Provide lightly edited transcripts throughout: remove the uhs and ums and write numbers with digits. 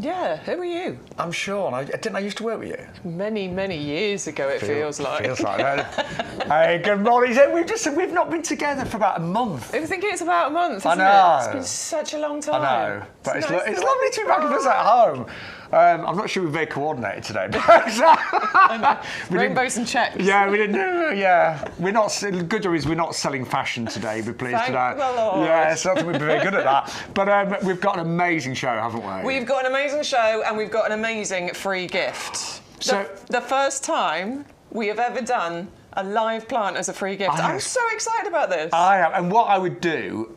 Yeah, who are you? I'm Shaun. Didn't I used to work with you? Many, many years ago, it feels like. Feels like that. Hey, good morning. We've not been together for about a month. I think it's about a month, isn't know. it? It's been such a long time. I know. But it's nice lovely to be back with us at home. I'm not sure we're very coordinated today. I know. Rainbows and checks. Yeah, we didn't know. Yeah. We're not, the good job is we're not selling fashion today, be pleased Thank today. the Lord. Yeah, so I think we'd be very good at that. But we've got an amazing show, haven't we? We've got an amazing show and we've got an amazing free gift. So, the first time we have ever done a live plant as a free gift. I'm so excited about this. I am. And what I would do,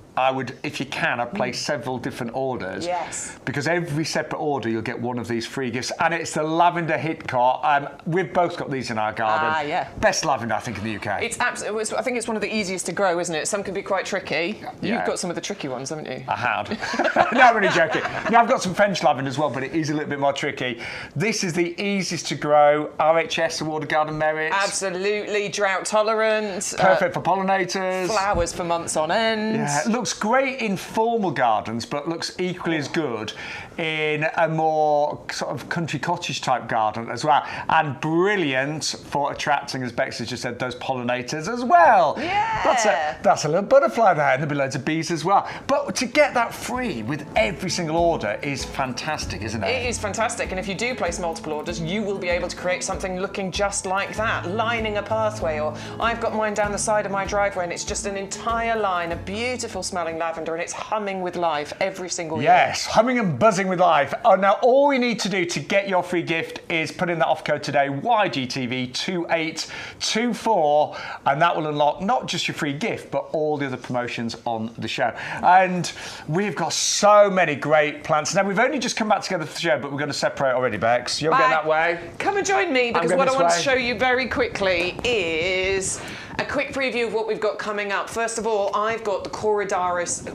if you can, I'd place several different orders. Yes. Because every separate order, you'll get one of these free gifts. And it's the lavender hit cart. We've both got these in our garden. Yeah. Best lavender, I think, in the UK. It's absolutely. I think it's one of the easiest to grow, isn't it? Some can be quite tricky. Yeah. You've got some of the tricky ones, haven't you? I had. No, I'm really joking. No, I've got some French lavender as well, but it is a little bit more tricky. This is the easiest to grow. RHS Award Garden Merit. Absolutely. Drought tolerant. Perfect for pollinators. Flowers for months on end. Yeah, it looks great in formal gardens, but looks equally as good in a more sort of country cottage type garden as well. And brilliant for attracting, as Bex has just said, those pollinators as well. Yeah. That's a little butterfly there, and there'll be loads of bees as well. But to get that free with every single order is fantastic, isn't it? It is fantastic, and if you do place multiple orders, you will be able to create something looking just like that, lining a pathway. Or I've got mine down the side of my driveway, and it's just an entire line of beautiful smelling lavender, and it's humming with life every single year. Yes, humming and buzzing with life. Oh, now all we need to do to get your free gift is put in that off code today, YGTV2824, and that will unlock not just your free gift, but all the other promotions on the show. And we've got so many great plants. Now, we've only just come back together for the show, but we're going to separate already, Bex. You're going that way? Come and join me, because what I want to show you very quickly is a quick preview of what we've got coming up. First of all, I've got the Corydalis,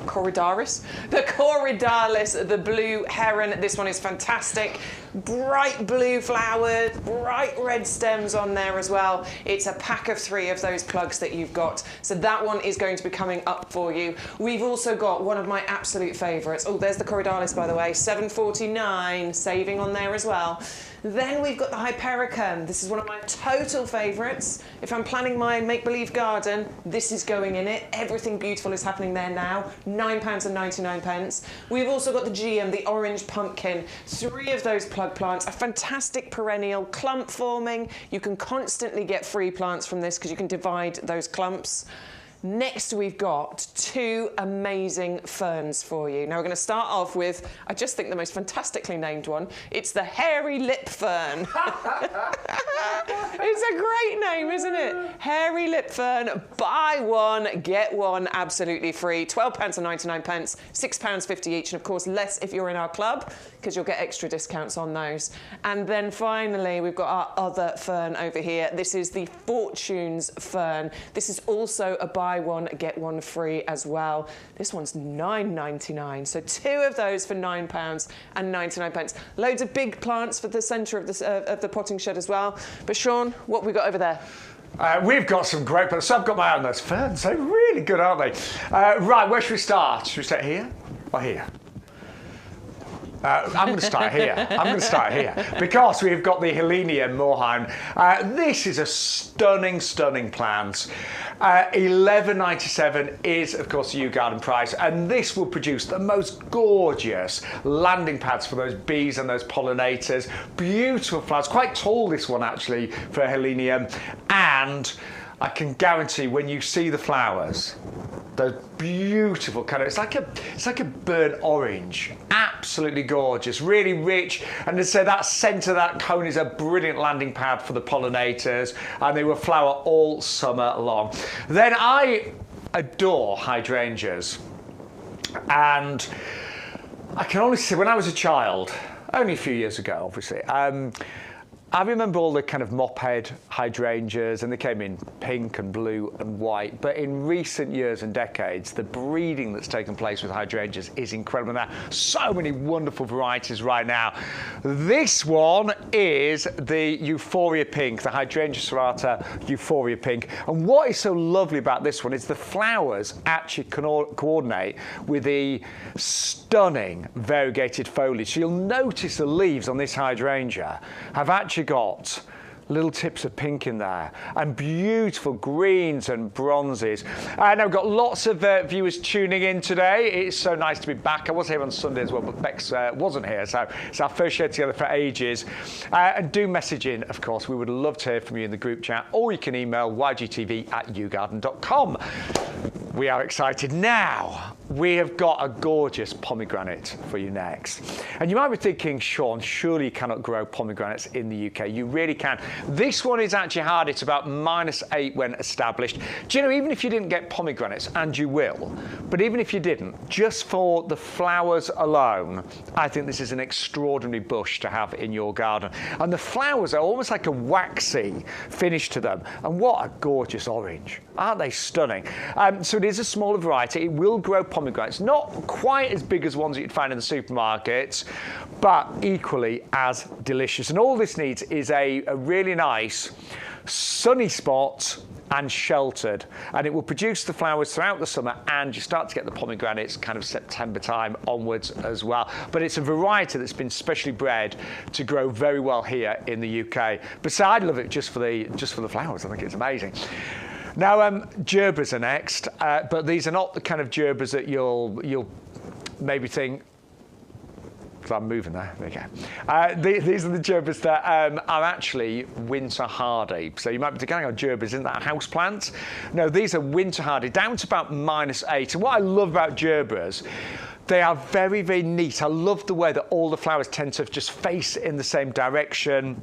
the blue heron. This one is fantastic. Bright blue flowers, bright red stems on there as well. It's a pack of 3 of those plugs that you've got. So that one is going to be coming up for you. We've also got one of my absolute favourites. Oh, there's the Corydalis, by the way, $7.49, saving on there as well. Then we've got the Hypericum. This is one of my total favourites. If I'm planning my make-believe garden, this is going in it. Everything beautiful is happening there now. £9.99. We've also got the GM, the orange pumpkin. 3 of those plug plants, a fantastic perennial, clump forming. You can constantly get free plants from this because you can divide those clumps. Next, we've got 2 amazing ferns for you. Now, we're going to start off with, I just think, the most fantastically named one. It's the hairy lip fern. It's a great name, isn't it? Hairy lip fern, buy one, get one absolutely free. £12.99, £6.50 each, and of course, less if you're in our club, because you'll get extra discounts on those. And then finally, we've got our other fern over here. This is the Fortunes fern. This is also a buy one, get one free as well. This one's £9.99. So 2 of those for £9.99. Loads of big plants for the centre of the potting shed as well. But Shaun, what have we got over there? We've got some great plants. So I've got my own. Those ferns, they're really good, aren't they? Right, where should we start? Should we start here or here? I'm going to start here. Because we've got the Helenia moorhaun. This is a stunning plant. $11.97 is, of course, the YouGarden price, and this will produce the most gorgeous landing pads for those bees and those pollinators. Beautiful flowers, quite tall, this one actually, for Helenia, and I can guarantee when you see the flowers, those beautiful colour. It's like a burnt orange. Absolutely gorgeous, really rich. And to say that centre of that cone is a brilliant landing pad for the pollinators, and they will flower all summer long. Then I adore hydrangeas, and I can only say when I was a child, only a few years ago, obviously. I remember all the kind of mop-head hydrangeas, and they came in pink and blue and white. But in recent years and decades, the breeding that's taken place with hydrangeas is incredible. There are so many wonderful varieties right now. This one is the Euphoria Pink, the Hydrangea serrata Euphoria Pink. And what is so lovely about this one is the flowers actually coordinate with the stunning variegated foliage. So you'll notice the leaves on this hydrangea have actually got little tips of pink in there and beautiful greens and bronzes. And I've got lots of viewers tuning in today. It's so nice to be back. I was here on Sunday as well, but Bex wasn't here, so it's our first show together for ages. And do message in, of course. We would love to hear from you in the group chat, or you can email ygtv@yougarden.com. We are excited. Now, we have got a gorgeous pomegranate for you next. And you might be thinking, Shaun, surely you cannot grow pomegranates in the UK. You really can. This one is actually hard. It's about -8 when established. Do you know, even if you didn't get pomegranates, and you will, but even if you didn't, just for the flowers alone, I think this is an extraordinary bush to have in your garden. And the flowers are almost like a waxy finish to them. And what a gorgeous orange. Aren't they stunning? So it is a smaller variety. It will grow pomegranates, not quite as big as ones that you'd find in the supermarkets, but equally as delicious. And all this needs is a really nice sunny spot and sheltered, and it will produce the flowers throughout the summer, and you start to get the pomegranates kind of September time onwards as well. But it's a variety that's been specially bred to grow very well here in the UK. But so I'd love it just for the flowers. I think it's amazing. Now, gerbers are next, but these are not the kind of gerbers that you'll maybe think. So I'm moving there. There you go. These are the gerbers that are actually winter hardy. So you might be thinking, hang on, gerbers, isn't that a house plant? No, these are winter hardy, down to about -8. And what I love about gerbers, they are very, very neat. I love the way that all the flowers tend to just face in the same direction.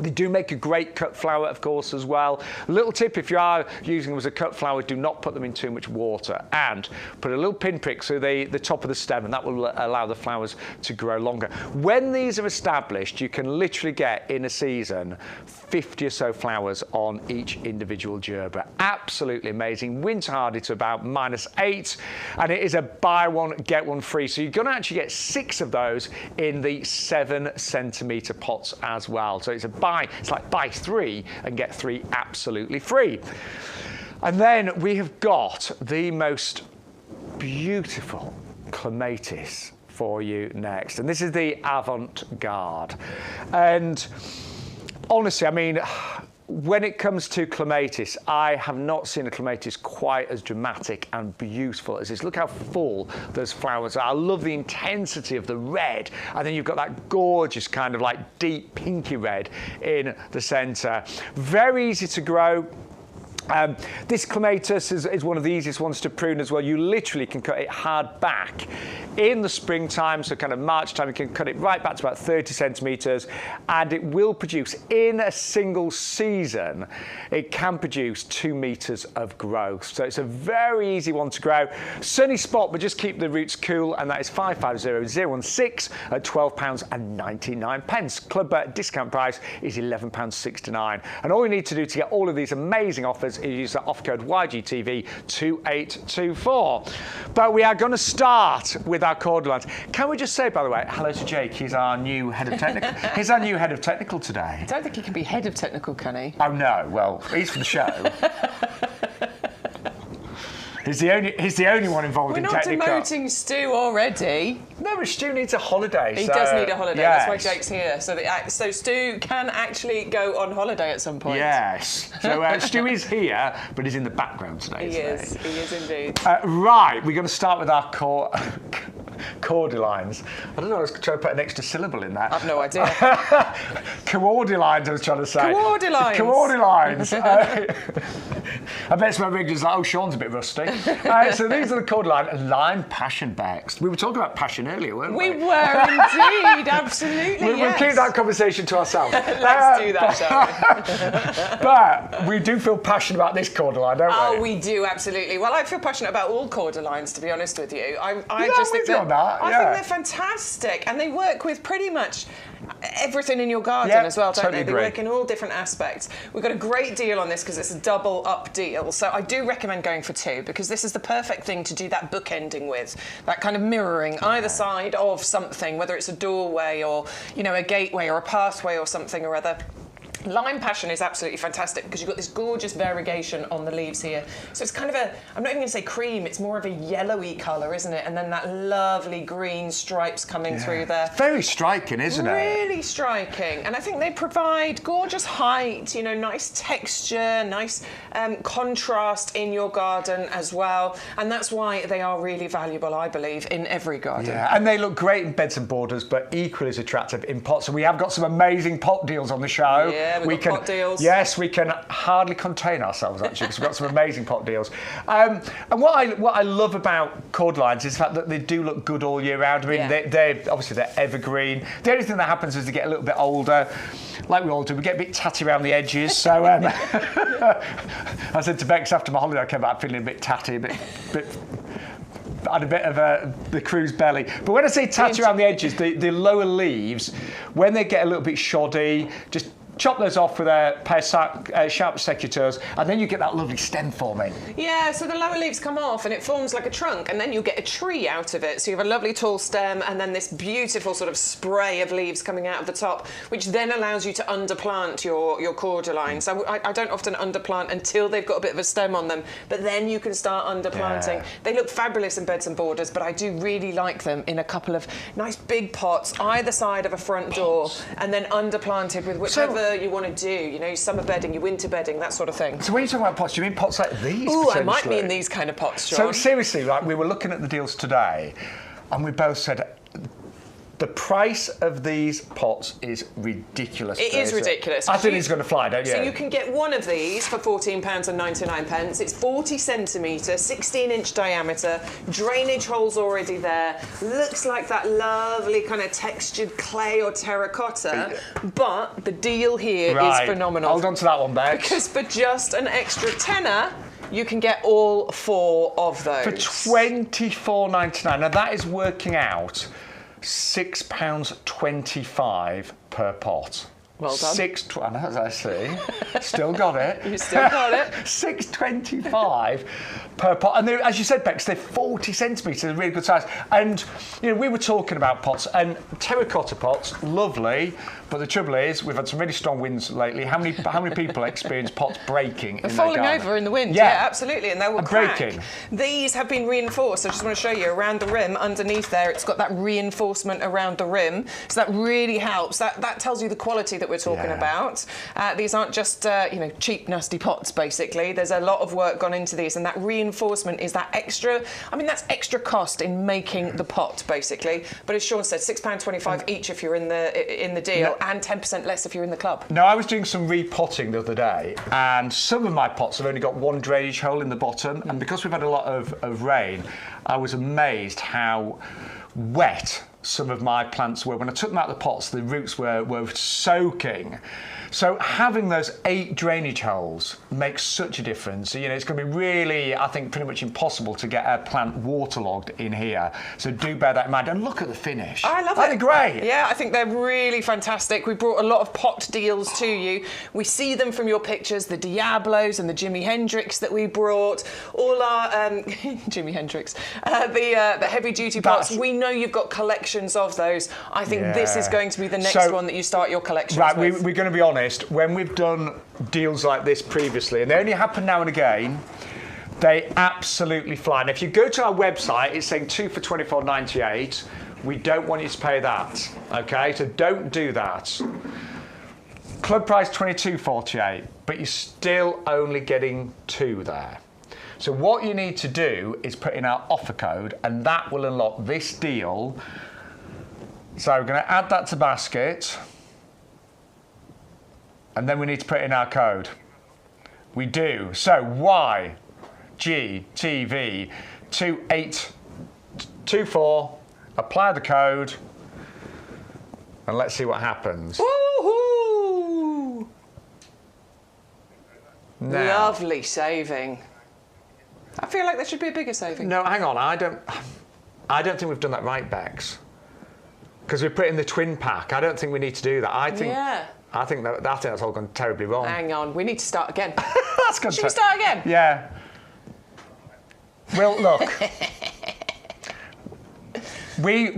They do make a great cut flower, of course, as well. A little tip, if you are using them as a cut flower, do not put them in too much water, and put a little pinprick through the top of the stem, and that will allow the flowers to grow longer. When these are established, you can literally get, in a season, 50 or so flowers on each individual gerber. Absolutely amazing. Winter hardy to about -8, and it is a buy one, get one free. So you're going to actually get 6 of those in the 7-centimetre pots as well. So it's like buy 3 and get 3 absolutely free. And then we have got the most beautiful clematis for you next. And this is the avant-garde. And honestly, I mean, when it comes to clematis, I have not seen a clematis quite as dramatic and beautiful as this. Look how full those flowers are. I love the intensity of the red, and then you've got that gorgeous kind of like deep pinky red in the centre. Very easy to grow. This clematis is one of the easiest ones to prune as well. You literally can cut it hard back in the springtime, so kind of March time, you can cut it right back to about 30 centimetres, and it will produce, in a single season, it can produce 2 metres of growth. So it's a very easy one to grow. Sunny spot, but just keep the roots cool, and that is 550016 at £12.99. Club discount price is £11.69. And all you need to do to get all of these amazing offers is use that offer code YGTV2824. But we are going to start with our cordylines. Can we just say, by the way, hello to Jake. He's our new head of technical. He's our new head of technical today. I don't think he can be head of technical, can he? Oh no. Well, he's for the show. He's the only one involved in technical. We're not demoting Stu already. No, but Stu needs a holiday. He does need a holiday. Yes. That's why Jake's here. So Stu can actually go on holiday at some point. Yes. So Stu is here, but he's in the background today. He is indeed. Right, we're going to start with our cordylines. I don't know, I was trying to put an extra syllable in that. I've no idea. Cordylines, I was trying to say. Cordylines. Cordylines. I bet my regulars like, oh, Shaun's a bit rusty. So these are the cordylines, lime passion Bex. We were talking about passion earlier, weren't we? We were indeed, absolutely. We'll keep that conversation to ourselves. Let's do that, shall we? But we do feel passionate about this cordyline, don't we? Oh, we do, absolutely. Well, I feel passionate about all cordylines, to be honest with you. I just think that that. I think they're fantastic, and they work with pretty much everything in your garden as well, don't totally they? They work in all different aspects. We've got a great deal on this because it's a double up deal. So I do recommend going for 2 because this is the perfect thing to do that bookending with, that kind of mirroring either side of something, whether it's a doorway or, you know, a gateway or a pathway or something or other. Lime Passion is absolutely fantastic because you've got this gorgeous variegation on the leaves here. So it's kind of a, I'm not even going to say cream, it's more of a yellowy colour, isn't it? And then that lovely green stripes coming through there. Very striking, isn't it? Really striking. And I think they provide gorgeous height, you know, nice texture, nice contrast in your garden as well. And that's why they are really valuable, I believe, in every garden. Yeah, and they look great in beds and borders, but equally as attractive in pots. And we have got some amazing pot deals on the show. Yeah, we've got pot deals. Yes, we can hardly contain ourselves actually because we've got some amazing pot deals. And what I love about cordylines is the fact that they do look good all year round. I mean, they're obviously they're evergreen. The only thing that happens as they get a little bit older, like we all do, we get a bit tatty around the edges. So I said to Bex after my holiday, I came back feeling a bit tatty, a bit I had a bit of the crew's belly. But when I say tatty around the edges, the lower leaves, when they get a little bit shoddy, just chop those off with a pair of sharp secateurs, and then you get that lovely stem forming. Yeah, so the lower leaves come off and it forms like a trunk, and then you get a tree out of it. So you have a lovely tall stem and then this beautiful sort of spray of leaves coming out of the top, which then allows you to underplant your cordyline. So I don't often underplant until they've got a bit of a stem on them, but then you can start underplanting. Yeah. They look fabulous in beds and borders, but I do really like them in a couple of nice big pots either side of a front door, and then underplanted with whichever you want to do, you know, summer bedding, your winter bedding, that sort of thing. So when you talk about pots, do you mean pots like these? Ooh, I might mean these kind of pots, Shaun. So seriously, like we were looking at the deals today, and we both said the price of these pots is ridiculous. It is ridiculous. I think it's going to fly, don't you? So you can get one of these for £14.99. It's 40 centimetre, 16-inch diameter, drainage holes already there. Looks like that lovely kind of textured clay or terracotta, but the deal here is phenomenal. Hold on to that one, Bex. Because for just an extra tenner, you can get all 4 of those. For £24.99. Now that is working out £6.25 per pot. Well done. As I see, still got it. You still got it. £6.25 per pot, and as you said, Bex, they're 40 centimetres, a really good size. And you know, we were talking about pots, and terracotta pots, lovely. But the trouble is, we've had some really strong winds lately. How many people experience pots breaking in their falling garden? over in the wind? Yeah, absolutely, and they will crack. Breaking. These have been reinforced. I just want to show you around the rim, underneath there, it's got that reinforcement around the rim, so that really helps. That tells you the quality that we're talking about. These aren't just you know, cheap, nasty pots. Basically, there's a lot of work gone into these, and that reinforcement is that extra. I mean, that's extra cost in making the pot, basically. But as Shaun said, £6.25 each if you're in the deal. And 10% less if you're in the club. Now, I was doing some repotting the other day, and some of my pots have only got one drainage hole in the bottom, and because we've had a lot of rain, I was amazed how wet some of my plants were. When I took them out of the pots, the roots were soaking. So having those 8 drainage holes makes such a difference. You know, it's going to be really, I think, pretty much impossible to get a plant waterlogged in here. So do bear that in mind. And look at the finish. I love it. They're great. Yeah, I think they're really fantastic. We brought a lot of pot deals to you. We see them from your pictures, the Diablos and the Jimi Hendrix that we brought. All our Jimi Hendrix, the heavy duty pots. We know you've got collections of those. I think this is going to be the next one that you start your collections with. We're going to be honest. When we've done deals like this previously, and they only happen now and again, they absolutely fly. And if you go to our website, it's saying 2 for £24.98. We don't want you to pay that, okay? So don't do that. Club price £22.48, but you're still only getting 2 there. So what you need to do is put in our offer code, and that will unlock this deal. So we're going to add that to basket. And then we need to put in our code. We do. So YGTV 2824. Apply the code, and let's see what happens. Woohoo! Now, lovely saving. I feel like there should be a bigger saving. No, hang on. I don't think we've done that right, Bex. Because we put in the twin pack. I don't think we need to do that. I think that's all gone terribly wrong. Hang on, we need to start again. That's good. Should we start again? Yeah. Well, look. We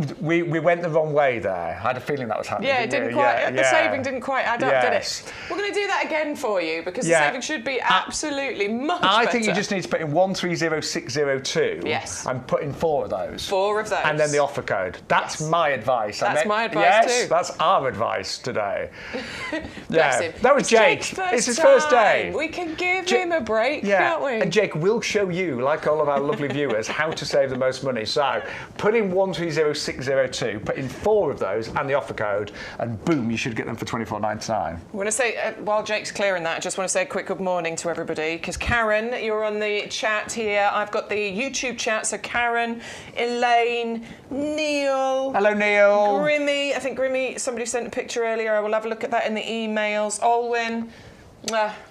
went the wrong way there. I had a feeling that was happening. Yeah, it didn't quite. The saving didn't quite add up, did it? We're going to do that again for you because the saving should be absolutely much better. I think you just need to put in 130602. Yes. And put in 4 of those. 4 of those. And then the offer code. That's my advice. That's my advice too. Yes, that's our advice today. Bless him. That was Jake. It's his first day. We can give him a break, can't we? And Jake will show you, like all of our lovely viewers, how to save the most money. So put in 130602, put in 4 of those and the offer code, and boom, you should get them for $24.99. I want to say, while Jake's clearing that, I just want to say a quick good morning to everybody, because Karen, you're on the chat here. I've got the YouTube chat, so Karen, Elaine, Neil. Hello, Neil. Grimmy. I think Grimmy, somebody sent a picture earlier. I will have a look at that in the emails. Olwyn.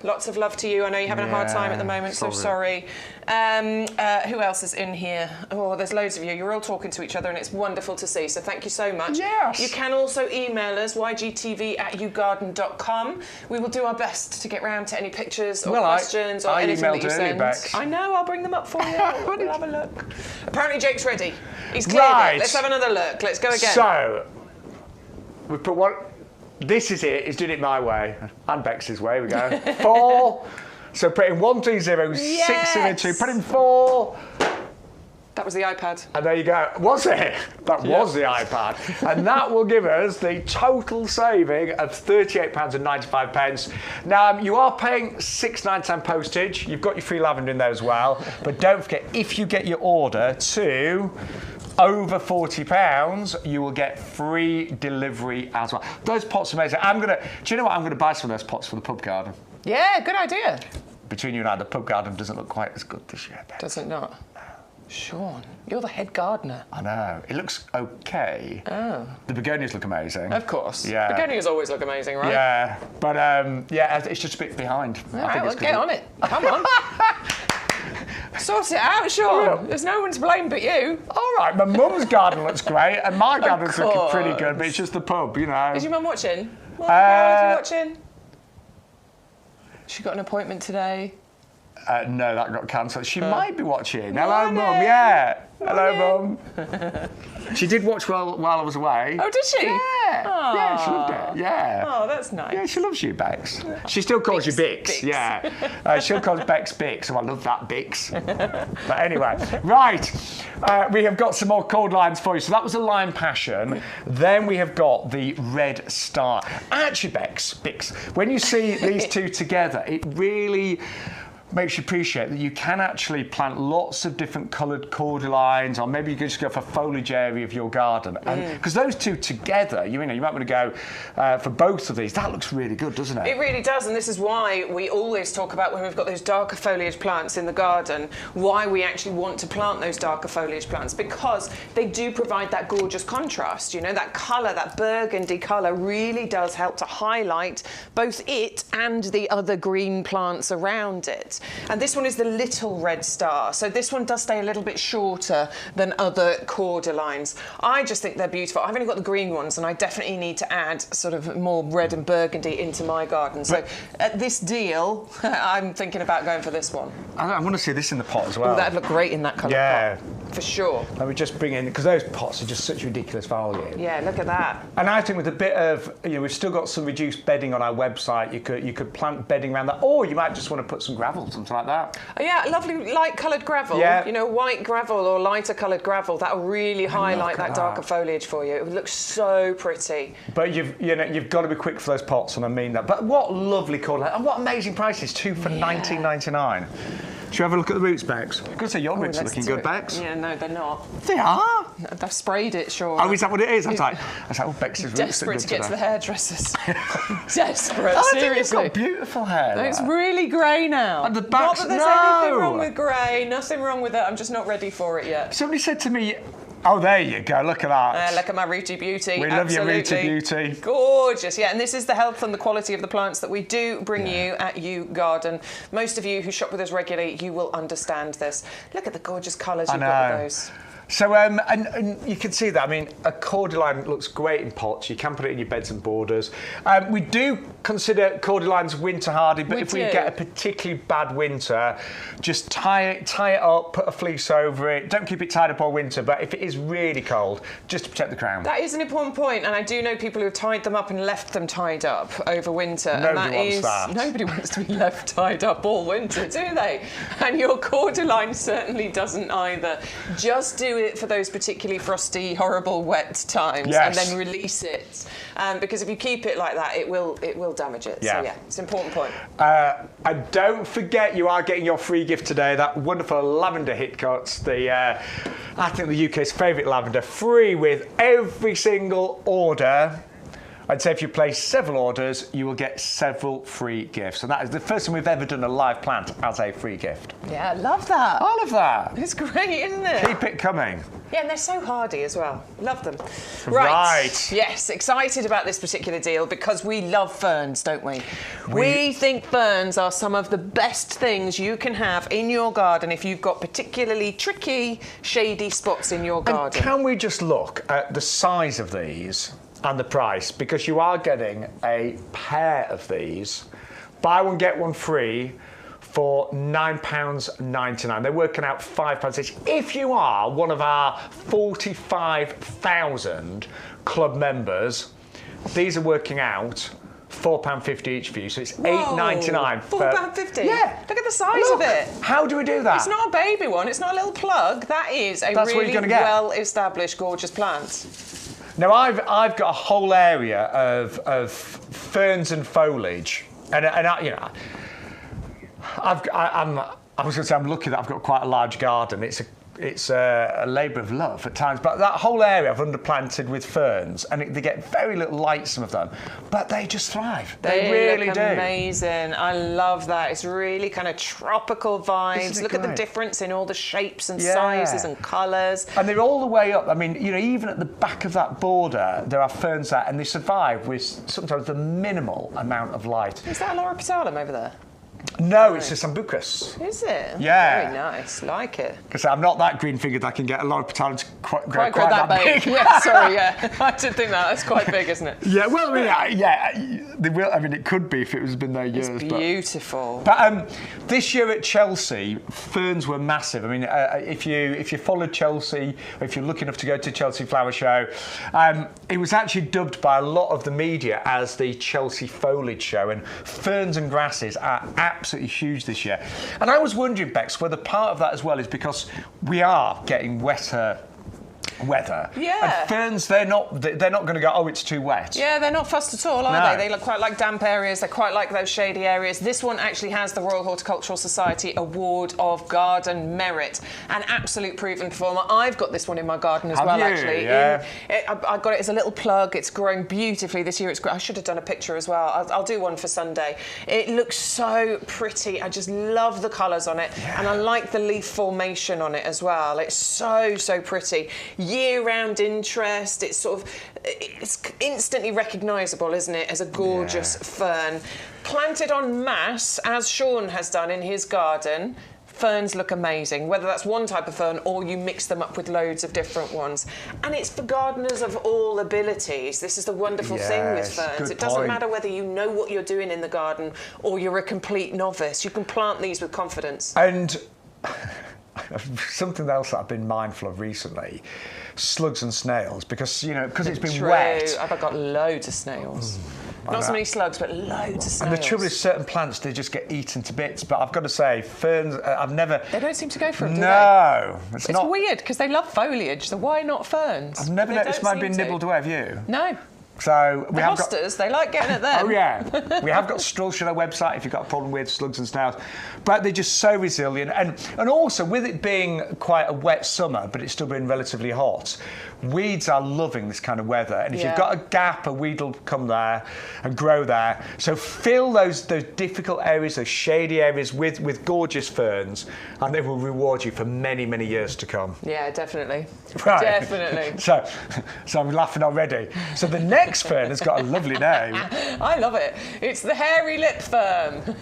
Lots of love to you. I know you're having a hard time at the moment, so sorry. Who else is in here? Oh, there's loads of you. You're all talking to each other, and it's wonderful to see, so thank you so much. Yes. You can also email us, ygtv@yougarden.com. We will do our best to get round to any pictures or questions or anything that you send. Bex. I know, I'll bring them up for you. We'll have a look. Apparently Jake's ready. He's cleared it. Let's have another look. Let's go again. So, we put one... This is it. He's doing it my way. And Bex's way. We go. 4. So put in 130602. Put in 4. That was the iPad. And there you go. Was it? That was the iPad. And that will give us the total saving of £38.95. Now, you are paying £6.99 postage. You've got your free lavender in there as well. But don't forget, if you get your order to over £40, you will get free delivery as well. Those pots are amazing. Do you know what? I'm gonna buy some of those pots for the pub garden. Yeah, good idea. Between you and I, the pub garden doesn't look quite as good this year. Does it not? Shaun, you're the head gardener. I know. It looks okay. Oh. The begonias look amazing. Of course. Yeah. Begonias always look amazing, right? Yeah. But it's just a bit behind. All right, let's get on it. Come on. Sort it out, Shaun. There's no one to blame but you. All right, my mum's garden looks great, and my garden's looking pretty good, but it's just the pub, you know. Is your mum watching? Mum, are you watching? She got an appointment today. No, that got cancelled. She might be watching. Hello, Mum. Yeah. Hello, Mum. She did watch while I was away. Oh, did she? Yeah. Aww. Yeah, she loved it. Yeah. Oh, that's nice. Yeah, she loves you, Bex. She still calls you Bix. Yeah. She'll call Bex Bix, so I love that Bix. But anyway, right. We have got some more cold lines for you. So that was a Lime Passion. Then we have got the Red Star. Actually, Bix, when you see these two together, it really makes you appreciate that you can actually plant lots of different coloured cordylines, or maybe you could just go for foliage area of your garden. Because those two together, you might want to go for both of these. That looks really good, doesn't it? It really does, and this is why we always talk about when we've got those darker foliage plants in the garden, why we actually want to plant those darker foliage plants, because they do provide that gorgeous contrast. You know, that colour, that burgundy colour really does help to highlight both it and the other green plants around it. And this one is the Little Red Star. So this one does stay a little bit shorter than other cordylines. I just think they're beautiful. I've only got the green ones, and I definitely need to add sort of more red and burgundy into my garden. So at this deal, I'm thinking about going for this one. I want to see this in the pot as well. Oh, that'd look great in that colour pot. For sure. Let me just bring in, because those pots are just such ridiculous value. Yeah, look at that. And I think with a bit of, we've still got some reduced bedding on our website. You could plant bedding around that, or you might just want to put some gravel, something like that. Oh, yeah, lovely light coloured gravel. Yeah. You know, white gravel or lighter coloured gravel. That'll really highlight that darker foliage for you. It would look so pretty. But you've got to be quick for those pots, and I mean that. But what lovely colour, and what amazing prices, 2 for £19.99. Should we have a look at the roots, Bex? I'm going to say your roots are looking good, Bex. Yeah, no, they're not. They are? No, they've sprayed it, sure. Oh, is that what it is? I was like, oh, Bex's roots desperate to get to the hairdressers. Desperate, I seriously. think it's got beautiful hair. No, it's really grey now. And the back's, not that there's anything wrong with grey, nothing wrong with it. I'm just not ready for it yet. Somebody said to me, oh, there you go, look at that. Look at my Rooty Beauty. We love your Rooty Beauty. Gorgeous, yeah, and this is the health and the quality of the plants that we do bring you at YouGarden. Most of you who shop with us regularly, you will understand this. Look at the gorgeous colours you've got with those. So, and you can see that. I mean, a cordyline looks great in pots. You can put it in your beds and borders. We do consider cordylines winter hardy, but if we get a particularly bad winter, just tie it up, put a fleece over it. Don't keep it tied up all winter, but if it is really cold, just to protect the crown. That is an important point, and I do know people who have tied them up and left them tied up over winter. Nobody wants that. Nobody wants to be left tied up all winter, do they? And your cordyline certainly doesn't either. Just do it for those particularly frosty, horrible, wet times, and then release it. Because if you keep it like that, it will damage it. Yeah. So yeah, it's an important point. And don't forget, you are getting your free gift today. That wonderful lavender Hitcuts, I think the UK's favourite lavender, free with every single order. I'd say if you place several orders, you will get several free gifts. And that is the first time we've ever done a live plant as a free gift. Yeah, I love that. I love that. It's great, isn't it? Keep it coming. Yeah, and they're so hardy as well. Love them. Right. Yes, excited about this particular deal because we love ferns, don't we? We think ferns are some of the best things you can have in your garden if you've got particularly tricky, shady spots in your garden. And can we just look at the size of these and the price? Because you are getting a pair of these. Buy one, get one free for £9.99. They're working out £5 each. If you are one of our 45,000 club members, these are working out £4.50 each for you, so it's £8.99. £4.50? Yeah. Look at the size of it. How do we do that? It's not a baby one, it's not a little plug. That is a really well-established, gorgeous plant. Now, I've got a whole area of ferns and foliage, and I was going to say I'm lucky that I've got quite a large garden. It's a labour of love at times, but that whole area I've underplanted with ferns, and they get very little light, some of them, but they just thrive. They really look do. Amazing. I love that. It's really kind of tropical vibes. Look at the difference in all the shapes and sizes and colours. And they're all the way up. I mean, even at the back of that border, there are ferns there, and they survive with sometimes the minimal amount of light. Is that a Loropetalum over there? No, it's a Sambucus. Is it? Yeah. Very nice. Like it. Because I'm not that green-fingered. I can get a lot of petals quite that big. Yeah, sorry, yeah. I did think that. That's quite big, isn't it? Yeah, well, I mean, they will. I mean, it could be if it was been there years. It's beautiful. But this year at Chelsea, ferns were massive. I mean, if you followed Chelsea, or if you're lucky enough to go to Chelsea Flower Show, it was actually dubbed by a lot of the media as the Chelsea Foliage Show. And ferns and grasses are absolutely huge this year. And I was wondering, Bex, whether part of that as well is because we are getting wetter weather. Yeah. And ferns, they're not going to go, oh, it's too wet. Yeah, they're not fussed at all, are they? They look quite like damp areas. They quite like those shady areas. This one actually has the Royal Horticultural Society Award of Garden Merit. An absolute proven performer. I've got this one in my garden as well, actually. Yeah. I got it as a little plug. It's growing beautifully this year. I should have done a picture as well. I'll do one for Sunday. It looks so pretty. I just love the colours on it. Yeah. And I like the leaf formation on it as well. It's so, so pretty. Year-round interest. It's instantly recognisable, isn't it, as a gorgeous fern. Planted en masse, as Shaun has done in his garden. Ferns look amazing, whether that's one type of fern or you mix them up with loads of different ones. And it's for gardeners of all abilities. This is the wonderful thing with ferns. It doesn't matter whether you know what you're doing in the garden or you're a complete novice. You can plant these with confidence. And something else that I've been mindful of recently, slugs and snails, because it's been wet. I've got loads of snails. Not so many slugs, but loads of snails. And the trouble is, certain plants, they just get eaten to bits. But I've got to say, ferns, I've never... They don't seem to go for them, do they? No. It's weird, because they love foliage, so why not ferns? I've never noticed mine being nibbled away, have you? No. So the hostas, they like getting at them. Oh yeah, we have got Strulch on our website if you've got a problem with slugs and snails, but they're just so resilient, and also with it being quite a wet summer, but it's still been relatively hot. Weeds are loving this kind of weather, and if you've got a gap, a weed will come there and grow there. So fill those difficult areas, those shady areas with gorgeous ferns, and they will reward you for many, many years to come. Yeah, definitely. Right. Definitely. So I'm laughing already. So the next fern has got a lovely name. I love it. It's the hairy lip fern.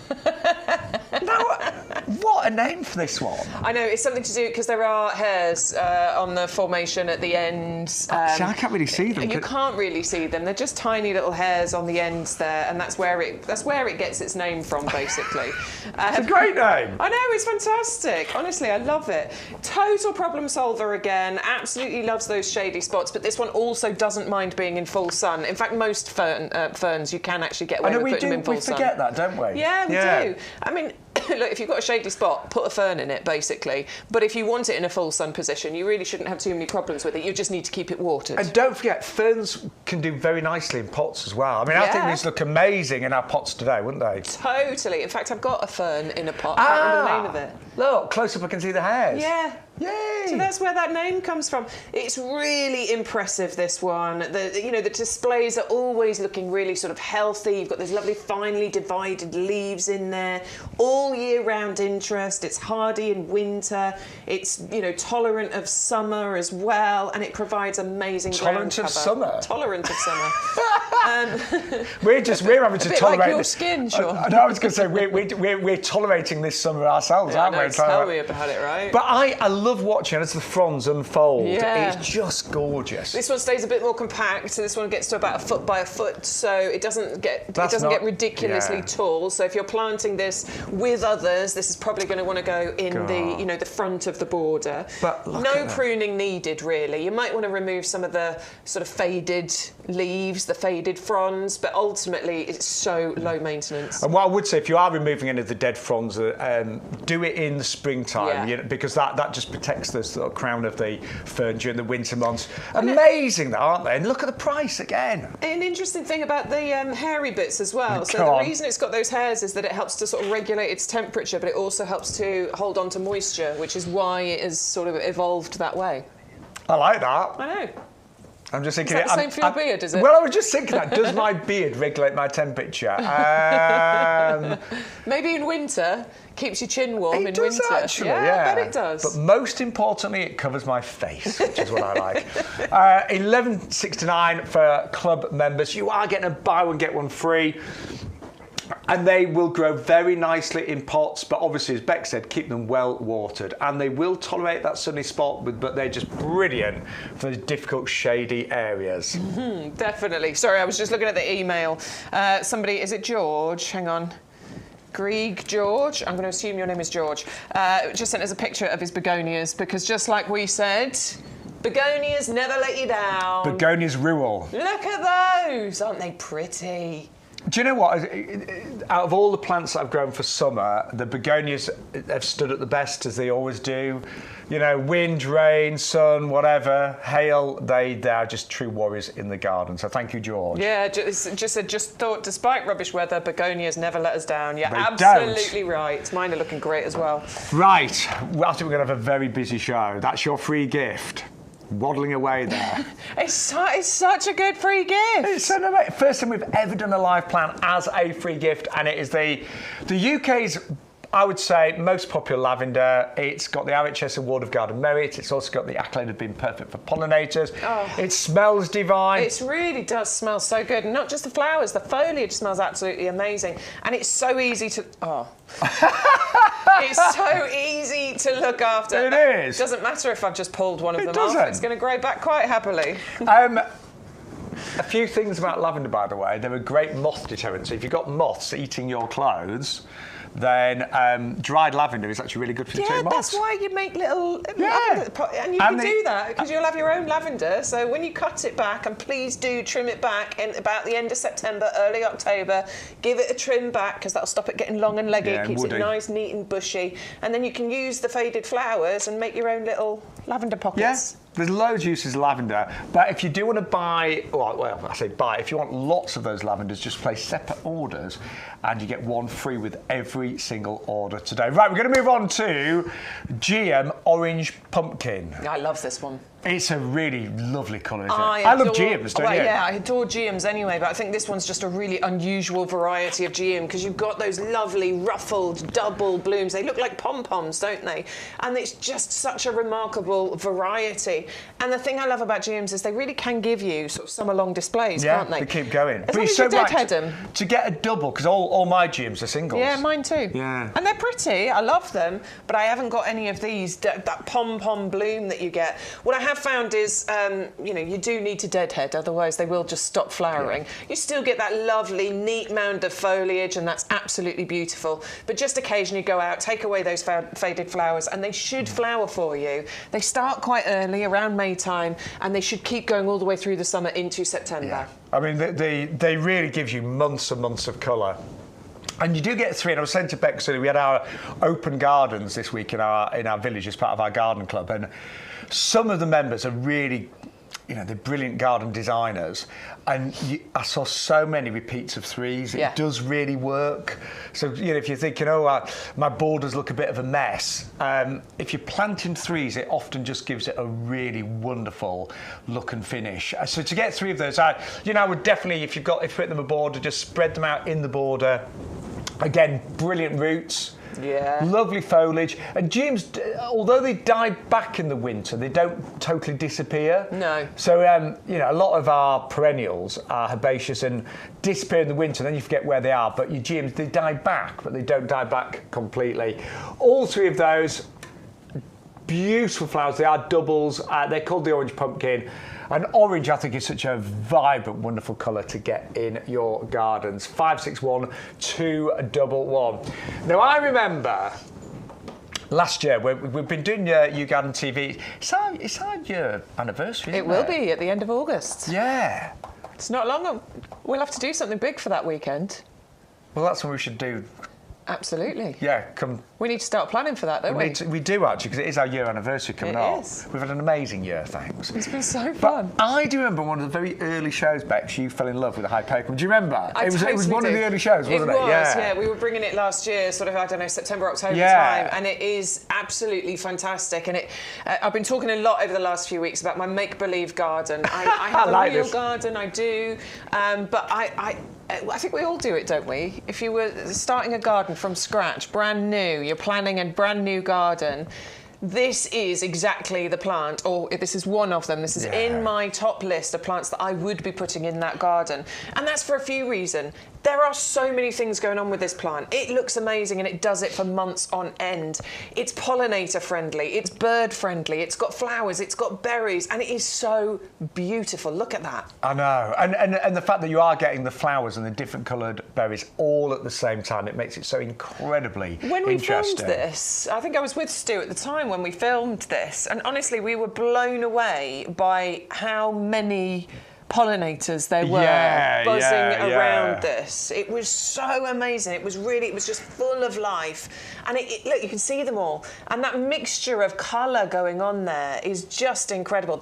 What a name for this one. I know, it's something to do because there are hairs on the formation at the end. See, I can't really see them. You can't really see them. They're just tiny little hairs on the ends there, and that's where it gets its name from, basically. It's a great name. I know, it's fantastic. Honestly, I love it. Total problem solver again. Absolutely loves those shady spots, but this one also doesn't mind being in full sun. In fact, most ferns you can actually get away with putting them in full sun. We forget that, don't we? Yeah, we do. I mean, look, if you've got a shady spot, put a fern in it, basically. But if you want it in a full sun position, you really shouldn't have too many problems with it. You just need to keep it watered. And don't forget, ferns can do very nicely in pots as well. I mean, I think these look amazing in our pots today, wouldn't they? Totally. In fact, I've got a fern in a pot. I can't remember the name of it. Look, close up I can see the hairs. Yeah. Yay! So that's where that name comes from. It's really impressive, this one. The displays are always looking really sort of healthy. You've got those lovely finely divided leaves in there. All year round interest. It's hardy in winter. It's, tolerant of summer as well, and it provides amazing ground cover. Tolerant of summer. We're having to tolerate like your skin, Shaun. I was going to say we're tolerating this summer ourselves, aren't we? Tell me about it, right? But I love watching as the fronds unfold. Yeah. It's just gorgeous. This one stays a bit more compact, so this one gets to about a foot by a foot, so it doesn't get ridiculously tall. So if you're planting this with others, this is probably going to want to go in the front of the border. But no pruning needed, really. You might want to remove some of the sort of faded leaves, the faded fronds, but ultimately it's so low maintenance. And what I would say, if you are removing any of the dead fronds, do it in the springtime, because that just protects the sort of crown of the fern during the winter months. Amazing, aren't they? And look at the price again. An interesting thing about the hairy bits as well. So the reason it's got those hairs is that it helps to sort of regulate its temperature, but it also helps to hold on to moisture, which is why it has sort of evolved that way. I like that. I know. I'm just thinking. Is that the same for your beard, is it? Well, I was just thinking that. Does my beard regulate my temperature? Maybe in winter. Keeps your chin warm in winter. It does actually, yeah. I bet it does. But most importantly, it covers my face, which is what I like. $11.69 for club members. You are getting a buy one, get one free. And they will grow very nicely in pots, but obviously, as Bex said, keep them well watered. And they will tolerate that sunny spot, but they're just brilliant for the difficult, shady areas. Mm-hmm, definitely. Sorry, I was just looking at the email. Somebody, is it George? Hang on. Grieg George, I'm going to assume your name is George, just sent us a picture of his begonias, because just like we said, begonias never let you down. Begonias rule. Look at those, aren't they pretty? Do you know what? Out of all the plants that I've grown for summer, the begonias have stood at the best, as they always do. Wind, rain, sun, whatever, hail, they are just true warriors in the garden. So thank you, George. Yeah, just thought, despite rubbish weather, begonias never let us down. You're absolutely right. Mine are looking great as well. Right, I think we're going to have a very busy show. That's your free gift. Waddling away there. It's such a good free gift. It's so first time we've ever done a live plant as a free gift, and it is the UK's, I would say, most popular lavender. It's got the RHS Award of Garden Merit. It's also got the accolade of being perfect for pollinators. Oh. It smells divine. It really does smell so good. And not just the flowers, the foliage smells absolutely amazing. And it's so easy to... It's so easy to look after. It is. It doesn't matter if I've just pulled one of them off. It's going to grow back quite happily. A few things about lavender, by the way. They're a great moth deterrent. So if you've got moths eating your clothes, then dried lavender is actually really good for deterring moths. That's why you make little lavender, and you can do that because you'll have your own lavender. So when you cut it back, and please do trim it back in about the end of September, early October, give it a trim back because that'll stop it getting long and leggy. It keeps it nice, neat and bushy. And then you can use the faded flowers and make your own little lavender pockets. Yeah. There's loads of uses of lavender, but if you do want to buy, well, I say buy, if you want lots of those lavenders, just place separate orders and you get one free with every single order today. Right, we're going to move on to GM Orange Pumpkin. I love this one. It's a really lovely colour, isn't it? I love adore- geums, don't you? Yeah, I adore geums anyway, but I think this one's just a really unusual variety of geum because you've got those lovely ruffled double blooms. They look like pom-poms, don't they? And it's just such a remarkable variety. And the thing I love about geums is they really can give you sort of summer-long displays, can't they? They keep going. As long as you deadhead them. To get a double, because all my geums are singles. Yeah, mine too. Yeah. And they're pretty, I love them, but I haven't got any of these, that pom-pom bloom that you get. What I have found is, you do need to deadhead, otherwise they will just stop flowering. Yeah. You still get that lovely, neat mound of foliage, and that's absolutely beautiful. But just occasionally go out, take away those faded flowers, and they should flower for you. They start quite early, around May time, and they should keep going all the way through the summer into September. Yeah. I mean, they really give you months and months of colour. And you do get three, and I was saying to Bex earlier, we had our open gardens this week in our village as part of our garden club, and some of the members are really, they're brilliant garden designers, and I saw so many repeats of threes. It does really work. So, if you're thinking, my borders look a bit of a mess, if you're planting threes, it often just gives it a really wonderful look and finish. So to get three of those, I would definitely, if you put them a border, just spread them out in the border. Again, brilliant roots. Yeah. Lovely foliage. And geums, although they die back in the winter, they don't totally disappear. No. So, a lot of our perennials are herbaceous and disappear in the winter, then you forget where they are. But your geums, they die back, but they don't die back completely. All three of those, beautiful flowers. They are doubles. They're called the orange pumpkin. And orange, I think, is such a vibrant, wonderful colour to get in your gardens. 561 211. Now, I remember last year, we've been doing YouGarden TV. It's our year anniversary, isn't it? It will be at the end of August. Yeah. It's not long. We'll have to do something big for that weekend. Well, that's what we should do. Absolutely. Yeah, come. We need to start planning for that, don't we? We do, actually, because it is our year anniversary coming up. It is. We've had an amazing year, thanks. It's been so fun. But I do remember one of the very early shows, Bex, you fell in love with the hypocum. Do you remember? It was one of the early shows, wasn't it? It was, yeah. We were bringing it last year, sort of, I don't know, September, October time, and it is absolutely fantastic. And I've been talking a lot over the last few weeks about my make-believe garden. I have a real garden, I do, but I think we all do it, don't we? If you were starting a garden from scratch, brand new, you're planning a brand new garden, this is exactly the plant, or this is one of them. This is in my top list of plants that I would be putting in that garden. And that's for a few reasons. There are so many things going on with this plant. It looks amazing, and it does it for months on end. It's pollinator friendly, it's bird friendly, it's got flowers, it's got berries, and it is so beautiful. Look at that. I know, and the fact that you are getting the flowers and the different coloured berries all at the same time, it makes it so incredibly interesting. When we filmed this, I think I was with Stu at the time when we filmed this, and honestly, we were blown away by how many pollinators there were buzzing around this. It was so amazing. It was just full of life. And look, you can see them all. And that mixture of colour going on there is just incredible.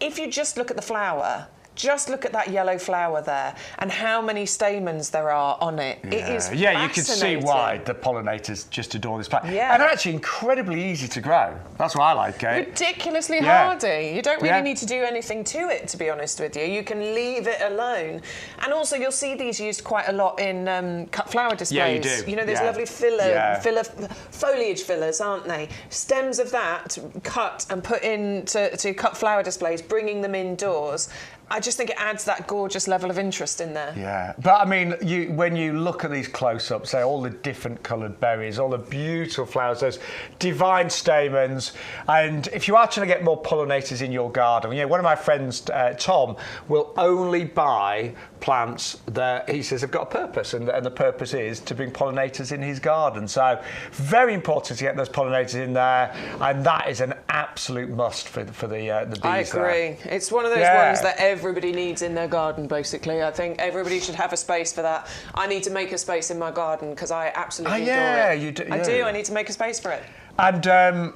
If you just look at the flower, just look at that yellow flower there and how many stamens there are on it. It is fascinating. Yeah, you can see why the pollinators just adore this plant. Yeah. And actually incredibly easy to grow. That's what I like, eh? Ridiculously hardy. You don't really need to do anything to it, to be honest with you. You can leave it alone. And also you'll see these used quite a lot in cut flower displays. Yeah, you do. You know, there's lovely foliage fillers, aren't they? Stems of that cut and put in to cut flower displays, bringing them indoors. I just think it adds that gorgeous level of interest in there. Yeah, but I mean, when you look at these close-ups, say all the different coloured berries, all the beautiful flowers, those divine stamens, and if you are trying to get more pollinators in your garden, one of my friends, Tom, will only buy plants that he says have got a purpose, and the purpose is to bring pollinators in his garden. So very important to get those pollinators in there, and that is an absolute must for the bees. I agree. It's one of those ones that everybody needs in their garden, basically. I think everybody should have a space for that. I need to make a space in my garden because I absolutely adore it. You do. I do. I need to make a space for it. And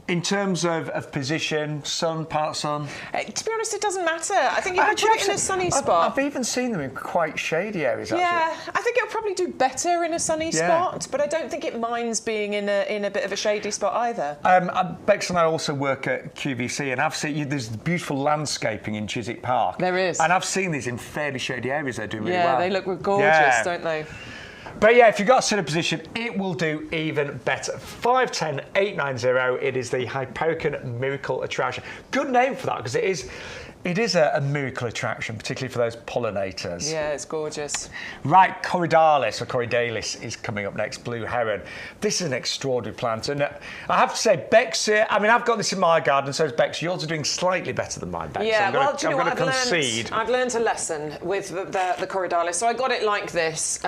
In terms of position, part sun? To be honest, it doesn't matter. I think you can put it in a sunny spot. I've even seen them in quite shady areas, actually. Yeah, I think it'll probably do better in a sunny spot, but I don't think it minds being in a bit of a shady spot either. Bex and I also work at QVC, and I've seen there's beautiful landscaping in Chiswick Park. There is. And I've seen these in fairly shady areas. They're doing really well. Yeah, they look gorgeous, don't they? But yeah, if you've got a center position, it will do even better. 510890. It is the Hyperican Miracle Attraction. Good name for that, because it is a miracle attraction, particularly for those pollinators. Yeah, it's gorgeous. Right, Corydalis or Corydalis is coming up next, blue heron. This is an extraordinary plant, and I have to say, Bex, I mean, I've got this in my garden, so is Bex. Yours are doing slightly better than mine, Bex. Yeah, I'm going to concede. I've learned a lesson with the Corydalis. So I got it like this,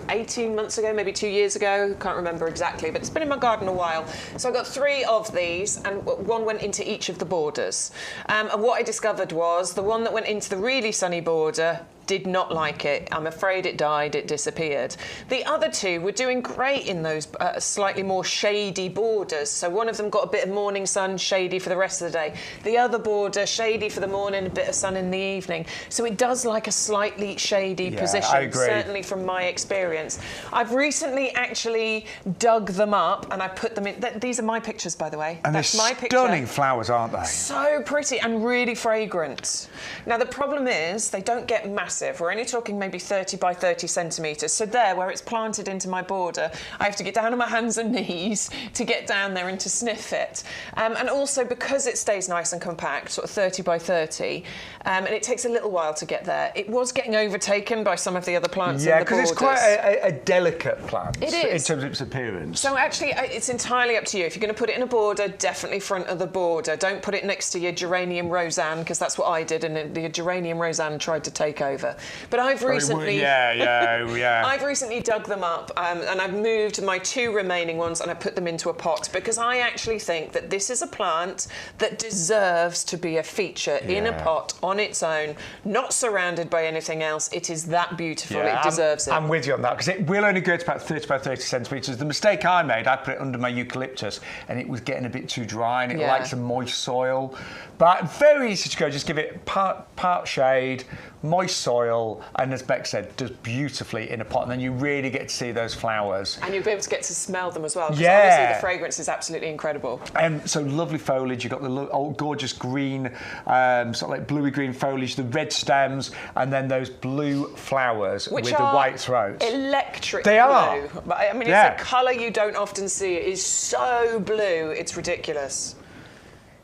18 months ago, maybe 2 years ago, can't remember exactly, but it's been in my garden a while. So I got 3 of these, and one went into each of the borders. And what I discovered was the one that went into the really sunny border did not like it. I'm afraid it died, it disappeared. The other 2 were doing great in those slightly more shady borders. So one of them got a bit of morning sun, shady for the rest of the day. The other border, shady for the morning, a bit of sun in the evening. So it does like a slightly shady position, I agree. certainly from my experience. I've recently actually dug them up and I put them in. These are my pictures, by the way. And that's they're my picture. stunning flowers, aren't they? So pretty and really fragrant. Now, the problem is they don't get massive. We're only talking maybe 30 by 30 centimetres. So there, where it's planted into my border, I have to get down on my hands and knees to get down there and to sniff it. And also because it stays nice and compact, sort of 30 by 30, and it takes a little while to get there. It was getting overtaken by some of the other plants in the borders. Yeah, because it's quite a delicate plant. It is. In terms of its appearance. So actually, it's entirely up to you. If you're going to put it in a border, definitely front of the border. Don't put it next to your geranium roseanne, because that's what I did, and the geranium roseanne tried to take over. But I've recently, I've recently dug them up, and I've moved my 2 remaining ones, and I put them into a pot, because I actually think that this is a plant that deserves to be a feature in a pot on its own, not surrounded by anything else. It is that beautiful. It deserves it. I'm with you on that, because it will only go to about 30 by 30 centimetres. The mistake I made, I put it under my eucalyptus, and it was getting a bit too dry, and it likes a moist soil. But very easy to go. Just give it part shade, moist soil, and as Bex said, does beautifully in a pot, and then you really get to see those flowers. And you'll be able to get to smell them as well, because obviously the fragrance is absolutely incredible. So lovely foliage. You've got the gorgeous green, sort of like bluey green foliage, the red stems, and then those blue flowers with the white throats. Electric they blue. Are. But I mean, it's a colour you don't often see. It is so blue, it's ridiculous.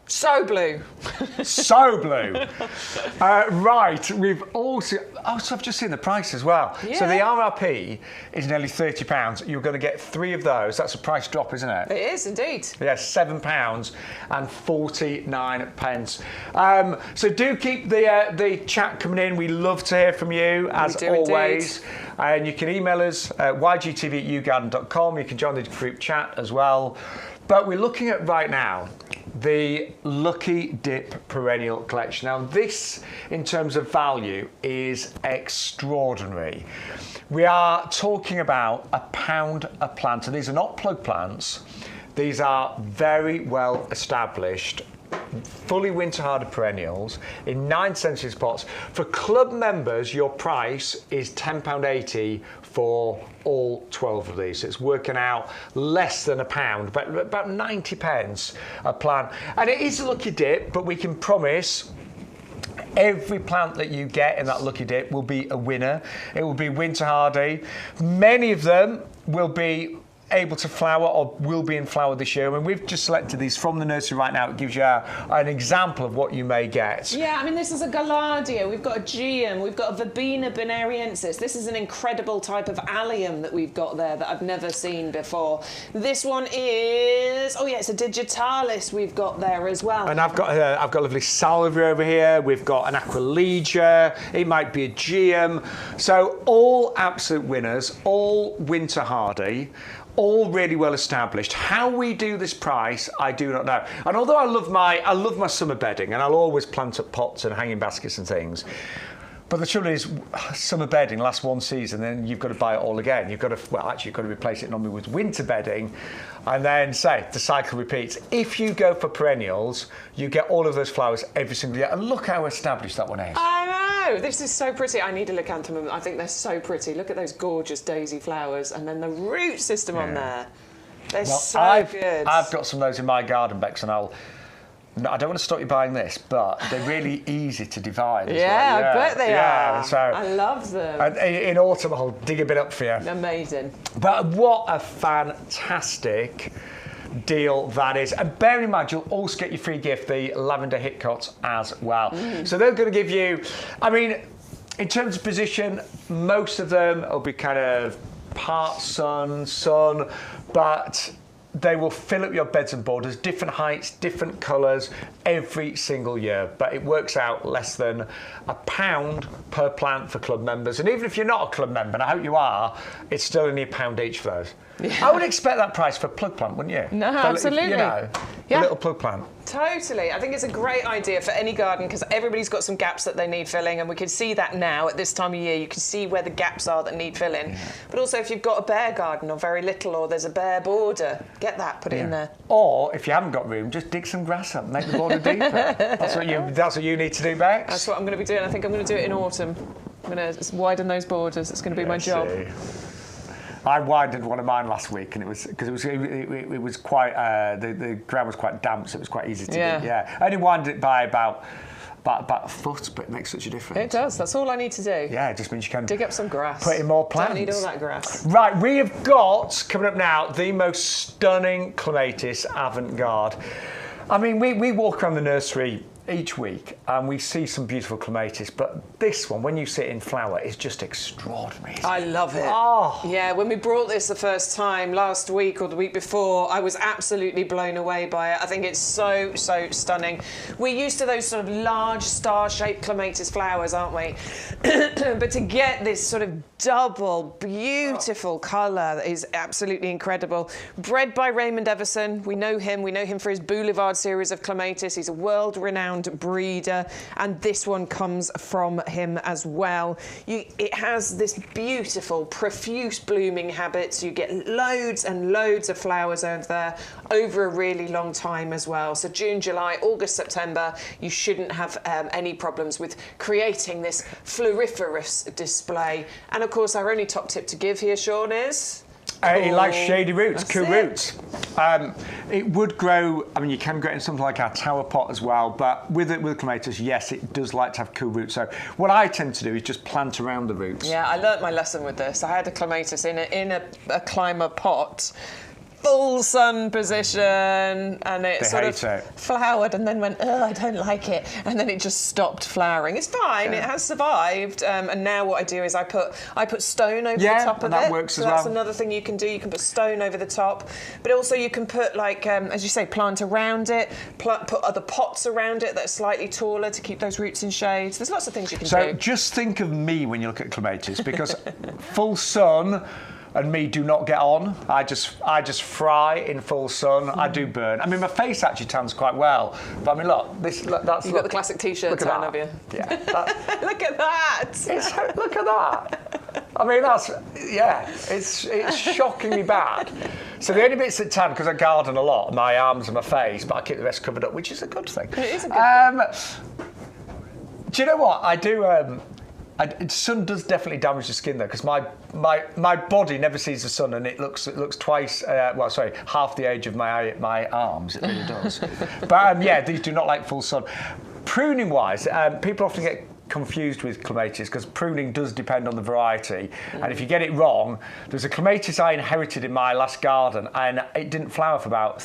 So blue. So blue. Right, we've also... Oh, so I've just seen the price as well. Yeah. So the RRP is nearly £30. You're going to get 3 of those. That's a price drop, isn't it? It is, indeed. Yeah, £7 and 49 pence. So do keep the chat coming in. We love to hear from you, as always. Indeed. And you can email us at ygtv@yougarden.com. You can join the group chat as well. But we're looking at right now the Lucky Dip perennial collection. Now this, in terms of value, is extraordinary. We are talking about £1 a plant, and these are not plug plants. These are very well established, fully winter-hardy perennials in 9 centimetre pots. For club members, your price is £10.80 for all 12 of these. So it's working out less than £1, but about 90 pence a plant. And it is a lucky dip, but we can promise every plant that you get in that lucky dip will be a winner. It will be winter hardy. Many of them will be able to flower or will be in flower this year. I mean, we've just selected these from the nursery right now. It gives you an example of what you may get. Yeah, I mean, this is a Gaillardia, we've got a Geum, we've got a Verbena bonariensis. This is an incredible type of allium that we've got there that I've never seen before. This one is, it's a digitalis we've got there as well. And I've got a lovely salvia over here. We've got an Aquilegia. It might be a Geum. So all absolute winners, all winter hardy, all really well established. How we do this price, I do not know. And although I love my summer bedding, and I'll always plant up pots and hanging baskets and things, But the trouble is, summer bedding lasts one season, then you've got to buy it all again. You've got to, well, actually, you've got to replace it normally with winter bedding, and then the cycle repeats. If you go for perennials, you get all of those flowers every single year. And look how established that one is. I know, this is so pretty. I need a leucanthemum. I think they're so pretty. Look at those gorgeous daisy flowers, and then the root system on there. They're so good. I've got some of those in my garden, Bex, and I don't want to stop you buying this, but they're really easy to divide. Yeah, I bet they are. So I love them. And in autumn, I'll dig a bit up for you. Amazing. But what a fantastic deal that is. And bear in mind, you'll also get your free gift, the lavender hitcots as well. So they're going to give you, I mean, in terms of position, most of them will be kind of part sun, but they will fill up your beds and borders, different heights, different colours, every single year. But it works out less than £1 per plant for club members. And even if you're not a club member, and I hope you are, it's still only £1 each for those. Yeah. I would expect that price for a plug plant, wouldn't you? No, absolutely. You know, a little plug plant. Totally. I think it's a great idea for any garden because everybody's got some gaps that they need filling, and we can see that now at this time of year. You can see where the gaps are that need filling. Yeah. But also if you've got a bare garden or very little, or there's a bare border, get that, put it in there. Or if you haven't got room, just dig some grass up, make the border deeper. That's what you need to do, Bex. That's what I'm going to be doing. I think I'm going to do it in autumn. I'm going to widen those borders. It's going to be my job. I widened one of mine last week, and it was because it was quite the ground was quite damp, so it was quite easy to do. Yeah, I only widened it by about a foot, but it makes such a difference. It does. That's all I need to do. Yeah, it just means you can dig up some grass. Put in more plants. Don't need all that grass. Right, we have got coming up now the most stunning clematis avant-garde. I mean, we walk around the nursery each week and we see some beautiful clematis, but this one, when you see it in flower, is just extraordinary. I love it. Oh. Yeah, when we brought this the first time last week or the week before, I was absolutely blown away by it. I think it's so stunning. We're used to those sort of large star-shaped clematis flowers, aren't we? But to get this sort of double, beautiful colour is absolutely incredible. Bred by Raymond Everson. We know him for his Boulevard series of clematis. He's a world-renowned breeder, and this one comes from him as well. It has this beautiful, profuse blooming habit, so you get loads and loads of flowers over there over a really long time as well. So June, July, August, September, you shouldn't have any problems with creating this floriferous display. And of course, our only top tip to give here, Shaun, is... It likes shady roots, cool roots. It would grow, I mean, you can grow it in something like our tower pot as well, but with clematis, yes, it does like to have cool roots. So what I tend to do is just plant around the roots. Yeah, I learnt my lesson with this. I had a clematis in a climber pot, full sun position, and it sort of flowered and then went, oh, I don't like it. And then it just stopped flowering. It's fine, it has survived. And now what I do is I put stone over the top of it. That works as well. That's another thing you can do. You can put stone over the top. But also you can put, like, as you say, plant around it, put other pots around it that are slightly taller to keep those roots in shade. So there's lots of things you can do. So just think of me when you look at clematis, because full sun and me do not get on. I just fry in full sun. I do burn. I mean, my face actually tans quite well. But I mean, that's... You've got the classic T-shirt tan, have you? Yeah. Look at that! Look at that! I mean, it's shockingly bad. So the only bits that tan, because I garden a lot, my arms and my face, but I keep the rest covered up, which is a good thing. It is a good thing. Do you know what? I do... sun does definitely damage the skin though, because my body never sees the sun, and it looks twice. Half the age of my arms. It really does. But these do not like full sun. Pruning wise, people often get confused with clematis because pruning does depend on the variety, and if you get it wrong, there's a clematis I inherited in my last garden and it didn't flower for about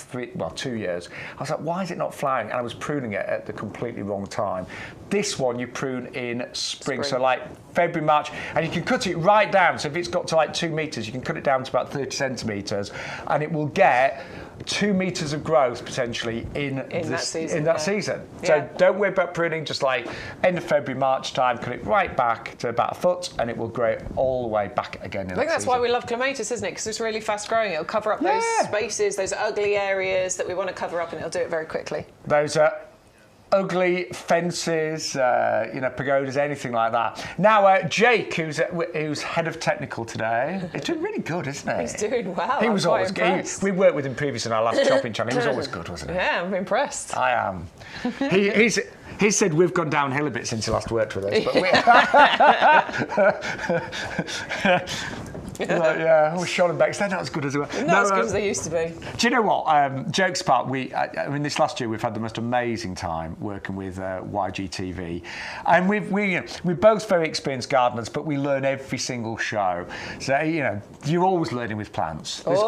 2 years. I was like, why is it not flowering? And I was pruning it at the completely wrong time. This one you prune in spring. So like February, March, and you can cut it right down. So if it's got to like 2 meters, you can cut it down to about 30 centimeters, and it will get 2 meters of growth potentially in that season. So don't worry about pruning, just like end of February, March time, cut it right back to about a foot, and it will grow all the way back again. I think that's why we love clematis, isn't it? Because it's really fast growing. It'll cover up those spaces, those ugly areas that we want to cover up, and it'll do it very quickly. Those ugly fences, pagodas, anything like that. Now, Jake, who's head of technical today, he's doing really good, isn't he? He's doing well. He was always good. We worked with him previously in our last shopping channel. He was always good, wasn't he? Yeah, I'm impressed. I am. He said we've gone downhill a bit since he last worked with us, but Shaun and Bex, they're not as good as they were. Not as good as they used to be. Do you know what? Jokes apart, this last year we've had the most amazing time working with YGTV, and we're both very experienced gardeners, but we learn every single show. So you're always learning with plants. There's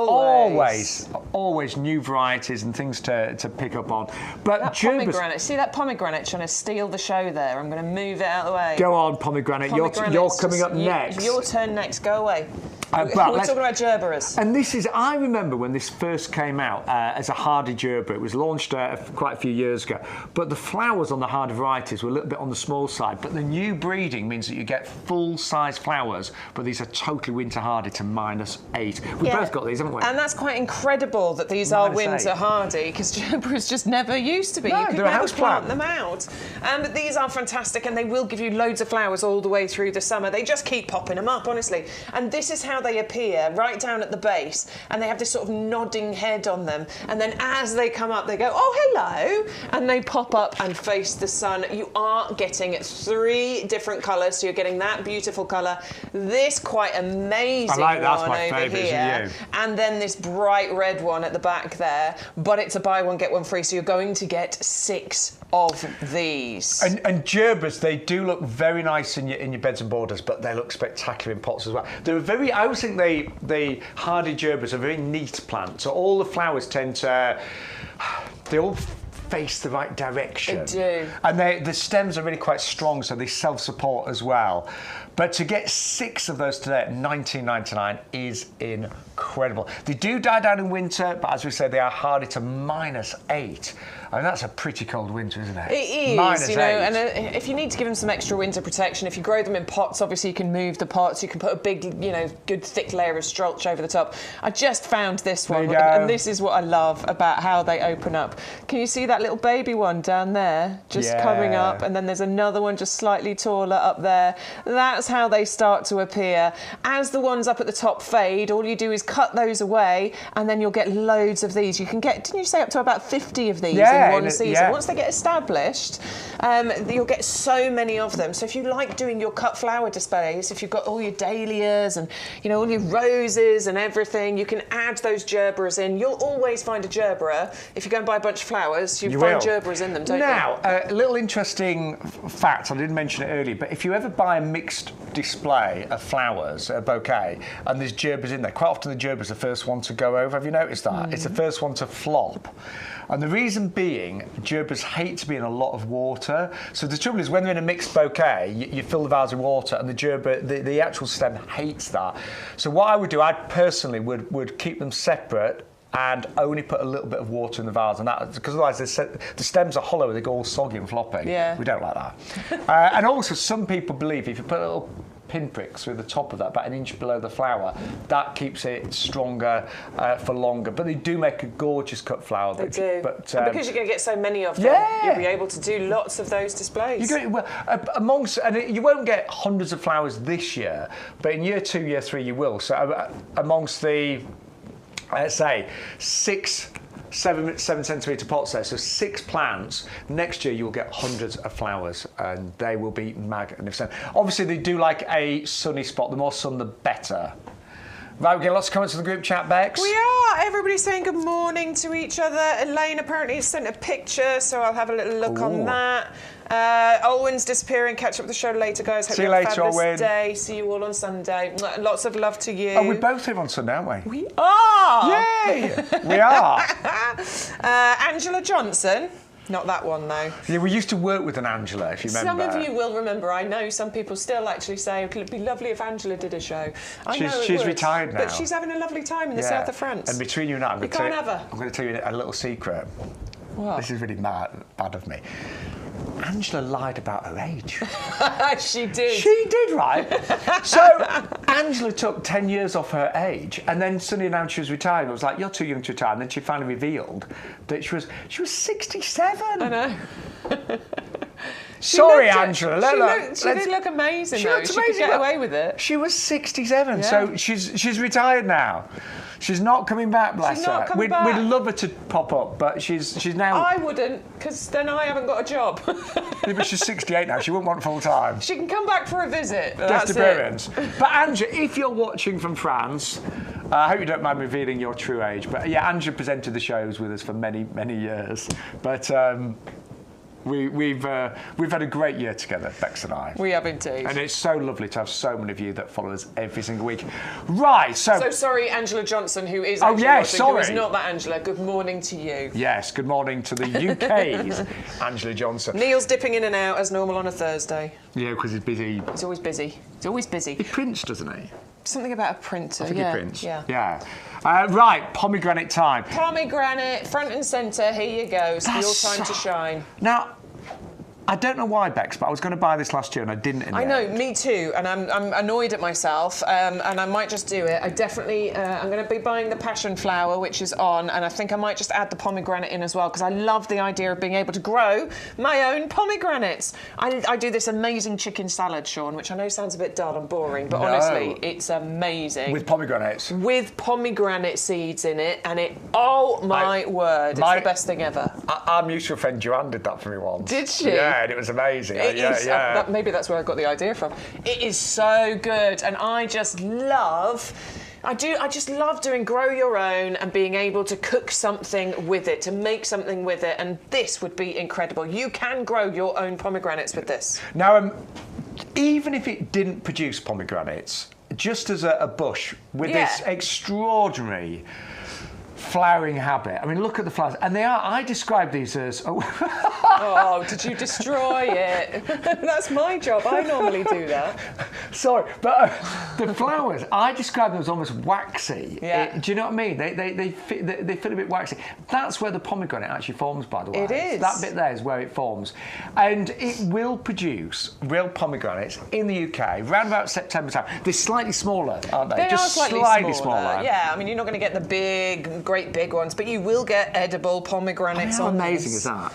always new varieties and things to pick up on. But that pomegranate, see that pomegranate trying to steal the show there? I'm going to move it out of the way. Go on, pomegranate. You're coming up next. Your turn next. Go away. We're talking about gerberas. And I remember when this first came out as a hardy gerbera. It was launched quite a few years ago. But the flowers on the hardy varieties were a little bit on the small side. But the new breeding means that you get full-size flowers, but these are totally winter hardy to -8. We've both got these, haven't we? And that's quite incredible that these are winter hardy, because gerberas just never used to be. No, you could they're a never house plant plant. them out. But these are fantastic, and they will give you loads of flowers all the way through the summer. They just keep popping them up, honestly. And this is how they appear, right down at the base, and they have this sort of nodding head on them, and then as they come up they go, oh hello, and they pop up and face the sun. You are getting 3 different colours, so you're getting that beautiful colour, this quite amazing one over here, and then this bright red one at the back there, but it's a buy one get one free, so you're going to get 6 of these. And gerberas, they do look very nice in your beds and borders, but they look spectacular in pots as well. They're I always think the hardy gerberas are very neat plants. So all the flowers tend to, they all face the right direction. They do. And the stems are really quite strong, so they self-support as well. But to get 6 of those today at $19.99 is incredible. They do die down in winter, but as we said, they are hardy to -8. I mean, that's a pretty cold winter, isn't it? It is, -8. and if you need to give them some extra winter protection, if you grow them in pots, obviously you can move the pots, you can put a big, good thick layer of mulch over the top. I just found this one, and this is what I love about how they open up. Can you see that little baby one down there, just coming up, and then there's another one just slightly taller up there. That's how they start to appear. As the ones up at the top fade, all you do is cut those away, and then you'll get loads of these. You can get, didn't you say up to about 50 of these in one season? Once they get established, you'll get so many of them. So if you like doing your cut flower displays, if you've got all your dahlias and all your roses and everything, you can add those gerberas in. You'll always find a gerbera. If you go and buy a bunch of flowers, you find gerberas in them, don't you? Now, a little interesting fact, I didn't mention it earlier, but if you ever buy a mixed display of flowers, a bouquet, and there's gerberas in there, quite often the gerberas are the first one to go over. Have you noticed that? It's the first one to flop. And the reason being, gerberas hate to be in a lot of water. So the trouble is, when they're in a mixed bouquet, you fill the vase with water, and the gerbera, the actual stem hates that. So what I would do, I personally would keep them separate and only put a little bit of water in the vase, and that, because otherwise the stems are hollow and they go all soggy and floppy. Yeah. We don't like that. And also, some people believe if you put a little pinpricks through the top of that, about 1 inch below the flower, that keeps it stronger for longer. But they do make a gorgeous cut flower. They do. But because you're going to get so many of them, you'll be able to do lots of those displays. And you won't get hundreds of flowers this year, but in year 2, year 3, you will. So amongst the, let's say, 7 centimetre pots there, so 6 plants. Next year you'll get hundreds of flowers, and they will be magnificent. Obviously they do like a sunny spot. The more sun, the better. Right, we're getting lots of comments in the group chat, Bex. We are. Everybody's saying good morning to each other. Elaine apparently has sent a picture, so I'll have a little look on that. Olwen's disappearing. Catch up with the show later, guys. Hope See you later, have a fabulous Olwen. day. See you all on Sunday. Lots of love to you. Oh, we're both here on Sunday, aren't we? We are. Yay! We are. Angela Johnson. Not that one, though. Yeah, we used to work with an Angela, if you remember. Some of you will remember. I know some people still actually say it would be lovely if Angela did a show. She's retired now. But she's having a lovely time in the south of France. And between you and I, I'm going to tell you a little secret. What? This is really bad of me. Angela lied about her age. She did. She did, right? So Angela took 10 years off her age, and then suddenly announced she was retiring. It was like, you're too young to retire. And then she finally revealed that she was 67. I know. Sorry, Angela. She did look amazing, though. She could get away with it. She was 67, Yeah. so she's retired now. She's not coming back, bless her. We'd love her to pop up, but she's now... I wouldn't, because then I haven't got a job. But she's 68 now. She wouldn't want full time. She can come back for a visit. Guest appearance. But Angela, if you're watching from France, I hope you don't mind revealing your true age. But yeah, Angela presented the shows with us for many, many years. But we've had a great year together, Bex and I. We have indeed. And it's so lovely to have so many of you that follow us every single week. Right, so sorry, Angela Johnson, who is actually watching, sorry. who is not that Angela. Good morning to you. Yes, good morning to the UK's Angela Johnson. Neil's dipping in and out as normal on a Thursday. Yeah, because he's busy. He's always busy. He's always busy. He prints, doesn't he? Something about a printer. I think he prints. Yeah. Right, pomegranate time. Pomegranate, front and centre. Here you go. It's your time to shine. Now, I don't know why, Bex, but I was going to buy this last year and I didn't in the I know, end. me too, and I'm annoyed at myself, and I might just do it. I definitely, I'm going to be buying the passion flower, which is on, and I think I might just add the pomegranate in as well, because I love the idea of being able to grow my own pomegranates. I do this amazing chicken salad, Shaun, which I know sounds a bit dull and boring, but honestly, it's amazing. With pomegranates? With pomegranate seeds in it, and oh my word, it's the best thing ever. Our mutual friend Joanne did that for me once. Did she? Yeah, and it was amazing. Maybe that's where I got the idea from. It is so good, and I just love doing grow your own and being able to cook something with it, to make something with it, and this would be incredible. You can grow your own pomegranates with this. Now, even if it didn't produce pomegranates, just as a bush with this extraordinary flowering habit. I mean, look at the flowers. And I describe these as... Oh, did you destroy it? That's my job. I normally do that. Sorry, but the flowers, I describe them as almost waxy. Yeah. Do you know what I mean? They feel a bit waxy. That's where the pomegranate actually forms, by the way. It is. That bit there is where it forms. And it will produce real pomegranates in the UK around about September time. They're slightly smaller, aren't they? They Just are slightly smaller. Yeah, I mean, you're not going to get the great big ones, but you will get edible pomegranates How on amazing this. is that?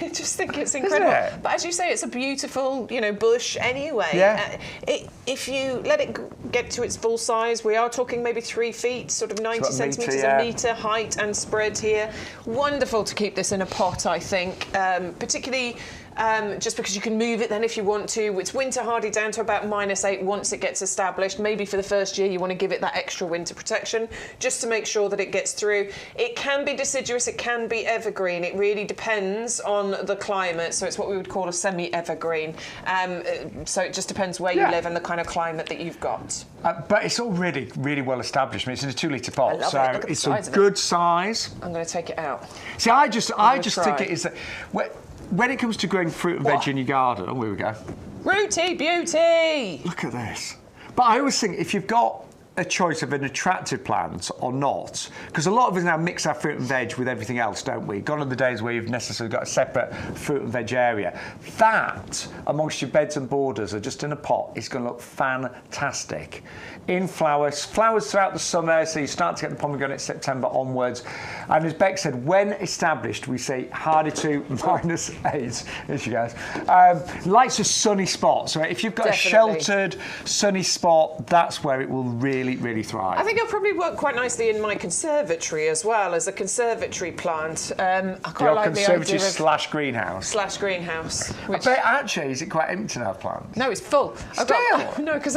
I just think it's incredible. Isn't it? But as you say, it's a beautiful, bush anyway. Yeah. If you let it get to its full size, we are talking maybe 3 feet, sort of 90 centimetres, a metre height and spread here. Wonderful to keep this in a pot, I think, particularly... just because you can move it then if you want to. It's winter hardy down to about -8 once it gets established. Maybe for the first year you want to give it that extra winter protection just to make sure that it gets through. It can be deciduous, it can be evergreen. It really depends on the climate, so it's what we would call a semi-evergreen. So it just depends where you live and the kind of climate that you've got. But it's already really well established. I mean, it's in a 2-litre pot, I love so it. Look at it's the size a of it. good size. I'm going to take it out. See, I just think it is that when it comes to growing fruit and veg in your garden, oh, here we go. Rooty beauty! Look at this. But I always think if you've got a choice of an attractive plant or not, because a lot of us now mix our fruit and veg with everything else, don't we? Gone are the days where you've necessarily got a separate fruit and veg area. That, amongst your beds and borders, or just in a pot, is going to look fantastic. In flowers throughout the summer, so you start to get the pomegranate September onwards. And as Beck said, when established, we say hardy to -8, here she goes. Likes a sunny spot. So if you've got a sheltered, sunny spot, that's where it will really thrive. I think it'll probably work quite nicely in my conservatory as well, as a conservatory plant. I quite like the idea of greenhouse. Greenhouse. Which... But actually, is it quite empty now, plants? No, it's full. Because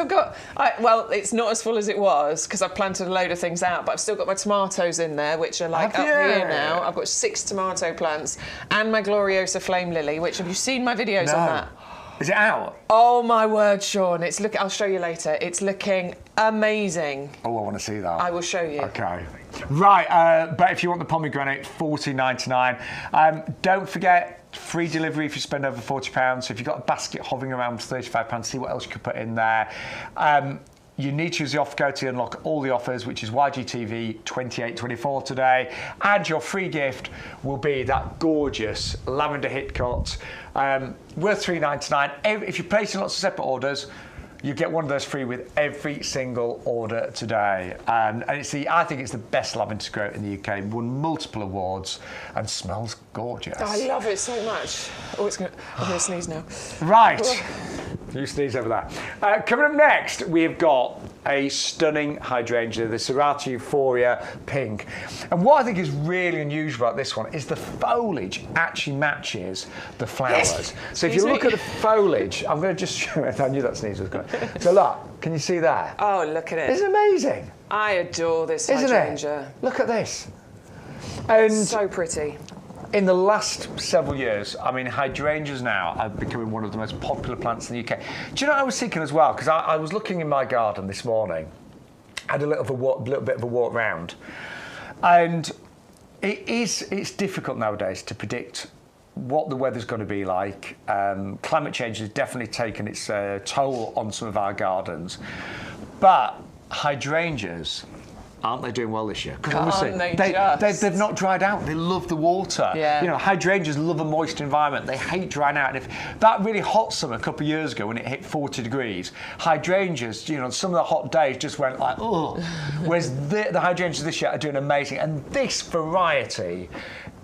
it's not as full as it was because I've planted a load of things out, but I've still got my tomatoes in there, which are like up here now. I've got 6 tomato plants and my Gloriosa flame lily, which have you seen my videos on that? Is it out? Oh my word, Shaun! I'll show you later. It's looking amazing. Oh, I want to see that. I will show you. Okay. Right, but if you want the pomegranate, $14.99. Don't forget, free delivery if you spend over £40. So if you've got a basket hovering around £35, see what else you could put in there. You need to use the offer code to unlock all the offers, which is YGTV2824 today. And your free gift will be that gorgeous lavender hit cut, worth $3.99. If you're placing lots of separate orders, you get one of those free with every single order today. And it's I think it's the best lavender to grow in the UK. Won multiple awards and smells gorgeous. I love it so much. Oh, I'm going to sneeze now. Right. You sneeze over that. Coming up next, we've got a stunning hydrangea, the Serrata Euphoria Pink. And what I think is really unusual about this one is the foliage actually matches the flowers. Yes. So if you look at the foliage, I'm going to just show it. I knew that sneeze was coming. So look, can you see that? Oh, look at it. It's amazing. I adore this Isn't hydrangea. it? Look at this. And So pretty. in the last several years, I mean, hydrangeas now are becoming one of the most popular plants in the UK. Do you know what I was thinking as well? Because I was looking in my garden this morning, had a little bit of a walk round, and it's difficult nowadays to predict what the weather's going to be like. Climate change has definitely taken its toll on some of our gardens, but hydrangeas, aren't they doing well this year? Because honestly, they've not dried out. They love the water. Yeah. You know, hydrangeas love a moist environment. They hate drying out. And if that really hot summer a couple of years ago when it hit 40 degrees, hydrangeas, you know, some of the hot days just went like, oh. Whereas the hydrangeas this year are doing amazing. And this variety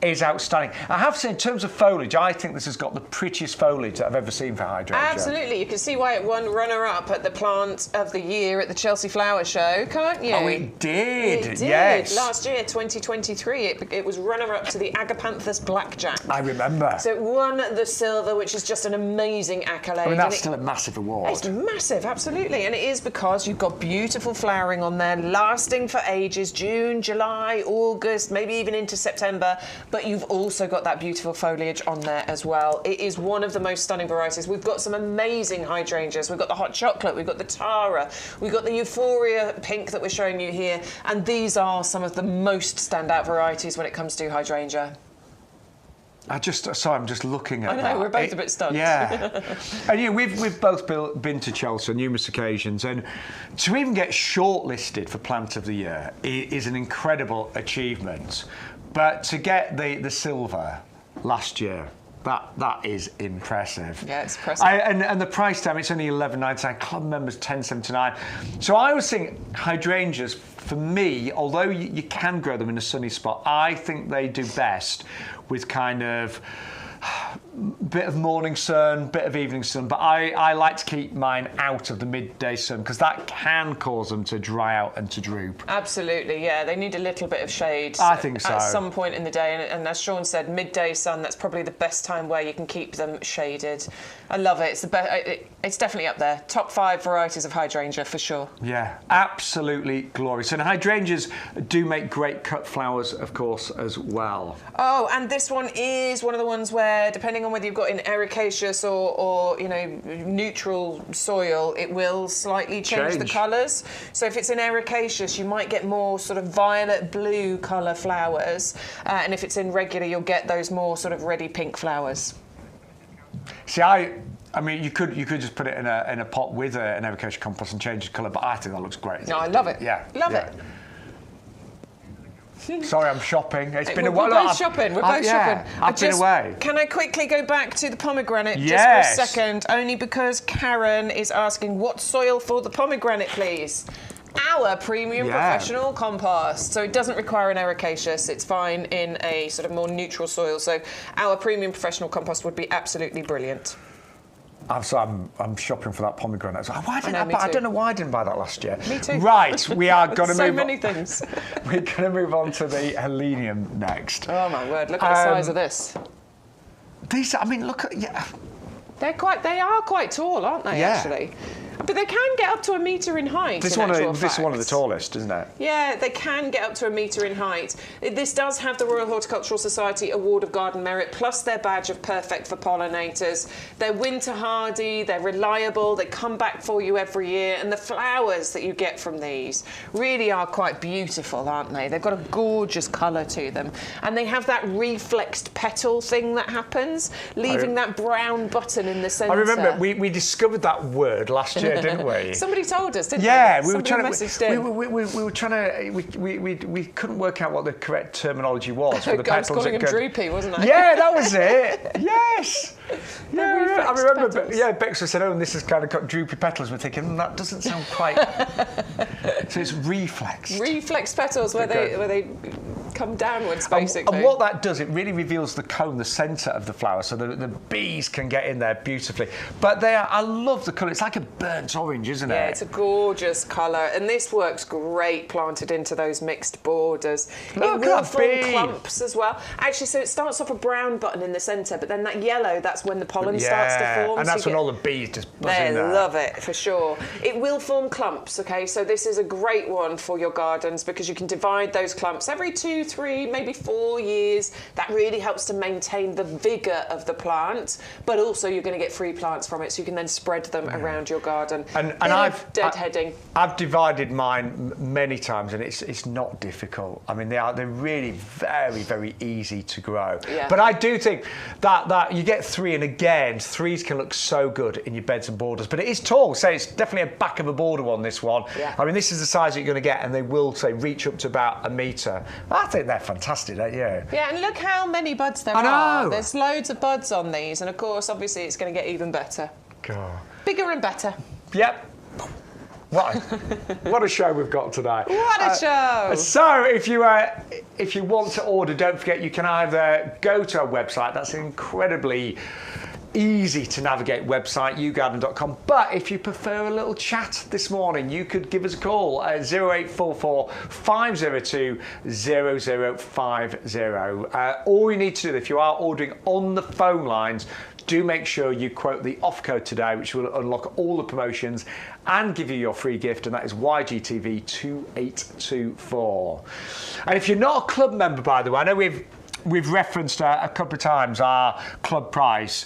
is outstanding. I have to say, in terms of foliage, I think this has got the prettiest foliage that I've ever seen for hydrangea. Absolutely. You can see why it won runner-up at the Plant of the Year at the Chelsea Flower Show, can't you? Oh, it did. It did. Yes. Last year, 2023, it was runner-up to the Agapanthus Blackjack. I remember. So it won the silver, which is just an amazing accolade. I mean, that's still a massive award. It's massive, absolutely. And it is because you've got beautiful flowering on there, lasting for ages, June, July, August, maybe even into September. But you've also got that beautiful foliage on there as well. It is one of the most stunning varieties. We've got some amazing hydrangeas. We've got the hot chocolate, we've got the Tara, we've got the Euphoria Pink that we're showing you here. And these are some of the most standout varieties when it comes to hydrangea. I'm just looking at that. I know, we're both a bit stunned. Yeah. And yeah, we've both been to Chelsea on numerous occasions, and to even get shortlisted for Plant of the Year is an incredible achievement. But to get the silver last year, that is impressive. Yeah, it's impressive. And the price tag, it's only $11.99. Club members $10.79. So I was thinking hydrangeas, for me, although you can grow them in a sunny spot, I think they do best with kind of bit of morning sun, bit of evening sun, but I like to keep mine out of the midday sun because that can cause them to dry out and to droop. Absolutely, yeah. They need a little bit of shade. I think so. At some point in the day, and as Shaun said, midday sun, that's probably the best time where you can keep them shaded. I love it. It's the best. It's definitely up there. Top 5 varieties of hydrangea for sure. Yeah, absolutely glorious. And hydrangeas do make great cut flowers, of course, as well. Oh, and this one is one of the ones where, depending on whether you've got in ericaceous or you know, neutral soil, it will slightly change the colours. So if it's in ericaceous, you might get more sort of violet blue colour flowers, and if it's in regular, you'll get those more sort of reddy pink flowers. See, I mean, you could just put it in a pot with an ericaceous compost and change the colour, but I think that looks great. No, I love it. Yeah, love it. Sorry, I'm shopping. It's been a while. We're both shopping. We're both shopping. I've been away. Can I quickly go back to the pomegranate just for a second? Only because Karen is asking, what soil for the pomegranate, please? Our premium professional compost. So it doesn't require an ericaceous. It's fine in a sort of more neutral soil. So our premium professional compost would be absolutely brilliant. I'm shopping for that pomegranate. I don't know why I didn't buy that last year. Me too. Right, we are going to move on. So many things. We're going to move on to the Helenium next. Oh my word, look at the size of this. These, I mean, look at, yeah. They are quite tall, aren't they, actually? But they can get up to 1 metre in height. This is one of the tallest, isn't it? Yeah, they can get up to 1 metre in height. This does have the Royal Horticultural Society Award of Garden Merit, plus their badge of perfect for pollinators. They're winter hardy, they're reliable, they come back for you every year, and the flowers that you get from these really are quite beautiful, aren't they? They've got a gorgeous colour to them. And they have that reflexed petal thing that happens, leaving that brown button in the centre. I remember we discovered that word last year year, didn't we? Somebody told us, didn't yeah, they? we were trying to. we were trying to. We couldn't work out what the correct terminology was for the I was petals. calling them droopy, wasn't I? Yeah, that was it. Yes. Yeah, I remember. Petals. Yeah, Bex said, "Oh, and this has kind of got droopy petals." We're thinking that doesn't sound quite. So it's reflex. Reflex petals, where they come downwards, basically. And what that does, it really reveals the cone, the centre of the flower, so the bees can get in there beautifully. But I love the colour. It's like a burnt orange, isn't it? Yeah, it's a gorgeous colour, and this works great planted into those mixed borders. Look, it will form clumps as well. Actually, so it starts off a brown button in the centre, but then that yellow, that's when the pollen starts to form. And that's when all the bees just buzz in there. They love it, for sure. It will form clumps, okay? So this is a great one for your gardens because you can divide those clumps every 2, 3, maybe 4 years. That really helps to maintain the vigour of the plant, but also you're going to get free plants from it, so you can then spread them around your garden. And I've deadheading. I've divided mine many times, and it's not difficult. I mean, they're really very, very easy to grow. Yeah. But I do think that you get 3, and again, 3s can look so good in your beds and borders. But it is tall, so it's definitely a back of a border one. This one. Yeah. I mean, this is the size that you're going to get, and they will reach up to about 1 metre. I think they're fantastic, don't you? Yeah, and look how many buds there I are. know. There's loads of buds on these, and of course, obviously, it's going to get even better. God. Bigger and better. Yep. What a show we've got today. What a show. So if you want to order, don't forget you can either go to our website. That's an incredibly easy to navigate website, yougarden.com. But if you prefer a little chat this morning, you could give us a call at 0844 502 0050. All you need to do, if you are ordering on the phone lines, do make sure you quote the off code today, which will unlock all the promotions and give you your free gift, and that is YGTV 2824. And if you're not a club member, by the way, I know we've referenced a couple of times our club price.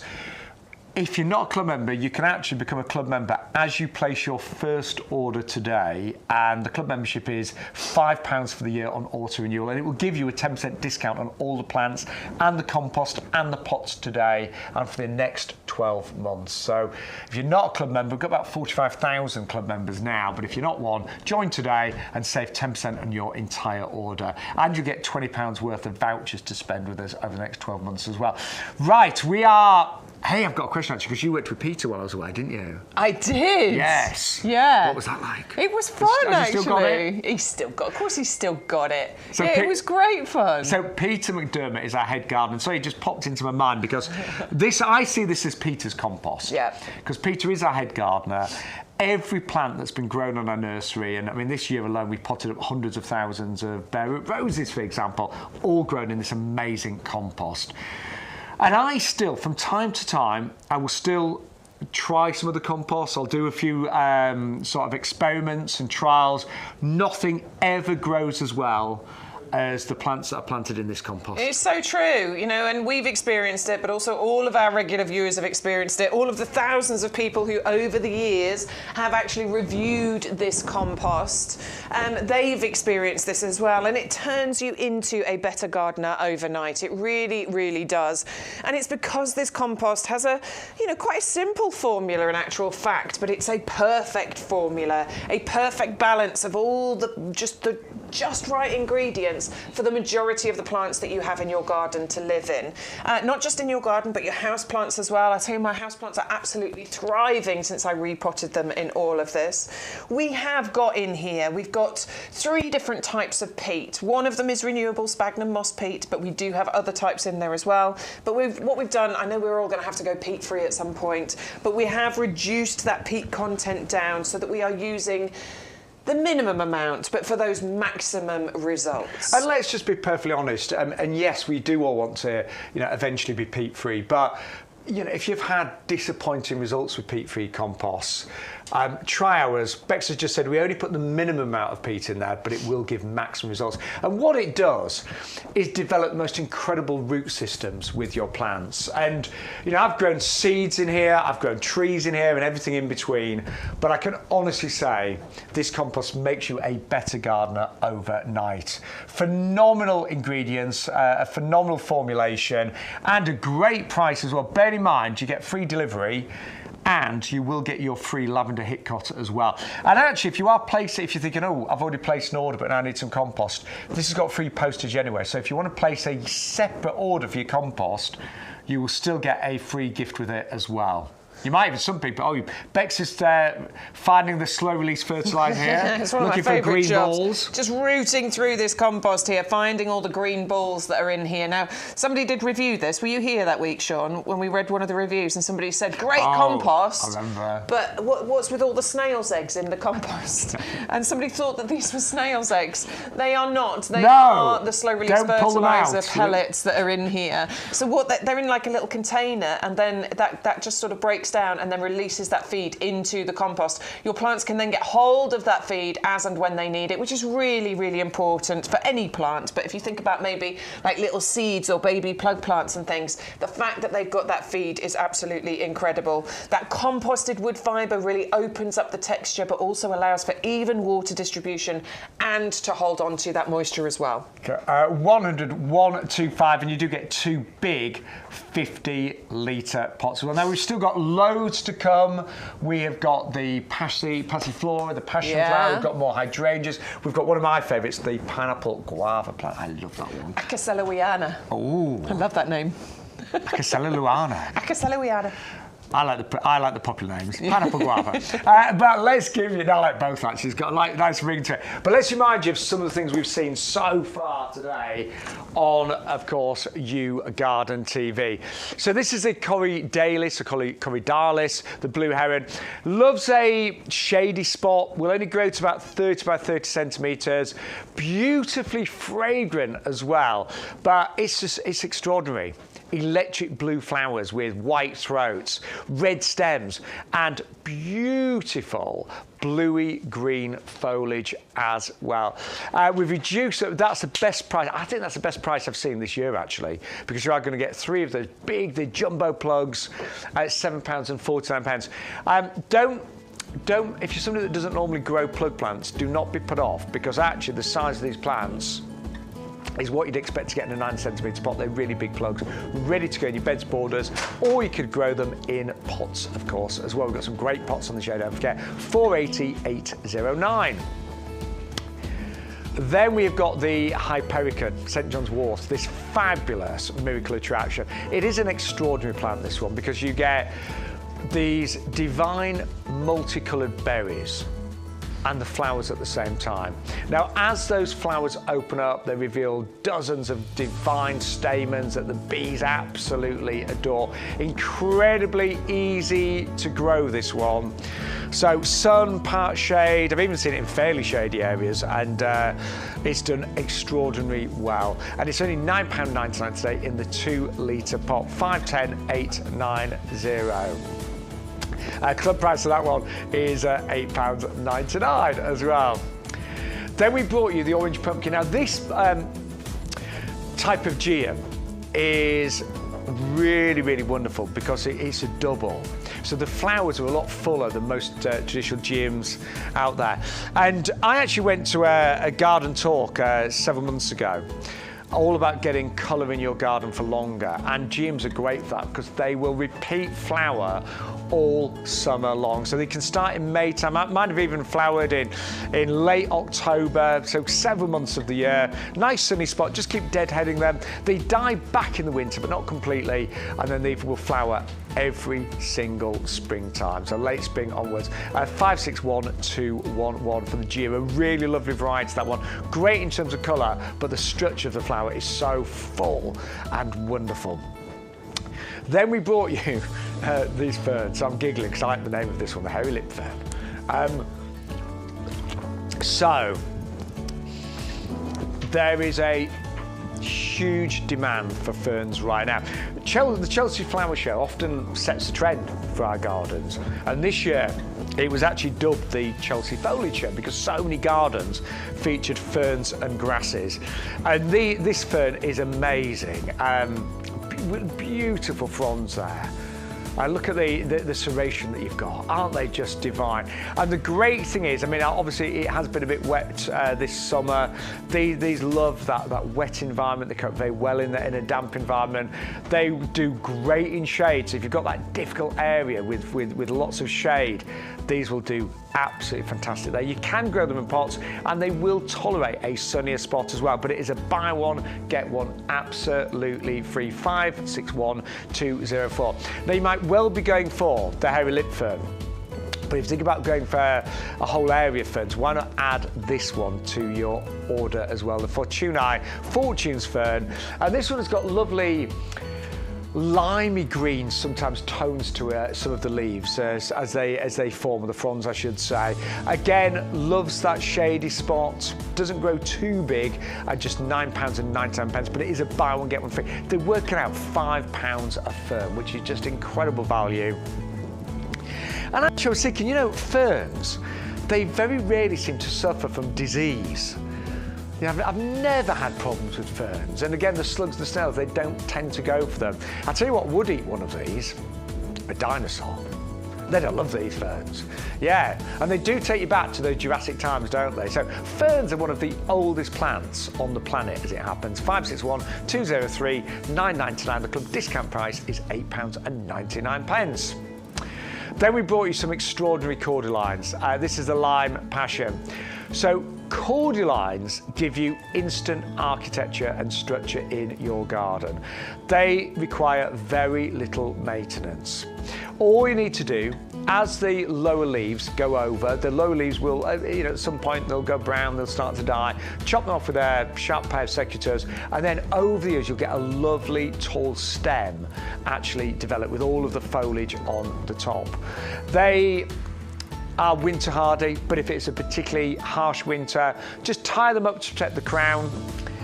If you're not a club member, you can actually become a club member as you place your first order today, and the club membership is £5 for the year on auto renewal, and it will give you a 10% discount on all the plants and the compost and the pots today and for the next 12 months. So if you're not a club member, we've got about 45,000 club members now, but if you're not one, join today and save 10% on your entire order, and you get £20 worth of vouchers to spend with us over the next 12 months as well. Right, we are... Hey, I've got a question actually, because you worked with Peter while I was away, didn't you? I did. Yes. Yeah. What was that like? It was fun, Has he actually. still got it? He's still got. Of course, he's still got it. So yeah, it was great fun. So Peter McDermott is our head gardener. So he just popped into my mind because I see this as Peter's compost. Yeah. Because Peter is our head gardener. Every plant that's been grown on our nursery, and I mean this year alone we potted up hundreds of thousands of bare root roses, for example, all grown in this amazing compost. And I still, from time to time, I will still try some of the compost. I'll do a few sort of experiments and trials. Nothing ever grows as well as the plants that are planted in this compost. It's so true, you know, and we've experienced it, but also all of our regular viewers have experienced it. All of the thousands of people who over the years have actually reviewed this compost, they've experienced this as well, and it turns you into a better gardener overnight. It really, really does. And it's because this compost has a, you know, quite a simple formula in actual fact, but it's a perfect formula, a perfect balance of all the just right ingredients for the majority of the plants that you have in your garden to live in. Not just in your garden, but your house plants as well. I tell you, my house plants are absolutely thriving since I repotted them in all of this. We have got in here, we've got 3 different types of peat. One of them is renewable sphagnum moss peat, but we do have other types in there as well. But what we've done, I know we're all going to have to go peat free at some point, but we have reduced that peat content down so that we are using the minimum amount, but for those maximum results. And let's just be perfectly honest, and yes, we do all want to, you know, eventually be peat-free, but you know, if you've had disappointing results with peat-free composts, try ours. Bex has just said we only put the minimum amount of peat in there, but it will give maximum results. And what it does is develop the most incredible root systems with your plants. And you know, I've grown seeds in here, I've grown trees in here, and everything in between. But I can honestly say this compost makes you a better gardener overnight. Phenomenal ingredients, a phenomenal formulation, and a great price as well. Bear in mind, you get free delivery and you will get your free lavender hit cot as well. And actually, if you are placing, if you're thinking, oh, I've already placed an order, but now I need some compost, this has got free postage anyway. So if you want to place a separate order for your compost, you will still get a free gift with it as well. You might even, some people, oh, Bex is finding the slow release fertiliser here. It's one of my favourite jobs. Just rooting through this compost here, finding all the green balls that are in here. Now, somebody did review this. Were you here that week, Shaun, when we read one of the reviews and somebody said, great compost, I remember. But what's with all the snail's eggs in the compost? And somebody thought that these were snail's eggs. They are not. They are the slow release fertiliser pellets that are in here. So they're in like a little container, and then that just sort of breaks down and then releases that feed into the compost. Your plants can then get hold of that feed as and when they need it, which is really, really important for any plant. But if you think about maybe like little seeds or baby plug plants and things, the fact that they've got that feed is absolutely incredible. That composted wood fibre really opens up the texture, but also allows for even water distribution and to hold on to that moisture as well. Okay, 125, and you do get 2 big 50-litre pots. Well, now we've still got loads to come. We have got the passiflora, the passion flower. We've got more hydrangeas. We've got one of my favourites, the pineapple guava plant. I love that one. Acacelloiana. Oh, I love that name. Acacelloiana. Acacelloiana. I like the popular names. Pineapple guava. But let's give you, I like both actually, it's got a nice ring to it. But let's remind you of some of the things we've seen so far today on, of course, YouGarden TV. So this is a Corydalis, or Corydalis, the blue heron. Loves a shady spot, will only grow to about 30 by 30 centimetres. Beautifully fragrant as well, but it's extraordinary. Electric blue flowers with white throats, red stems, and beautiful bluey green foliage as well. We've reduced, that's the best price. I think that's the best price I've seen this year actually, because you are going to get 3 of those big, the jumbo plugs at £7.49. If you're somebody that doesn't normally grow plug plants, do not be put off, because actually the size of these plants is what you'd expect to get in a 9 centimetre pot. They're really big plugs, ready to go in your beds borders, or you could grow them in pots, of course, as well. We've got some great pots on the show, don't forget. 480-809. Then we've got the Hypericon, St John's wort, this fabulous miracle attraction. It is an extraordinary plant, this one, because you get these divine multicoloured berries and the flowers at the same time. Now, as those flowers open up, they reveal dozens of divine stamens that the bees absolutely adore. Incredibly easy to grow, this one. So sun, part shade, I've even seen it in fairly shady areas, and it's done extraordinarily well. And it's only £9.99 today in the 2-litre pot, 510-890. Club price of that one is £8.99 as well. Then we brought you the orange pumpkin. Now this type of geum is really, really wonderful because it's a double. So the flowers are a lot fuller than most traditional geums out there. And I actually went to a garden talk several months ago, all about getting colour in your garden for longer, and geums are great for that because they will repeat flower all summer long. So they can start in May time, might have even flowered in late October, so several months of the year. Nice sunny spot, just keep deadheading them. They die back in the winter, but not completely, and then they will flower every single springtime, so late spring onwards. 561211 for the geum, a really lovely variety, that one. Great in terms of colour, but the structure of the flower is so full and wonderful. Then we brought you these ferns. So I'm giggling because I like the name of this one, the hairy lip fern. So there is a huge demand for ferns right now. The Chelsea Flower Show often sets the trend for our gardens, and this year it was actually dubbed the Chelsea Foliage Show because so many gardens featured ferns and grasses. And this fern is amazing. Beautiful fronds there. Look at the serration that you've got. Aren't they just divine? And the great thing is, I mean, obviously it has been a bit wet this summer. These love that wet environment. They cope very well in a damp environment. They do great in shade. So if you've got that difficult area with lots of shade, these will do absolutely fantastic there. You can grow them in pots and they will tolerate a sunnier spot as well, but it is a buy one, get one absolutely free. 561204. Now you might well be going for the hairy lip fern, but if you think about going for a whole area of ferns, why not add this one to your order as well, the Fortune's fern. And this one has got lovely limey green, sometimes tones to some of the leaves as they form, or the fronds I should say. Again, loves that shady spot, doesn't grow too big at just £9.99, but it is a buy one get one free. They're working out £5 a fern, which is just incredible value. And actually I was thinking, you know, ferns, they very rarely seem to suffer from disease. Yeah, I've never had problems with ferns. And again, the slugs, the snails, they don't tend to go for them. I'll tell you what would eat one of these, a dinosaur. They don't love these ferns. Yeah, and they do take you back to those Jurassic times, don't they? So ferns are one of the oldest plants on the planet as it happens. 561 203 999. The club discount price is £8.99. Then we brought you some extraordinary cordylines. This is the Lime Passion. So cordylines give you instant architecture and structure in your garden. They require very little maintenance. All you need to do, as the lower leaves go over, the lower leaves will, at some point they'll go brown, they'll start to die. Chop them off with a sharp pair of secateurs, and then over the years you'll get a lovely tall stem actually develop with all of the foliage on the top. They are winter hardy, but if it's a particularly harsh winter, just tie them up to protect the crown.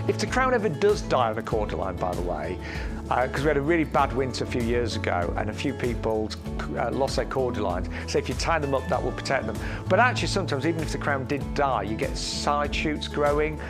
If the crown ever does die on a cordyline, by the way, because we had a really bad winter a few years ago and a few people lost their cordylines, so if you tie them up, that will protect them. But actually sometimes, even if the crown did die, you get side shoots growing,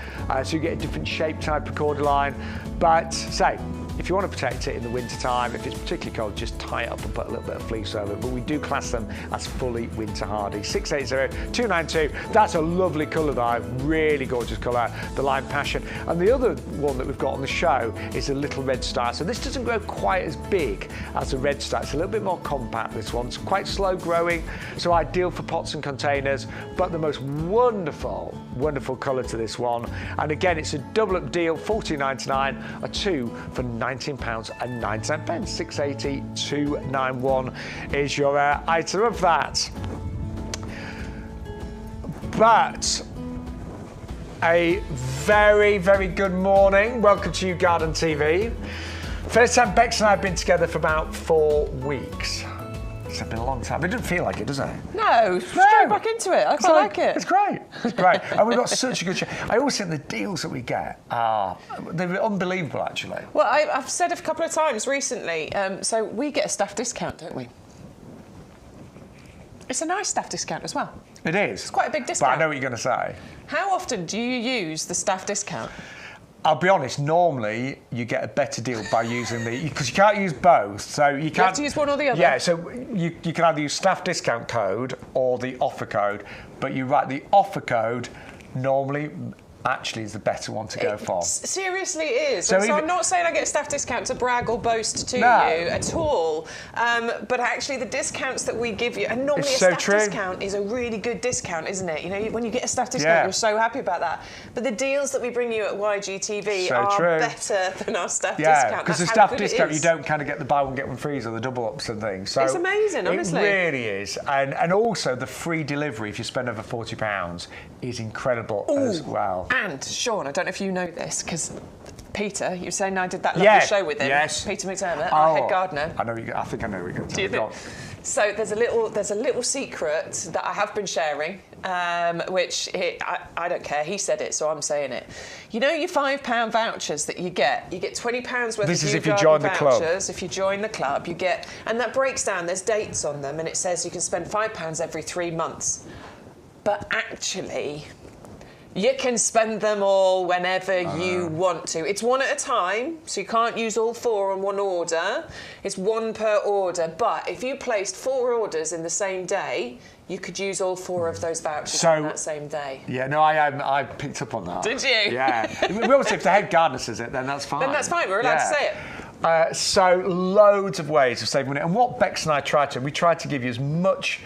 so you get a different shape type of cordyline. But say, if you want to protect it in the winter time, if it's particularly cold, just tie it up and put a little bit of fleece over it. But we do class them as fully winter hardy. 680 292. That's a lovely colour though, really gorgeous colour, the Lime Passion. And the other one that we've got on the show is a little red star. So this doesn't grow quite as big as the red star. It's a little bit more compact, this one. It's quite slow growing, so ideal for pots and containers, but the most wonderful, wonderful colour to this one. And again, it's a double up deal, $14.99, a two for £19.99. 680 291 is your item of that. But a very, very good morning. Welcome to YouGarden TV. First time Bex and I have been together for about 4 weeks. It's been a long time. It doesn't feel like it, does it? No, straight back into it. I quite like it. It's great. It's great. And we've got such a good show. I always think the deals that we get they're unbelievable, actually. Well, I've said a couple of times recently, so we get a staff discount, don't we? It's a nice staff discount as well. It is. It's quite a big discount. But I know what you're going to say. How often do you use the staff discount? I'll be honest, normally you get a better deal by using because you can't use both. So you can't. You have to use one or the other. Yeah, so you can either use staff discount code or the offer code, but you write the offer code normally actually is the better one to go for. Seriously is. So I'm not saying I get a staff discount to brag or boast to you at all, but actually the discounts that we give you, and normally a staff discount is a really good discount, isn't it? You know, when you get a staff discount, you're so happy about that. But the deals that we bring you at YGTV are better than our staff discount. Yeah, because the staff discount, you don't kind of get the buy one get one frees or the double ups and things. So it's amazing, honestly. It really is. And also the free delivery if you spend over £40 is incredible as well. And Shaun, I don't know if you know this, because Peter, you were saying I did that lovely show with him. Yes. Peter McDermott, our head gardener. I think I know what you're going to tell me. So there's a little secret that I have been sharing, which I don't care. He said it, so I'm saying it. You know your £5 vouchers that you get £20 worth of This is if you join the club. If you join the club, you get, and that breaks down. There's dates on them, and it says you can spend £5 every 3 months. But actually, You can spend them all whenever you want to. It's one at a time, so you can't use all 4 on one order. It's 1 per order, but if you placed 4 orders in the same day, you could use all 4 of those vouchers on that same day. Yeah, no, I picked up on that. Did you? Yeah. Obviously, if the head gardener says it, then that's fine. Then that's fine, we're allowed to say it. So loads of ways of saving money. And what Bex and I try to give you as much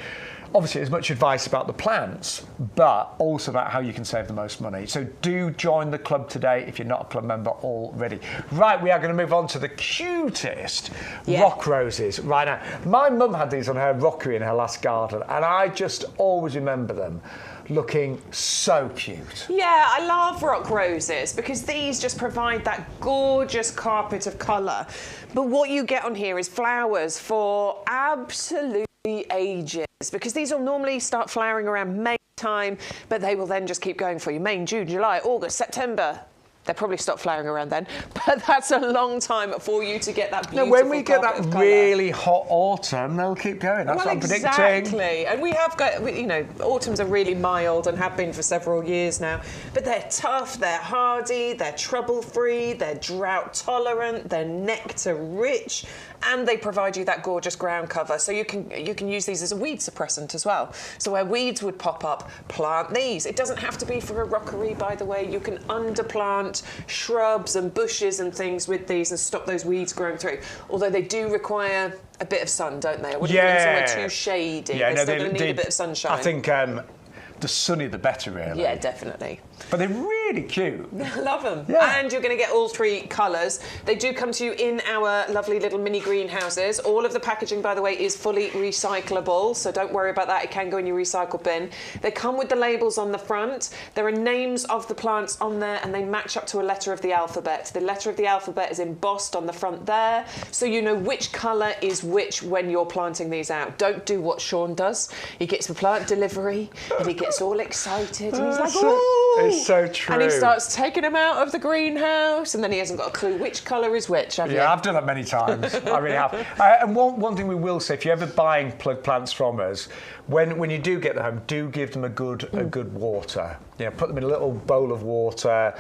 advice about the plants, but also about how you can save the most money. So do join the club today if you're not a club member already. Right, we are going to move on to the cutest rock roses right now. My mum had these on her rockery in her last garden, and I just always remember them looking so cute. Yeah, I love rock roses because these just provide that gorgeous carpet of colour. But what you get on here is flowers for absolutely ages, because these will normally start flowering around May time, but they will then just keep going for you. May, June, July, August, September. They'll probably stop flowering around then, but that's a long time for you to get that beautiful No, when we get that carpet of really hot autumn, they'll keep going. That's what I'm predicting. Exactly. And we have got, you know, autumns are really mild and have been for several years now, but they're tough, they're hardy, they're trouble-free, they're drought-tolerant, they're nectar-rich, and they provide you that gorgeous ground cover. So you can use these as a weed suppressant as well. So where weeds would pop up, plant these. It doesn't have to be for a rockery, by the way. You can underplant shrubs and bushes and things with these and stop those weeds growing through. Although they do require a bit of sun, don't they? I wouldn't put them somewhere too shady. Yeah, they're still going to need a bit of sunshine. I think the sunnier the better, really. Yeah, definitely. But they're really cute. I love them. Yeah. And you're going to get all 3 colours. They do come to you in our lovely little mini greenhouses. All of the packaging, by the way, is fully recyclable, so don't worry about that. It can go in your recycle bin. They come with the labels on the front. There are names of the plants on there, and they match up to a letter of the alphabet. The letter of the alphabet is embossed on the front there, so you know which colour is which when you're planting these out. Don't do what Shaun does. He gets the plant delivery, and he gets all excited, and he's like, ooh! It's so true. And he starts taking them out of the greenhouse, and then he hasn't got a clue which colour is which, have you? Yeah, I've done that many times. I really have. And one thing we will say, if you're ever buying plug plants from us, when you do get them home, do give them a good water. You know, put them in a little bowl of water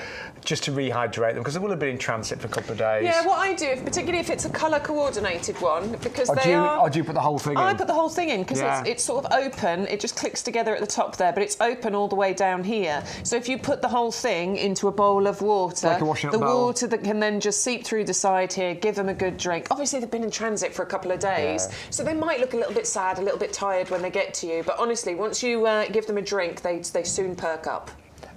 just to rehydrate them, because they will have been in transit for a couple of days. Yeah, what I do, particularly if it's a colour coordinated one, because Or do you put the whole thing in? I put the whole thing in because it's sort of open. It just clicks together at the top there, but it's open all the way down here. So if you put the whole thing into a bowl of water, like a washing up bowl. Water that can then just seep through the side here, give them a good drink. Obviously, they've been in transit for a couple of days, so they might look a little bit sad, a little bit tired when they get to you. But honestly, once you give them a drink, they soon perk up.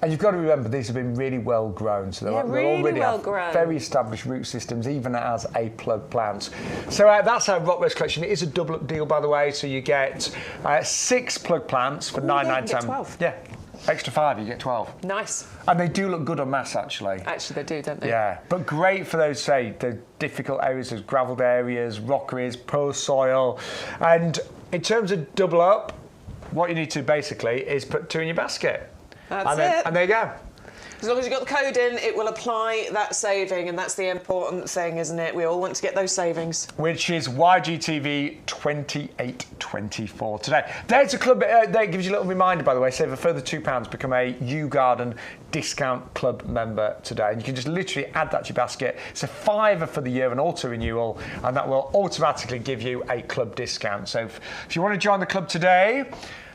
And you've got to remember, these have been really well grown, so they're really already well have grown. very established root systems, even as a plug plant. So that's our rock rose collection. It is a double up deal, by the way. So you get 6 plug plants for £9.97. 12. Yeah, extra 5, you get 12. Nice. And they do look good on mass, actually. Actually, they do, don't they? Yeah, but great for those, say, the difficult areas, those gravelled areas, rockeries, poor soil. And in terms of double up, what you need to basically is put 2 in your basket. That's it. And there you go. As long as you've got the code in, it will apply that saving, and that's the important thing, isn't it? We all want to get those savings. Which is YGTV 2824 today. There's a club, that gives you a little reminder, by the way, save a further £2, become a YouGarden discount club member today. And you can just literally add that to your basket. It's a £5 for the year, an auto renewal, and that will automatically give you a club discount. So if you want to join the club today,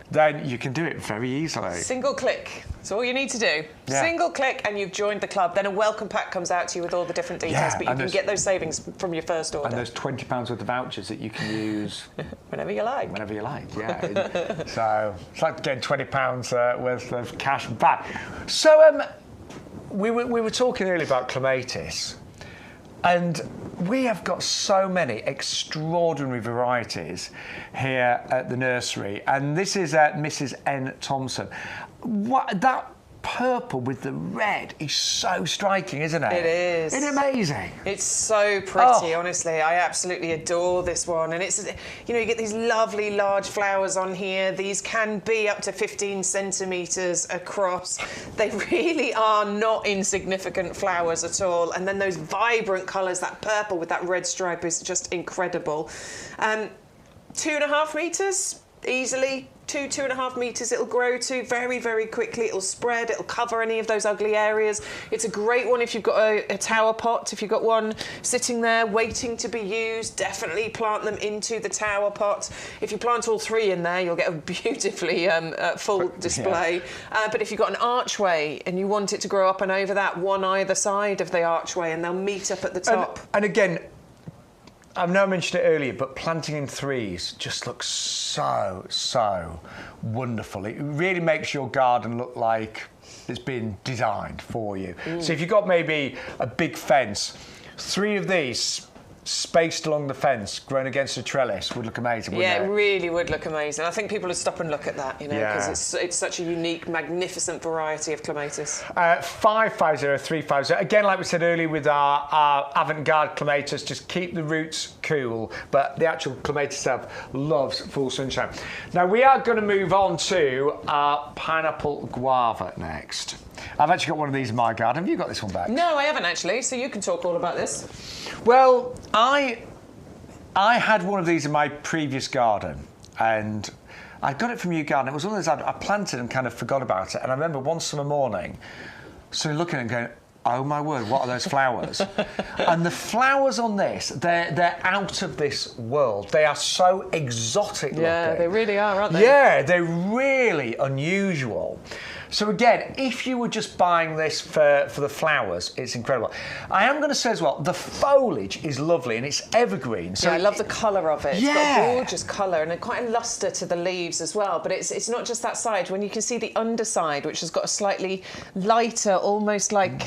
then you can do it very easily. Single click. That's all you need to do. Yeah. Single click and you've joined the club. Then a welcome pack comes out to you with all the different details, but you can get those savings from your first order. And there's £20 worth of vouchers that you can use whenever you like. Whenever you like, yeah. So it's like getting £20 worth of cash back. So we were talking earlier about clematis. And we have got so many extraordinary varieties here at the nursery. And this is Mrs. N. Thompson. That purple with the red is so striking, isn't it? It is. It's amazing. It's so pretty, honestly. I absolutely adore this one. And it's, you know, you get these lovely large flowers on here. These can be up to 15 centimetres across. They really are not insignificant flowers at all. And then those vibrant colours, that purple with that red stripe is just incredible. 2.5 metres, easily. 2.5 metres it'll grow to very, very quickly. It'll spread, it'll cover any of those ugly areas. It's a great one if you've got a tower pot, if you've got one sitting there waiting to be used, definitely plant them into the tower pot. If you plant all 3 in there, you'll get a beautifully full display. Yeah. But if you've got an archway and you want it to grow up and over that, one either side of the archway, and they'll meet up at the top. And again, I've now mentioned it earlier, but planting in 3s just looks so wonderful. It really makes your garden look like it's been designed for you. So if you've got maybe a big fence, 3 of these spaced along the fence, grown against a trellis, would look amazing, wouldn't it? Yeah, it really would look amazing. I think people would stop and look at that, you know, because it's such a unique, magnificent variety of clematis. 550350. Again, like we said earlier with our avant-garde clematis, just keep the roots cool, but the actual clematis itself loves full sunshine. Now, we are going to move on to our pineapple guava next. I've actually got one of these in my garden. Have you got this one back? No, I haven't actually, so you can talk all about this. Well, I had one of these in my previous garden, and I got it from YouGarden. It was one of those I planted and kind of forgot about it. And I remember one summer morning, so looking and going, oh my word, what are those flowers? And the flowers on this, they're out of this world. They are so exotic looking. Yeah, they really are, aren't they? Yeah, they're really unusual. So again, if you were just buying this for the flowers, it's incredible. I am going to say as well, the foliage is lovely and it's evergreen. So yeah, I love the colour of it. Yeah. It's got a gorgeous colour and quite a lustre to the leaves as well. But it's not just that side. When you can see the underside, which has got a slightly lighter, almost like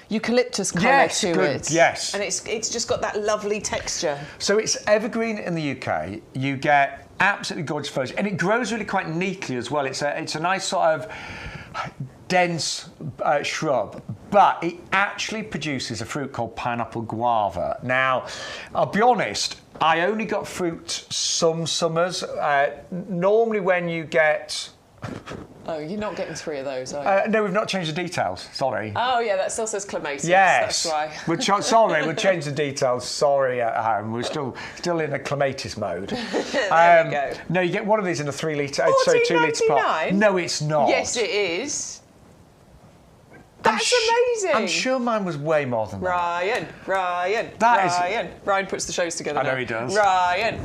eucalyptus colour to it. Yes. And it's just got that lovely texture. So it's evergreen in the UK. You get absolutely gorgeous foliage, and it grows really quite neatly as well. It's a nice sort of dense shrub, but it actually produces a fruit called pineapple guava. Now, I'll be honest, I only got fruit some summers. Normally when you get... Oh, you're not getting 3 of those, are you? No, we've not changed the details. Sorry. Oh, yeah, that still says clematis. Yes. That's why. Sorry, we'll change the details. Sorry at home. We're still in a clematis mode. There we go. No, you get one of these in a 3 litre, 2 litre pot. $14.99? No, it's not. Yes, it is. That's amazing. I'm sure mine was way more than that. Ryan puts the shows together. I know he does. Ryan.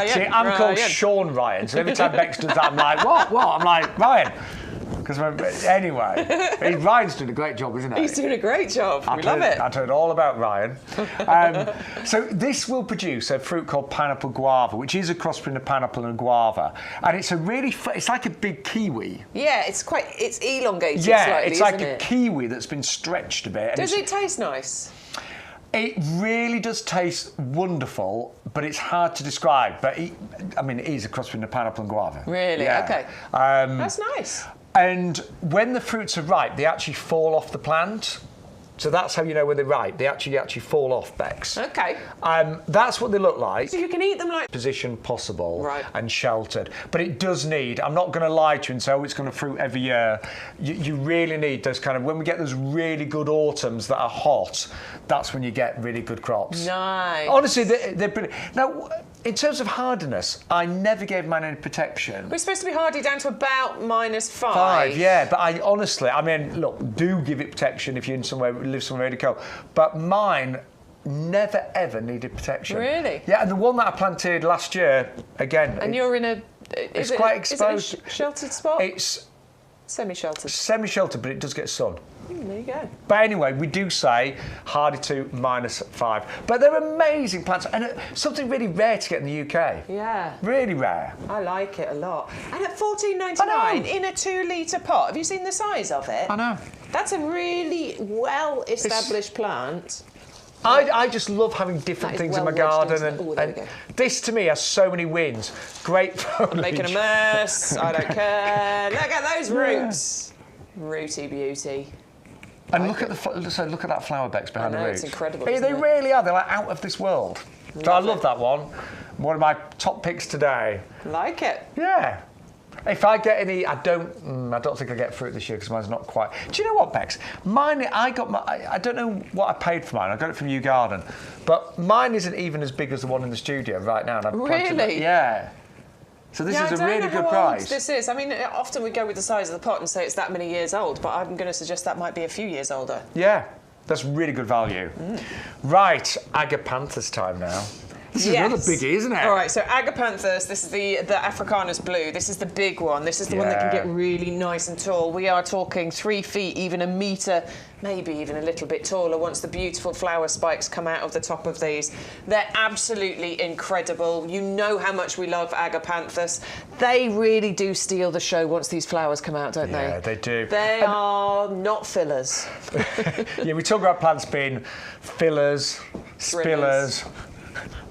See, I'm called Shaun Ryan, so every time Bex does that, I'm like, what? I'm like, Ryan. Anyway, Ryan's doing a great job, isn't he? He's doing a great job. We love it. I've heard all about Ryan. So this will produce a fruit called pineapple guava, which is a cross between a pineapple and a guava, and it's it's like a big kiwi. Yeah, it's elongated Yeah, slightly, it's like isn't a it? kiwi that's been stretched a bit. And Does it taste nice? It really does taste wonderful, but it's hard to describe. But it is a cross between a pineapple and guava. Really? Yeah. Okay. That's nice. And when the fruits are ripe, they actually fall off the plant. So that's how you know when they're ripe. They actually fall off, Bex. Okay. That's what they look like. So you can eat them like... Position possible, right, and sheltered. But it does need, I'm not going to lie to you and say, it's going to fruit every year. You really need those kind of, when we get those really good autumns that are hot, that's when you get really good crops. Nice. Honestly, they're brilliant. Now, in terms of hardiness, I never gave mine any protection. We're supposed to be hardy down to about -5. 5, yeah. But I honestly, look, do give it protection if you live somewhere really cold. But mine never ever needed protection. Really? Yeah, and the one that I planted last year, again. And you're in a... It's quite exposed. Is it a sheltered spot? It's semi-sheltered. Semi-sheltered, but it does get sun. There you go. But anyway, we do say hardy to -5. But they're amazing plants, and something really rare to get in the UK. Yeah. Really rare. I like it a lot. And at $14.99 in a 2 litre pot, have you seen the size of it? I know. That's a really well-established plant. I just love having different things in my garden, and this to me has so many wins. Great foliage. I'm making a mess. I don't care. Look at those roots. Rooty beauty. And look at that flower, Bex, behind the roots. It's incredible. They really are. They're like out of this world. So I love that one. One of my top picks today. Like it. Yeah. If I get any, I don't think I get fruit this year because mine's not quite. Do you know what, Bex? Mine, I don't know what I paid for mine. I got it from YouGarden, but mine isn't even as big as the one in the studio right now. And I've really? Yeah. So this Yeah, is a I really don't know good how price. old this is. I mean, often we go with the size of the pot and say it's that many years old, but I'm going to suggest that might be a few years older. Yeah, that's really good value. Right, agapanthus time now. This is another biggie, isn't it? All right, so agapanthus, this is the Africanus blue. This is the big one. This is the one that can get really nice and tall. We are talking 3 feet, even a metre, maybe even a little bit taller once the beautiful flower spikes come out of the top of these. They're absolutely incredible. You know how much we love agapanthus. They really do steal the show once these flowers come out, don't they? Yeah, they do. They are not fillers. Yeah, we talk about plants being fillers, spillers,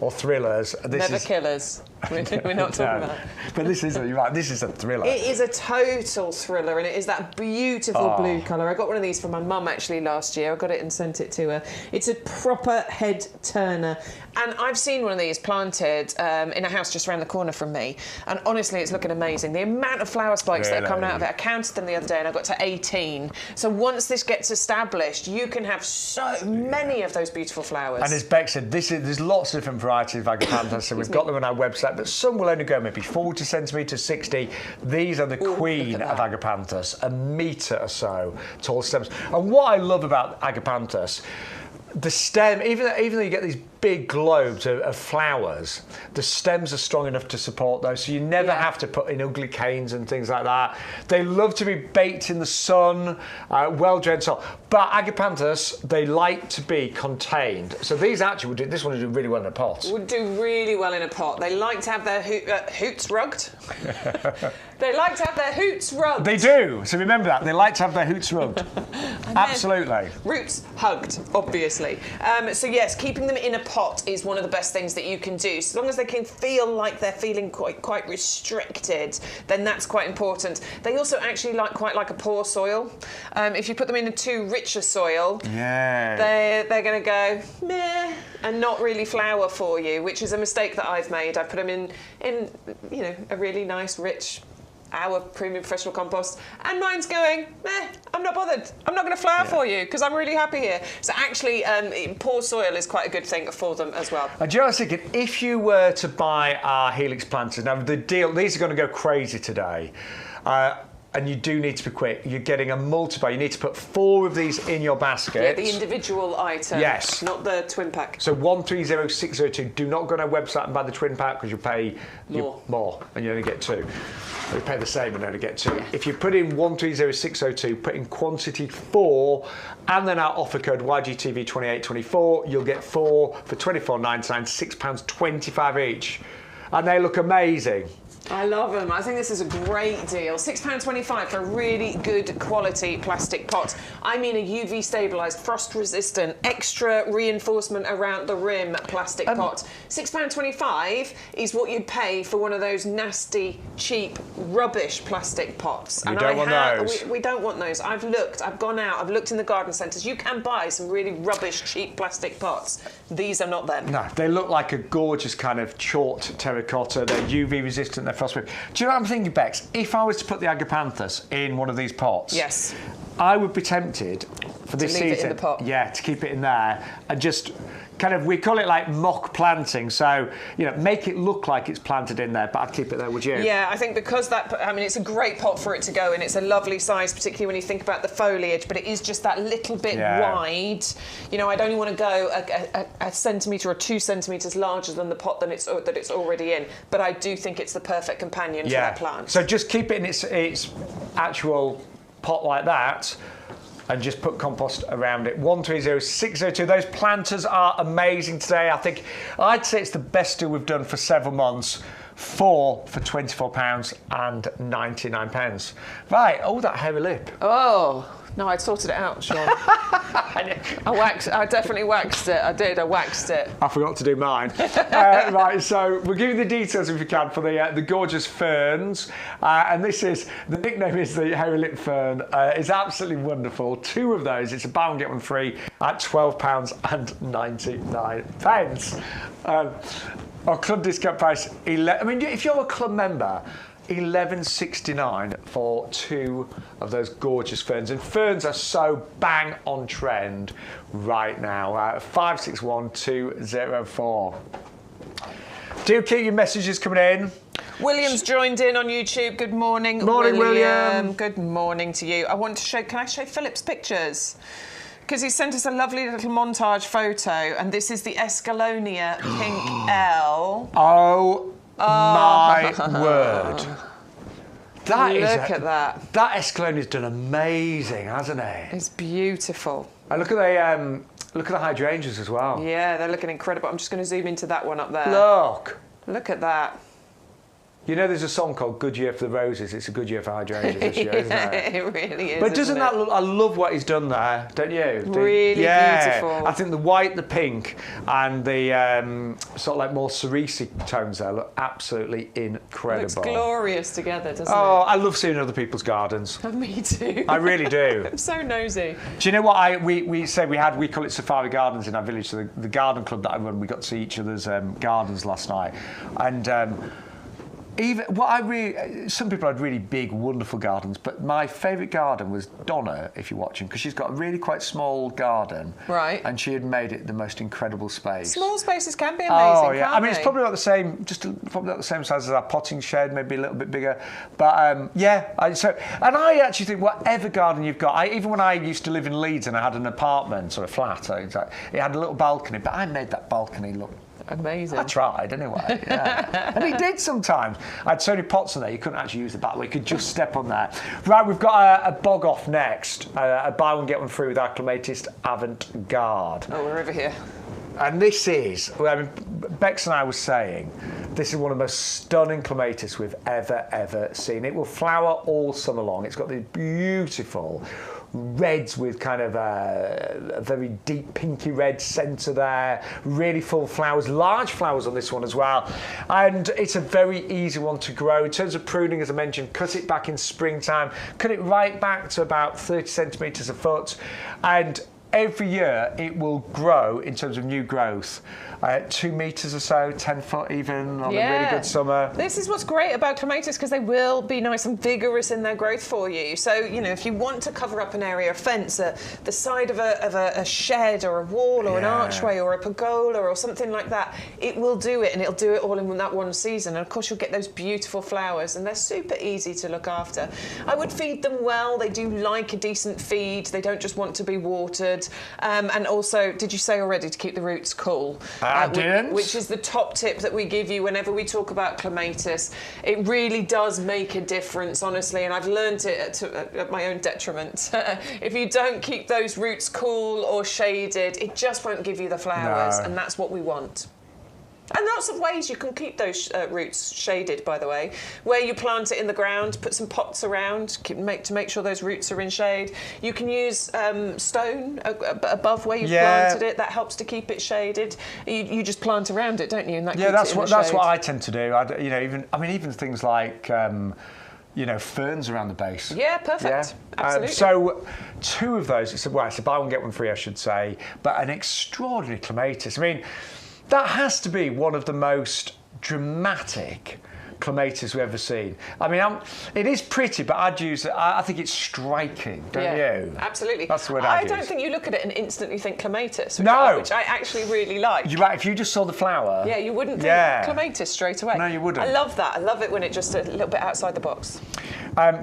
or thrillers. Never killers. We're not talking about. But this is, you're right, this is a thriller. It is a total thriller, and it is that beautiful blue colour. I got one of these for my mum actually last year. I got it and sent it to her. It's a proper head turner, and I've seen one of these planted in a house just around the corner from me, and honestly, it's looking amazing. The amount of flower spikes that are coming out of it, I counted them the other day, and I got to 18. So once this gets established, you can have so many of those beautiful flowers. And as Beck said, there's lots of different varieties of agapanthus, so we've got them on our website. But some will only go maybe 40 centimetres, 60. These are the queen of agapanthus, a metre or so tall stems. And what I love about agapanthus, the stem, even though you get these big globes of flowers, the stems are strong enough to support those, so you never have to put in ugly canes and things like that. They love to be baked in the sun, well-drained soil. But agapanthus, they like to be contained. So these actually would do, this one would do really well in a pot. Would do really well in a pot. They like to have their hoots rugged. They like to have their hoots rugged. They do. So remember that. They like to have their hoots rubbed. Absolutely. Roots hugged, obviously. So yes, keeping them in a pot is one of the best things that you can do. So long as they can feel like they're feeling quite restricted, then that's quite important. They also actually quite like a poor soil. If you put them in a too rich a soil, they're going to go meh and not really flower for you, which is a mistake that I've made. I've put them in a really nice rich our premium professional compost, and mine's going, meh, I'm not bothered. I'm not going to flower for you because I'm really happy here. So actually, poor soil is quite a good thing for them as well. And I was thinking, if you were to buy our Helix planters, now the deal, these are going to go crazy today. And you do need to be quick. You're getting a multiplier. You need to put 4 of these in your basket. Yeah, the individual item. Yes. Not the twin pack. So 130602. Do not go on our website and buy the twin pack because you'll pay more and you only get 2. You pay the same and only get 2. Yeah. If you put in 130602, put in quantity 4, and then our offer code YGTV2824, you'll get 4 for £24.99, £6.25 each. And they look amazing. I love them. I think this is a great deal. £6.25 for a really good quality plastic pot. I mean a UV stabilised, frost resistant, extra reinforcement around the rim plastic pot. £6.25 is what you'd pay for one of those nasty, cheap, rubbish plastic pots. We don't want those. We don't want those. I've gone out, I've looked in the garden centres. You can buy some really rubbish, cheap plastic pots. These are not them. No, they look like a gorgeous kind of chalked terracotta. They're UV resistant, they're frostproof. Do you know what I'm thinking, Bex? If I was to put the agapanthus in one of these pots, yes, I would be tempted for this season, it in the pot. Yeah, to keep it in there and just kind of, we call it like mock planting. So, make it look like it's planted in there, but I'd keep it there, would you? Yeah, I think because it's a great pot for it to go in. It's a lovely size, particularly when you think about the foliage, but it is just that little bit wide. I'd only want to go a centimetre or 2 centimetres larger than the pot that it's already in. But I do think it's the perfect companion for that plant. So just keep it in its actual pot like that, and just put compost around it. 130602. Those planters are amazing today. I'd say it's the best deal we've done for several months. 4 for £24.99. Right, that hairy lip. Oh, no, I'd sorted it out, Shaun. I definitely waxed it. I did, I waxed it. I forgot to do mine. Right, so we'll give you the details if you can for the gorgeous ferns. And the nickname is the hairy lip fern. It's absolutely wonderful. 2 of those, it's a buy one get one free at £12.99. Our club discount price, if you're a club member, $11.69 for 2 of those gorgeous ferns. And ferns are so bang on trend right now. 561204. Do keep your messages coming in. William's joined in on YouTube. Good morning, Morning, William. Good morning to you. Can I show Philip's pictures? Because he sent us a lovely little montage photo, and this is the Escalonia Pink L. Oh, my word. Look at that. That Escalonia's done amazing, hasn't it? It's beautiful. And look at the hydrangeas as well. Yeah, they're looking incredible. I'm just going to zoom into that one up there. Look at that. You know, there's a song called "Good Year for the Roses." It's a good year for hydrangeas this year, isn't it? It really is. But doesn't that look? I love what he's done there, don't you? Really beautiful. I think the white, the pink, and the sort of like more cerise tones there look absolutely incredible. Looks glorious together, doesn't it? Oh, I love seeing other people's gardens. Me too. I really do. I'm so nosy. Do you know what we say we call it Safari Gardens in our village? So the garden club that I run, we got to see each other's gardens last night, and. Some people had really big, wonderful gardens, but my favourite garden was Donna, if you're watching, because she's got a really quite small garden. Right. And she had made it the most incredible space. Small spaces can be amazing, oh, yeah. can't I mean, it's probably not the same, probably not the same size as our potting shed, maybe a little bit bigger. But and I actually think whatever garden you've got, even when I used to live in Leeds and I had an apartment, sort of flat, it had a little balcony, but I made that balcony look amazing. I tried anyway, yeah. And he did sometimes. I had so many pots in there, you couldn't actually use the back, you could just step on there. Right, we've got a bog off next. A buy one, get one free with our clematis avant-garde. Oh, we're over here. And this is, Bex and I were saying, this is one of the most stunning clematis we've ever seen. It will flower all summer long. It's got these beautiful reds with kind of a very deep pinky red centre there, really full flowers, large flowers on this one as well, and it's a very easy one to grow. In terms of pruning, as I mentioned, cut it back in springtime, cut it right back to about 30 centimetres a foot, and every year it will grow in terms of new growth. 2 metres or so, 10 foot even on a really good summer. This is what's great about clematis, because they will be nice and vigorous in their growth for you. So, you know, if you want to cover up an area, a fence, the side of a shed or a wall or an archway or a pergola or something like that, it will do it, and it'll do it all in that one season. And of course you'll get those beautiful flowers, and they're super easy to look after. I would feed them well. They do like a decent feed. They don't just want to be watered. And also, did you say already to keep the roots cool? I didn't. Which is the top tip that we give you whenever we talk about clematis. It really does make a difference, honestly, and I've learned it at my own detriment. If you don't keep those roots cool or shaded, it just won't give you the flowers, and that's what we want. And lots of ways you can keep those roots shaded, by the way. Where you plant it in the ground, put some pots around to make sure those roots are in shade. You can use stone above where you've planted it. That helps to keep it shaded. You just plant around it, don't you? And that keeps it in the shade. That's what I tend to do. Even things like ferns around the base. Yeah, perfect. Yeah. Absolutely. So 2 of those. It's a buy one get one free, I should say. But an extraordinary clematis. I mean, that has to be one of the most dramatic clematis we've ever seen. I mean, it is pretty, but I think it's striking, don't you? Absolutely. That's the word I don't think you look at it and instantly think clematis, which I actually really like. You're right, if you just saw the flower. Yeah, you wouldn't think clematis straight away. No, you wouldn't. I love that. I love it when it's just a little bit outside the box.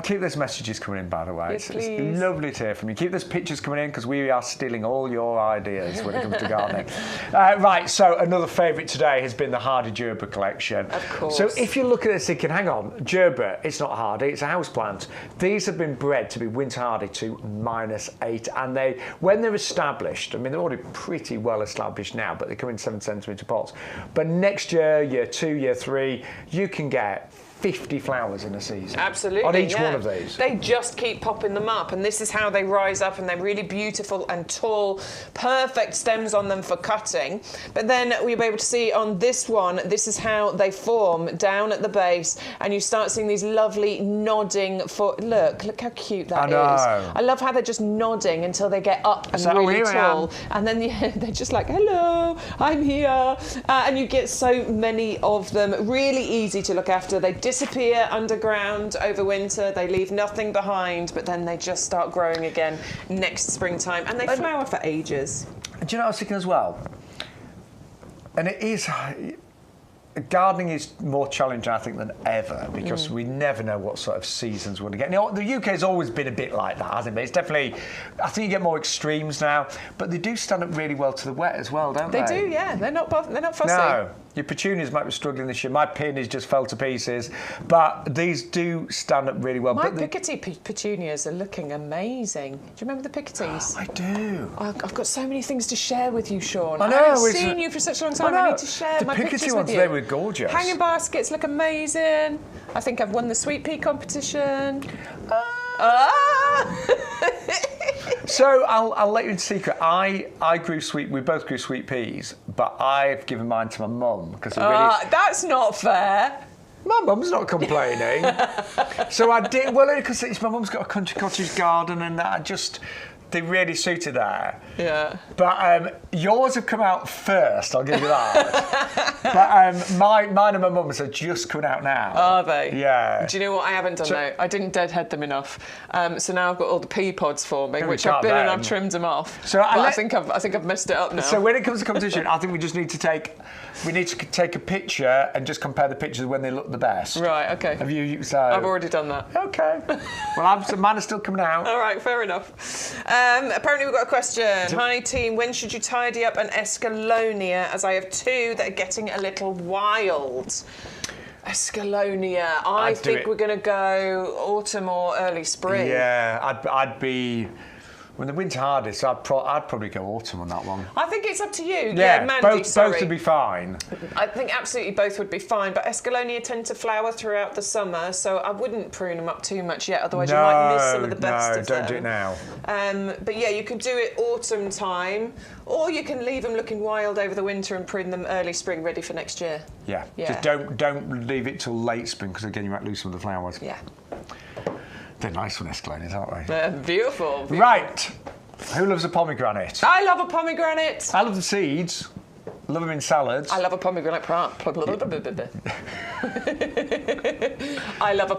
Keep those messages coming in, by the way. Yes, it's lovely to hear from you. Keep those pictures coming in, because we are stealing all your ideas when it comes to gardening. Right, so another favourite today has been the hardy Gerber collection. Of course. So if you look at this thinking, hang on, Gerber, it's not hardy, it's a houseplant. These have been bred to be winter hardy to -8, and when they're established, I mean, they're already pretty well established now, but they come in 7 centimetre pots. But next year, year 2, year 3, you can get 50 flowers in a season. Absolutely. On each one of these. They just keep popping them up, and this is how they rise up, and they're really beautiful and tall, perfect stems on them for cutting. But then we'll be able to see on this one, this is how they form down at the base, and you start seeing these lovely nodding look how cute that is. I love how they're just nodding until they get up and really tall. And then they're just like, hello, I'm here. And you get so many of them. Really easy to look after. They disappear underground over winter. They leave nothing behind, but then they just start growing again next springtime, and they flower for ages. Do you know what I was thinking as well? And it is, gardening is more challenging, I think, than ever because we never know what sort of seasons we're going to get. You know, the UK has always been a bit like that, hasn't it? It's definitely, I think you get more extremes now, but they do stand up really well to the wet as well, don't they? They do, yeah. They're not fussy. No. Your petunias might be struggling this year. My peonies just fell to pieces, but these do stand up really well. My Picardy petunias are looking amazing. Do you remember the Picardies? I do. I've got so many things to share with you, Sean. I know. I haven't seen you for such a long time. I need to share the my Picardy pictures ones, with you. they were gorgeous. Hanging baskets look amazing. I think I've won the sweet pea competition. So I'll let you in secret. We both grew sweet peas, but I've given mine to my mum because that's not fair. My mum's not complaining. So I did because my mum's got a country cottage garden, and they really suited her. Yeah. But yours have come out first, I'll give you that. But mine and my mum's are just coming out now. Are they? Yeah. Do you know what I haven't done though? I didn't deadhead them enough. So now I've got all the pea pods forming, which I've been and I've trimmed them off. So I think I've messed it up now. So when it comes to competition, I think we just need to take a picture and just compare the pictures when they look the best. Right, okay. Have you? I've already done that. Okay. Well, mine are still coming out. All right, fair enough. Apparently we've got a question. Hi team, when should you tidy up an escalonia, as I have two that are getting a little wild? Escalonia. I think we're going to go autumn or early spring. Yeah, I'd be... When the winter hardest, I'd probably go autumn on that one. I think it's up to you. Yeah, Mandy, both would be fine. I think absolutely both would be fine, but escalonia tend to flower throughout the summer, so I wouldn't prune them up too much yet, otherwise you might miss some of the best of them. No, don't do it now. But yeah, you could do it autumn time, or you can leave them looking wild over the winter and prune them early spring, ready for next year. Yeah. Just don't leave it till late spring, because again you might lose some of the flowers. Yeah. They're nice one, escalonias, aren't they? They're beautiful. Right. Who loves a pomegranate? I love a pomegranate. I love the seeds. Love them in salads. I love a pomegranate plant. I love a pomegranate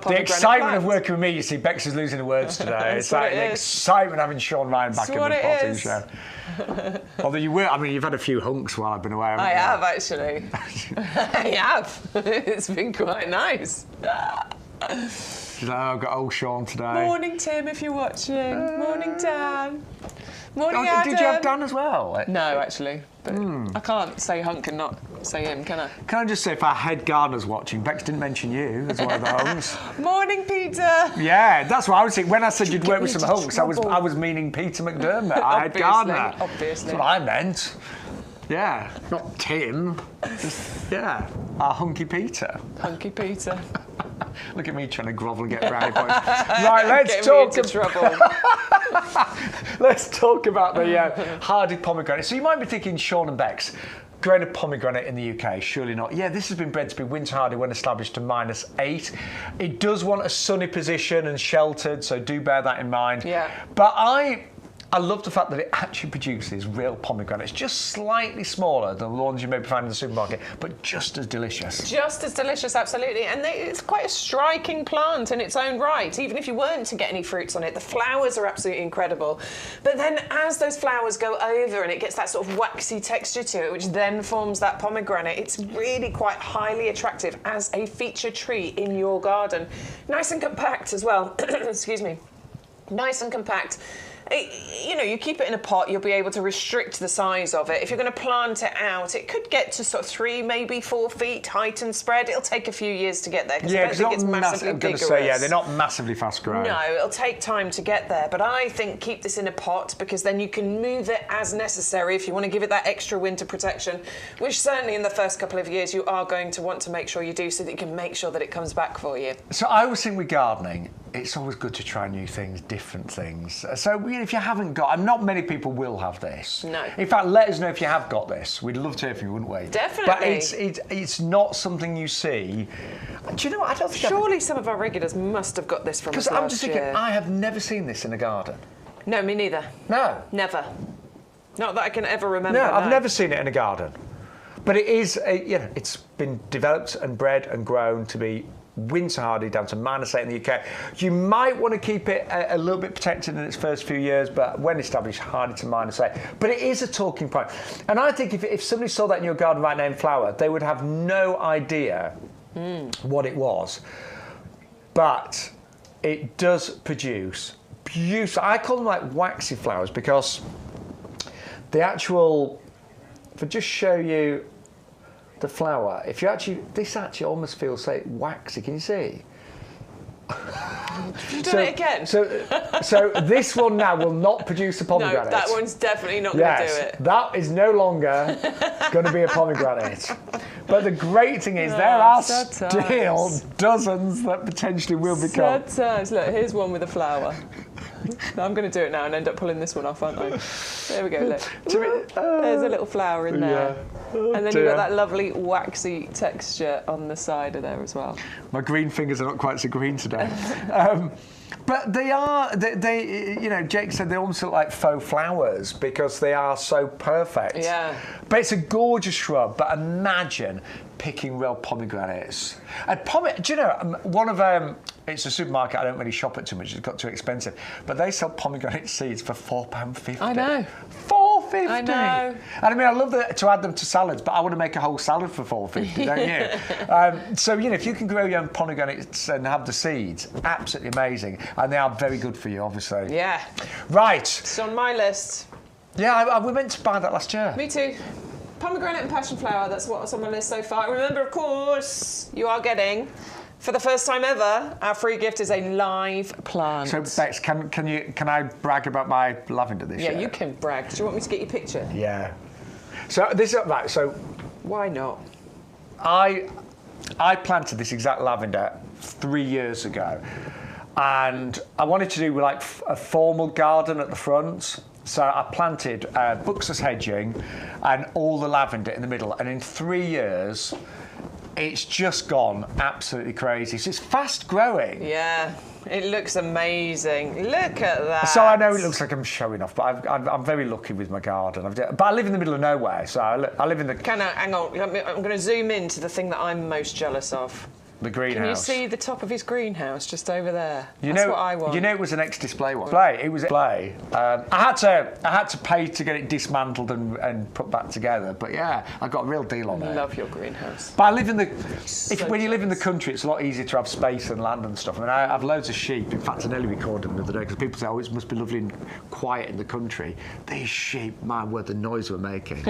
The excitement plant. of working with me, you see, Bex is losing the words today. It's like the excitement having Sean Ryan back in the potting show. Although you've had a few hunks while I've been away, haven't you? I have, actually. I have. It's been quite nice. She's like, I've got old Sean today. Morning, Tim, if you're watching. Morning, Dan. Morning, Adam. Did you have Dan as well? No, actually. But I can't say hunk and not say him, can I? Can I just say, if our head gardener's watching, Bex didn't mention you as one of the hunks. Morning, Peter. Yeah, that's what I was thinking. When I said you'd work with some hunks, I was meaning Peter McDermott, our head gardener. Obviously. That's what I meant. Yeah, not Tim. Yeah, our hunky Peter. Hunky Peter. Look at me trying to grovel and get brownie points. Right, let's talk. Trouble. Let's talk about the hardy pomegranate. So you might be thinking, Shaun and Bex, growing a pomegranate in the UK, surely not. Yeah, this has been bred to be winter hardy when established to -8. It does want a sunny position and sheltered, so do bear that in mind. Yeah. But I love the fact that it actually produces real pomegranates, just slightly smaller than the ones you maybe find in the supermarket, but just as delicious. Just as delicious, absolutely. And it's quite a striking plant in its own right. Even if you weren't to get any fruits on it, the flowers are absolutely incredible. But then as those flowers go over and it gets that sort of waxy texture to it, which then forms that pomegranate, it's really quite highly attractive as a feature tree in your garden. Nice and compact as well. Excuse me. Nice and compact. You keep it in a pot, you'll be able to restrict the size of it. If you're going to plant it out, it could get to sort of 3, maybe 4 feet height and spread. It'll take a few years to get there because I don't think it's massively vigorous. They're not massively fast growing. No, it'll take time to get there. But I think keep this in a pot because then you can move it as necessary if you want to give it that extra winter protection, which certainly in the first couple of years you are going to want to make sure you do so that you can make sure that it comes back for you. So I always think with gardening, it's always good to try new things, different things. So if you haven't got, and not many people will have this. No. In fact, let us know if you have got this. We'd love to hear from you, wouldn't we? Definitely. But it's not something you see. Do you know what? I don't think surely some of our regulars must have got this from us last year. Because I'm just thinking, I have never seen this in a garden. No, me neither. No. Never. Not that I can ever remember. No, I've never seen it in a garden. But it is, it's been developed and bred and grown to be winter hardy down to -8 in the UK. You might want to keep it a little bit protected in its first few years, but when established, hardy to -8. But it is a talking point. And I think if somebody saw that in your garden right now in flower, they would have no idea what it was. But it does produce beautiful, I call them like waxy flowers, because the actual, if I just show you the flower, if you actually, this actually almost feels like waxy, can you see? You've done it again. So this one now will not produce a pomegranate. No, that one's definitely not going to do it. That is no longer going to be a pomegranate. But the great thing is there are still dozens that potentially will become. Sometimes. Look, here's one with a flower. No, I'm going to do it now and end up pulling this one off, aren't I? There we go, look. There's a little flower in there. And then you've got that lovely waxy texture on the side of there as well. My green fingers are not quite so green today. But they are, they, you know, Jake said they almost look like faux flowers because they are so perfect. Yeah. But it's a gorgeous shrub, but imagine picking real pomegranates. And do you know, one of it's a supermarket I don't really shop at too much, it's got too expensive, but they sell pomegranate seeds for £4.50. I know. £4.50. I know. And I mean, I love to add them to salads, but I want to make a whole salad for £4.50, don't you? So, you know, if you can grow your own pomegranates and have the seeds, absolutely amazing. And they are very good for you, obviously. Yeah. Right. It's on my list. Yeah, we meant to buy that last year. Me too. Pomegranate and passion flower, that's what's on my list so far. Remember, of course, you are getting, for the first time ever, our free gift is a live plant. So, Bex, can I brag about my lavender this year? Yeah, you can brag. Do you want me to get your picture? Yeah. So this is right. So why not? I planted this exact lavender 3 years ago, and I wanted to do like a formal garden at the front. So I planted buxus hedging and all the lavender in the middle, and in 3 years, it's just gone absolutely crazy. So it's fast growing. Yeah, it looks amazing. Look at that. So I know it looks like I'm showing off, but I'm very lucky with my garden. But I live in the middle of nowhere, so I live in the... Hang on, I'm going to zoom in to the thing that I'm most jealous of. The greenhouse. Can you see the top of his greenhouse just over there? That's what I want. You know, it was an ex-display one. It was a display. I had to pay to get it dismantled and put back together. But yeah, I got a real deal on it. I love your greenhouse. But I live in when you live in the country, it's a lot easier to have space and land and stuff. I mean, I have loads of sheep. In fact, I nearly recorded them the other day because people say, "Oh, it must be lovely and quiet in the country." These sheep, my word, the noise we're making.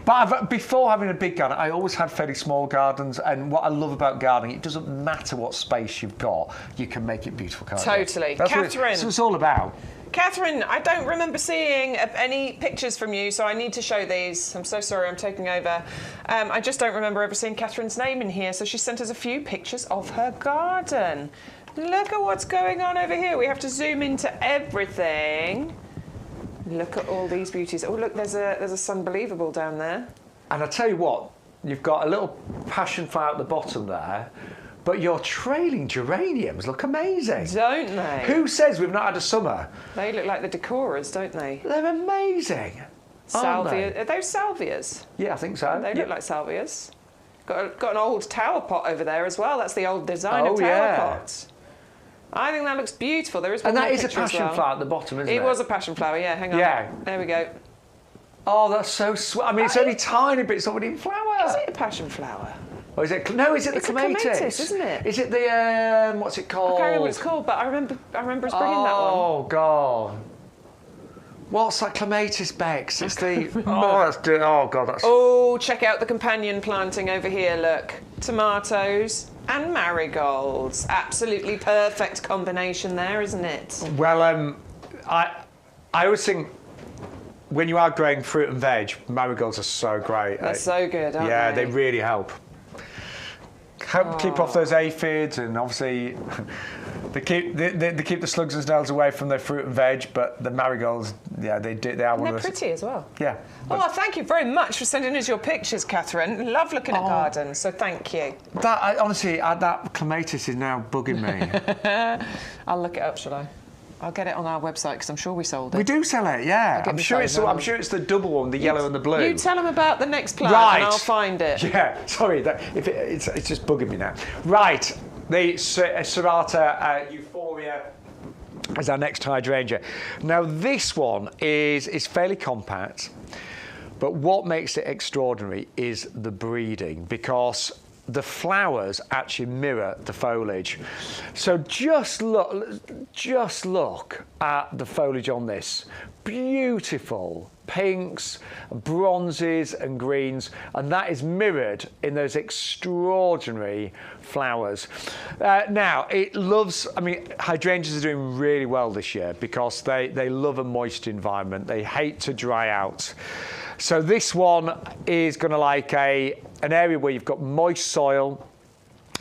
But before having a big garden, I always had fairly small gardens, and what I love about gardening, it doesn't matter what space you've got, you can make it beautiful, can't you? Totally. That's Catherine. What it's all about. Catherine, I don't remember seeing any pictures from you, so I need to show these. I'm so sorry, I'm taking over. I just don't remember ever seeing Catherine's name in here, so she sent us a few pictures of her garden. Look at what's going on over here. We have to zoom into everything. Look at all these beauties. Oh, look, there's a Sunbelievable down there. And I tell you what, you've got a little passion flower at the bottom there, but your trailing geraniums look amazing. Don't they? Who says we've not had a summer? They look like the decorers, don't they? They're amazing. Salvia. Are those salvias? Yeah, I think so. They look like salvias. Got an old tower pot over there as well. That's the old design of tower pots. I think that looks beautiful. There is one and that more is a passion flower at the bottom, isn't it? It was a passion flower, yeah. Hang on. Yeah. There we go. Oh, that's so sweet. I mean, it's only tiny, but it's already in flower. Is it a passion flower? Or is it? No, is it the clematis? It's a clematis, isn't it? Is it the what's it called? I can't remember what it's called, but I remember us bringing that one. Oh God. What's that clematis, Bex? It's the oh God, that's. Oh, check out the companion planting over here. Look, tomatoes and marigolds. Absolutely perfect combination there, isn't it? Well, I always think when you are growing fruit and veg, marigolds are so great. They're so good, aren't they? Yeah, they really help. Keep off those aphids, and obviously they keep the slugs and snails away from their fruit and veg. But the marigolds, yeah, they are one of the. They're pretty as well. Yeah. Oh, thank you very much for sending us your pictures, Catherine. Love looking at gardens, so thank you. Honestly, that clematis is now bugging me. I'll look it up, shall I? I'll get it on our website because I'm sure we sold it. We do sell it, yeah. I'm sure it's the double one, the yellow and the blue. You tell them about the next plant right. and I'll find it. Yeah, sorry, it's just bugging me now. Right, the Serrata Euphoria is our next hydrangea. Now this one is fairly compact, but what makes it extraordinary is the breeding, because the flowers actually mirror the foliage. So just look at the foliage on this. Beautiful pinks, bronzes and greens, and that is mirrored in those extraordinary flowers. Now, hydrangeas are doing really well this year because they love a moist environment. They hate to dry out. So this one is going to like an area where you've got moist soil,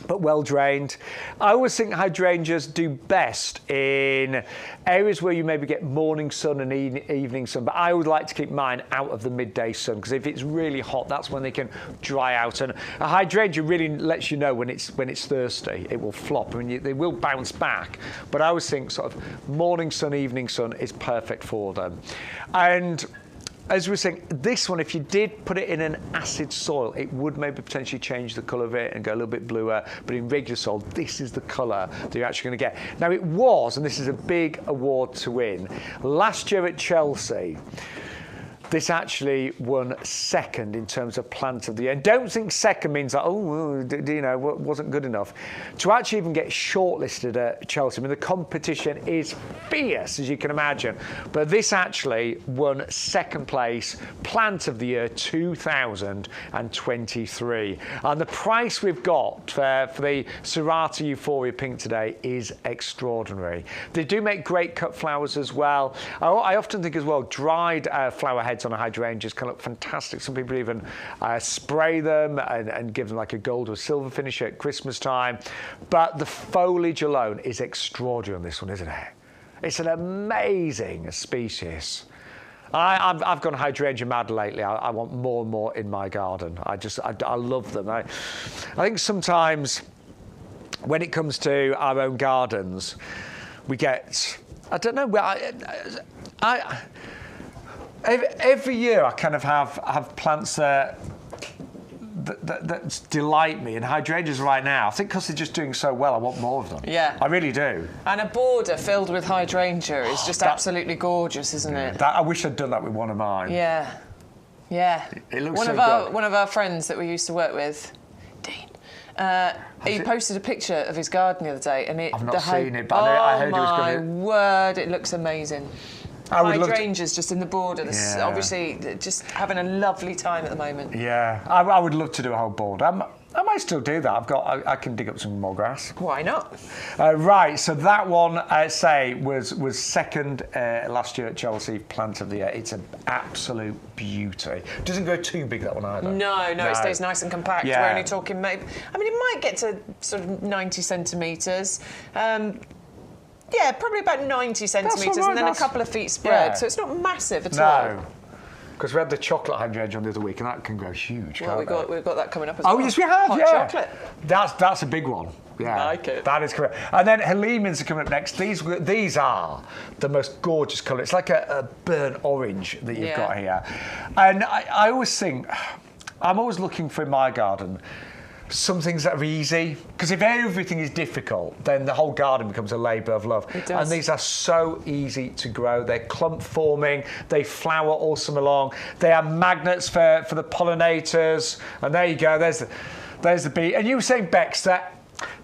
but well drained. I always think hydrangeas do best in areas where you maybe get morning sun and evening sun, but I would like to keep mine out of the midday sun, because if it's really hot, that's when they can dry out. And a hydrangea really lets you know when it's thirsty. It will flop. I mean, they will bounce back, but I always think sort of morning sun, evening sun is perfect for them. And as we were saying, this one, if you did put it in an acid soil, it would maybe potentially change the colour of it and go a little bit bluer. But in regular soil, this is the colour that you're actually going to get. Now, it was, and this is a big award to win, last year at Chelsea, this actually won second in terms of plant of the year. And don't think second means like, wasn't good enough. To actually even get shortlisted at Chelsea, I mean, the competition is fierce, as you can imagine. But this actually won second place, plant of the year 2023. And the price we've got for the Serrata Euphoria Pink today is extraordinary. They do make great cut flowers as well. I often think as well, dried flower heads on a hydrangeas can look fantastic. Some people even spray them and give them like a gold or silver finish at Christmas time. But the foliage alone is extraordinary on this one, isn't it? It's an amazing species. I've gone hydrangea mad lately. I want more and more in my garden. I love them. I think sometimes when it comes to our own gardens, we get, I don't know, every year I kind of have plants that delight me, and hydrangeas right now, I think because they're just doing so well, I want more of them. Yeah. I really do. And a border filled with hydrangea is just absolutely gorgeous, isn't it? I wish I'd done that with one of mine. Yeah. Yeah. It looks one so of good. One of our friends that we used to work with, Dean, he posted a picture of his garden the other day, and I've not seen it, but I heard it was good. Oh my word, it looks amazing. Hydrangeas just in the border. Yeah. Obviously, just having a lovely time at the moment. Yeah, I would love to do a whole border. I might still do that. I can dig up some more grass. Why not? Right, so that one, was second last year at Chelsea, plant of the year. It's an absolute beauty. Doesn't go too big, that one either. No, it stays nice and compact. Yeah. We're only talking maybe, I mean, it might get to sort of 90 centimetres. Yeah, probably about 90 centimetres, and then a couple of feet spread. Yeah. So it's not massive at all. No, because we had the chocolate hydrangea on the other week, and that can grow huge. Well, we've got that coming up as well. Oh, yes, we have. Hot chocolate. That's a big one. Yeah, I like it. That is correct. And then Helenians are coming up next. These are the most gorgeous colour. It's like a burnt orange that you've got here. And I always think, I'm always looking for in my garden some things that are easy, because if everything is difficult, then the whole garden becomes a labour of love. It does. And these are so easy to grow. They're clump forming, they flower all summer long, they are magnets for the pollinators, and there you go, there's the bee. And you were saying, Bex, that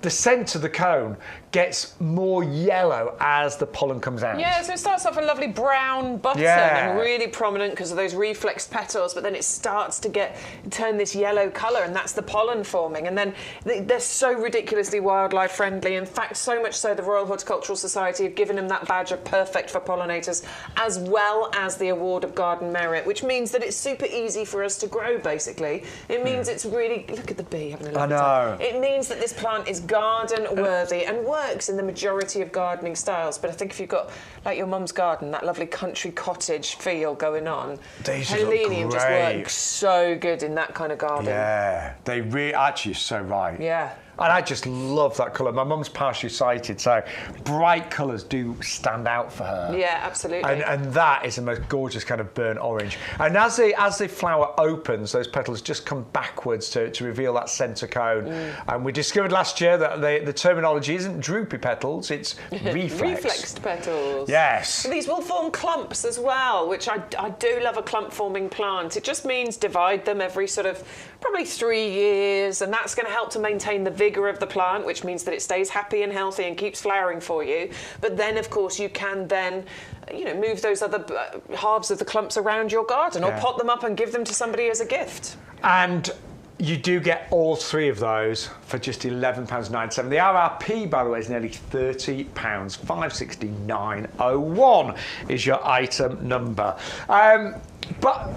the centre of the cone gets more yellow as the pollen comes out. Yeah, so it starts off a lovely brown button and really prominent because of those reflexed petals, but then it starts to turn this yellow colour, and that's the pollen forming. And then they're so ridiculously wildlife friendly. In fact, so much so the Royal Horticultural Society have given them that badge of perfect for pollinators, as well as the award of garden merit, which means that it's super easy for us to grow, basically. It means it's really, look at the bee having a lovely time. It means that this plant is garden worthy and works in the majority of gardening styles. But I think if you've got, like your mum's garden, that lovely country cottage feel going on, Helenium just works so good in that kind of garden. Yeah, they really, actually, so right. Yeah. And I just love that colour. My mum's partially sighted, so bright colours do stand out for her. Yeah, absolutely. And that is the most gorgeous kind of burnt orange. And as the flower opens, those petals just come backwards to reveal that centre cone. And we discovered last year that the terminology isn't droopy petals, it's reflex. Reflexed petals. Yes. These will form clumps as well, which I do love a clump forming plant. It just means divide them every sort of probably 3 years, and that's going to help to maintain the vigour of the plant, which means that it stays happy and healthy and keeps flowering for you. But then, of course, you can then, move those other halves of the clumps around your garden, or pot them up and give them to somebody as a gift. And you do get all 3 of those for just £11.97. The RRP, by the way, is nearly £30. £569.01 is your item number. But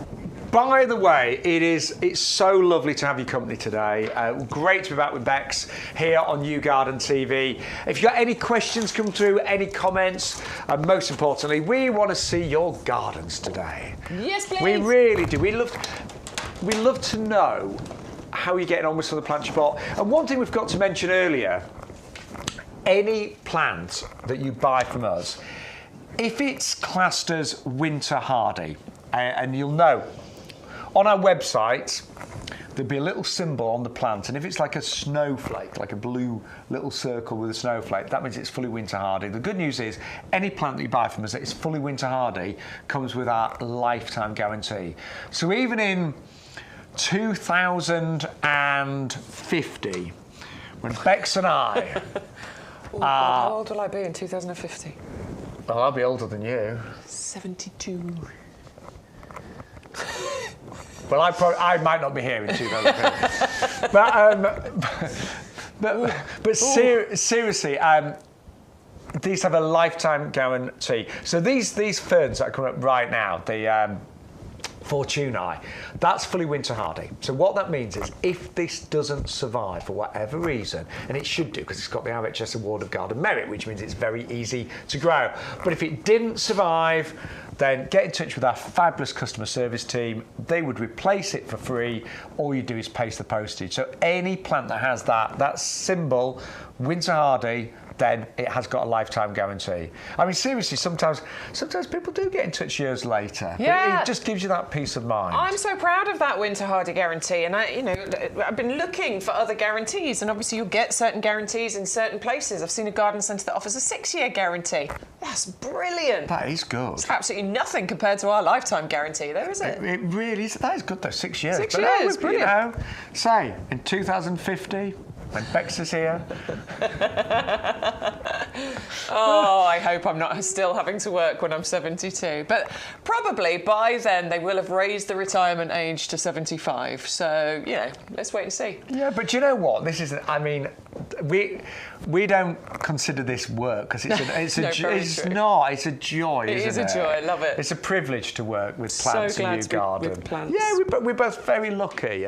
by the way, it's so lovely to have your company today. Great to be back with Bex here on YouGarden TV. If you've got any questions come through, any comments, and most importantly, we want to see your gardens today. Yes, please. We really do. We love to know how you're getting on with some of the plants you bought. And one thing we've got to mention earlier, any plant that you buy from us, if it's classed as winter hardy, and you'll know, on our website, there'll be a little symbol on the plant, and if it's like a snowflake, like a blue little circle with a snowflake, that means it's fully winter hardy. The good news is, any plant that you buy from us that is fully winter hardy comes with our lifetime guarantee. So even in 2050, when Bex and I how old will I be in 2050? Oh, I'll be older than you. 72. Well, I might not be here in 2050. but seriously, these have a lifetime guarantee. So these ferns that are coming up right now, the Fortunae, that's fully winter hardy. So what that means is, if this doesn't survive for whatever reason, and it should do because it's got the RHS Award of Garden Merit, which means it's very easy to grow. But if it didn't survive, then get in touch with our fabulous customer service team. They would replace it for free. All you do is pay the postage. So any plant that has that symbol, winter hardy, then it has got a lifetime guarantee. I mean, seriously, sometimes people do get in touch years later. Yeah. It just gives you that peace of mind. I'm so proud of that winter hardy guarantee, and I've been looking for other guarantees, and obviously you'll get certain guarantees in certain places. I've seen a garden centre that offers a 6-year guarantee. That's brilliant. That is good. It's absolutely nothing compared to our lifetime guarantee, though, is it? It really is. That is good, though. 6 years. 6 years, brilliant. Say, in 2050, when Bex is here. Oh, I hope I'm not still having to work when I'm 72. But probably by then they will have raised the retirement age to 75. So, let's wait and see. Yeah, but you know what? This isn't, I mean, we don't consider this work because it's a joy, isn't it? It is a joy, I love it. It's a privilege to work with plants in YouGarden. With plants. Yeah, we're both very lucky,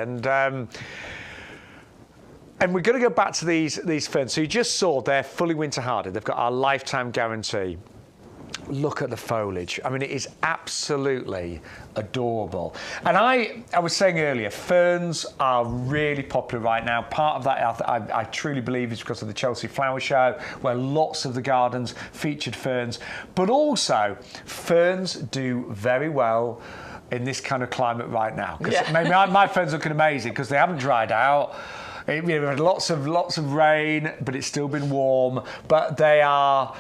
and we're going to go back to these ferns. So you just saw they're fully winter hardy. They've got our lifetime guarantee. Look at the foliage. I mean, it is absolutely adorable. And I was saying earlier, ferns are really popular right now. Part of that, I truly believe, is because of the Chelsea Flower Show, where lots of the gardens featured ferns. But also, ferns do very well in this kind of climate right now. Because maybe my ferns are looking amazing because they haven't dried out. We've had lots of rain, but it's still been warm. But they are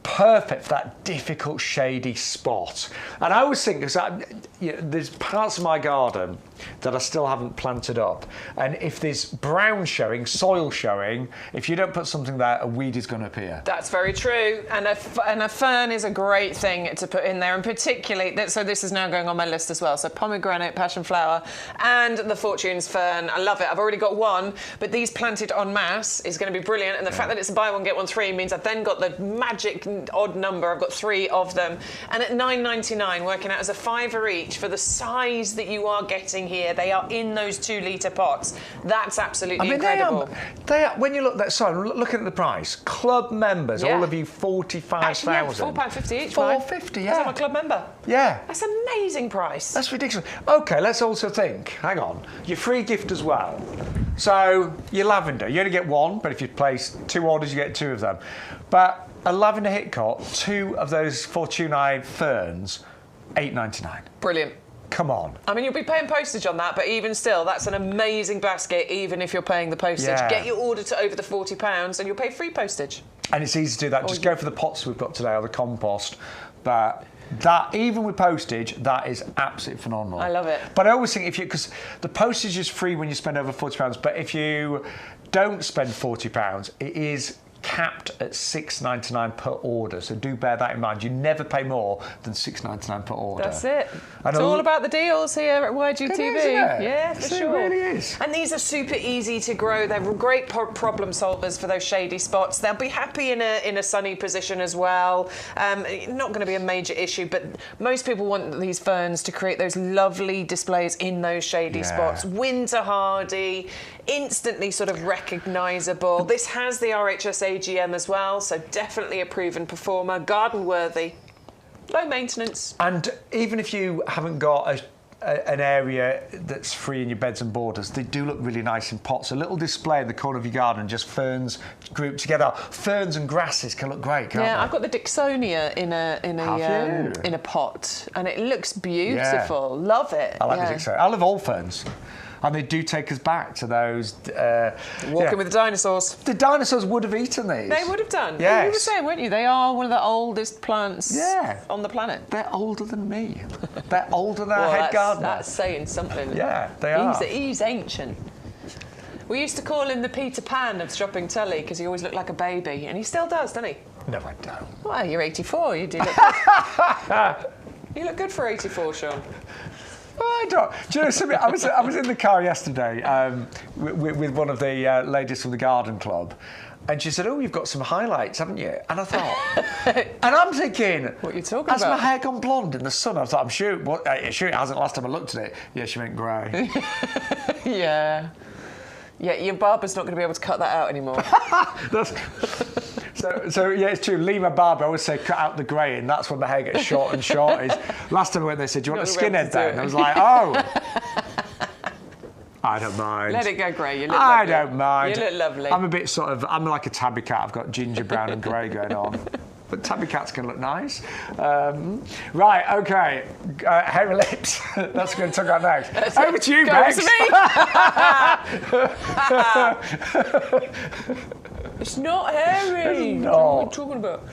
perfect for that difficult shady spot. And I always think, because there's parts of my garden that I still haven't planted up, and if there's brown showing, soil showing, if you don't put something there, a weed is going to appear. That's very true, and a fern is a great thing to put in there, and particularly, so this is now going on my list as well, so pomegranate, passion flower, and the Fortune's fern. I love it. I've already got one, but these planted en masse is going to be brilliant, and the fact that it's a buy one get one free means I've then got the magic odd number. I've got 3 of them. And at £9.99, working out as a £5 each for the size that you are getting here. They are in those 2-litre pots. That's absolutely incredible. They are, when you look, looking at the price, club members, all of you 45,000. Yeah, £4.50 each. £4.50, yeah. I'm a club member. Yeah. That's an amazing price. That's ridiculous. OK, let's also think, hang on, your free gift as well. So, your lavender, you only get 1, but if you place 2 orders, you get 2 of them. But a lavender Hitcot, 2 of those Fortunae ferns, £8.99. Brilliant. Come on. I mean, you'll be paying postage on that, but even still, that's an amazing basket, even if you're paying the postage. Yeah. Get your order to over the £40 and you'll pay free postage. And it's easy to do that. Just go for the pots we've got today or the compost. But that, even with postage, that is absolutely phenomenal. I love it. But I always think because the postage is free when you spend over £40, but if you don't spend £40, it is capped at $6.99 per order, so do bear that in mind. You never pay more than $6.99 per order. That's it. It's all about the deals here at YGTV. It is, isn't it? Yeah, for sure. It really is. And these are super easy to grow. They're great problem solvers for those shady spots. They'll be happy in a sunny position as well. Not going to be a major issue, but most people want these ferns to create those lovely displays in those shady spots. Winter hardy, instantly sort of recognisable. This has the RHS AGM as well, so definitely a proven performer, garden worthy, low maintenance. And even if you haven't got an area that's free in your beds and borders, they do look really nice in pots. A little display in the corner of your garden, just ferns grouped together. Ferns and grasses can look great, can't they? I've got the Dixonia in a pot, and it looks beautiful. Yeah. Love it. I like the Dixonia. I love all ferns. And they do take us back to those... Walking with the dinosaurs. The dinosaurs would have eaten these. They would have done. Yes. You were saying, weren't you? They are one of the oldest plants on the planet. They're older than me. They're older than our head gardener. That's saying something. Yeah, they are. He's ancient. We used to call him the Peter Pan of shopping telly because he always looked like a baby. And he still does, doesn't he? No, I don't. Well, you're 84. You do look good. You look good for 84, Shaun. I don't. Do you know something? I was in the car yesterday with one of the ladies from the garden club, and she said, "Oh, you've got some highlights, haven't you?" And I thought, and I'm thinking, what are you talking has about? my hair gone blonde in the sun? I thought, I'm sure it hasn't. Last time I looked at it, yeah, she went grey. Yeah, your barber's not going to be able to cut that out anymore. So yeah, it's true. Lee, my barber, I always say cut out the grey, and that's when the hair gets short and short. Last time I went, they said, "Do you want a skinhead then?" And I was like, "Oh, I don't mind. Let it go grey. You look lovely. I don't mind. You look lovely. I'm a bit I'm like a tabby cat. I've got ginger, brown, and grey going on." But tabby cats can look nice. Right, OK. Hair and lips. That's going to talk about next. Over to you, Bex. It's not hairy. It's not. What are you talking about?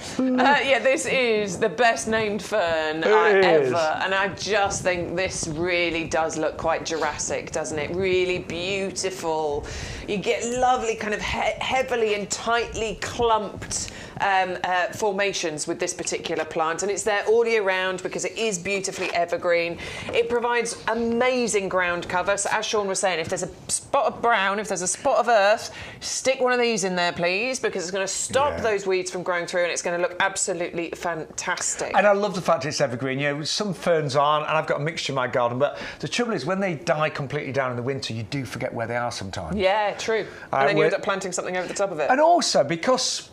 This is the best named fern ever. And I just think this really does look quite Jurassic, doesn't it? Really beautiful. You get lovely kind of heavily and tightly clumped formations with this particular plant, and it's there all year round because it is beautifully evergreen. It provides amazing ground cover. So as Shaun was saying, if there's a spot of brown, if there's a spot of earth, stick one of these in there, please, because it's going to stop those weeds from growing through, and it's going to look absolutely fantastic. And I love the fact it's evergreen. You know, some ferns aren't, and I've got a mixture in my garden, but the trouble is when they die completely down in the winter, you do forget where they are sometimes. Yeah, true. And then you end up planting something over the top of it. And also because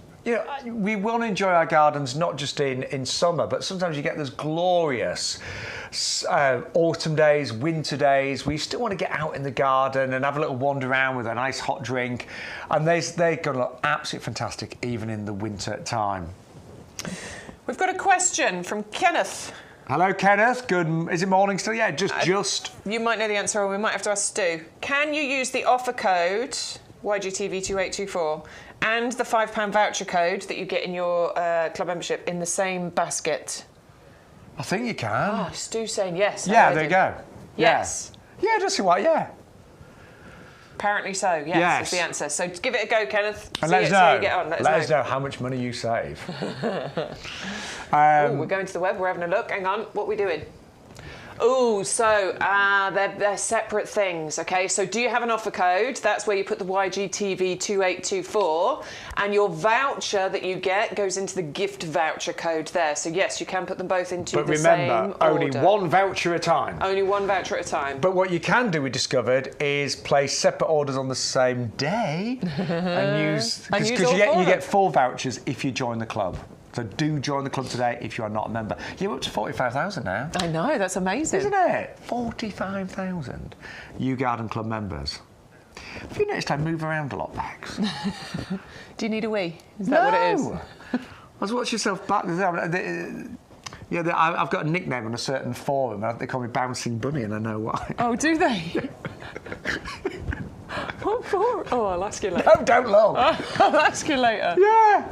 we want to enjoy our gardens not just in summer, but sometimes you get those glorious autumn days, winter days, where you still want to get out in the garden and have a little wander around with a nice hot drink. And they're going to look absolutely fantastic even in the winter time. We've got a question from Kenneth. Hello, Kenneth. Good. Is it morning still? Yeah, just. You might know the answer, or we might have to ask Stu. Can you use the offer code YGTV2824 and the £5 voucher code that you get in your club membership in the same basket? I think you can. Stu's saying yes. Yeah, there you go. Yes. Yeah, just see what. Yeah. Apparently so. Yes, is the answer. So give it a go, Kenneth. And let us know. See how you get on. Let us know how much money you save. We're going to the web. We're having a look. Hang on. What are we doing? Oh, so they're separate things, okay? So do you have an offer code? That's where you put the YGTV2824, and your voucher that you get goes into the gift voucher code there. So yes, you can put them both into the same order. But remember, only one voucher at a time. Only one voucher at a time. But what you can do, we discovered, is place separate orders on the same day and use... Because you get 4 vouchers if you join the club. So do join the club today if you are not a member. You're up to 45,000 now. I know, that's amazing. Isn't it? 45,000 YouGarden Club members. Have you noticed I move around a lot, Bex? Do you need a wee? Is that what it is? I was watching yourself back. Yeah, I've got a nickname on a certain forum. They call me Bouncing Bunny, and I know why. Oh, do they? What for? Oh, I'll ask you later. No, don't look. I'll ask you later. Yeah.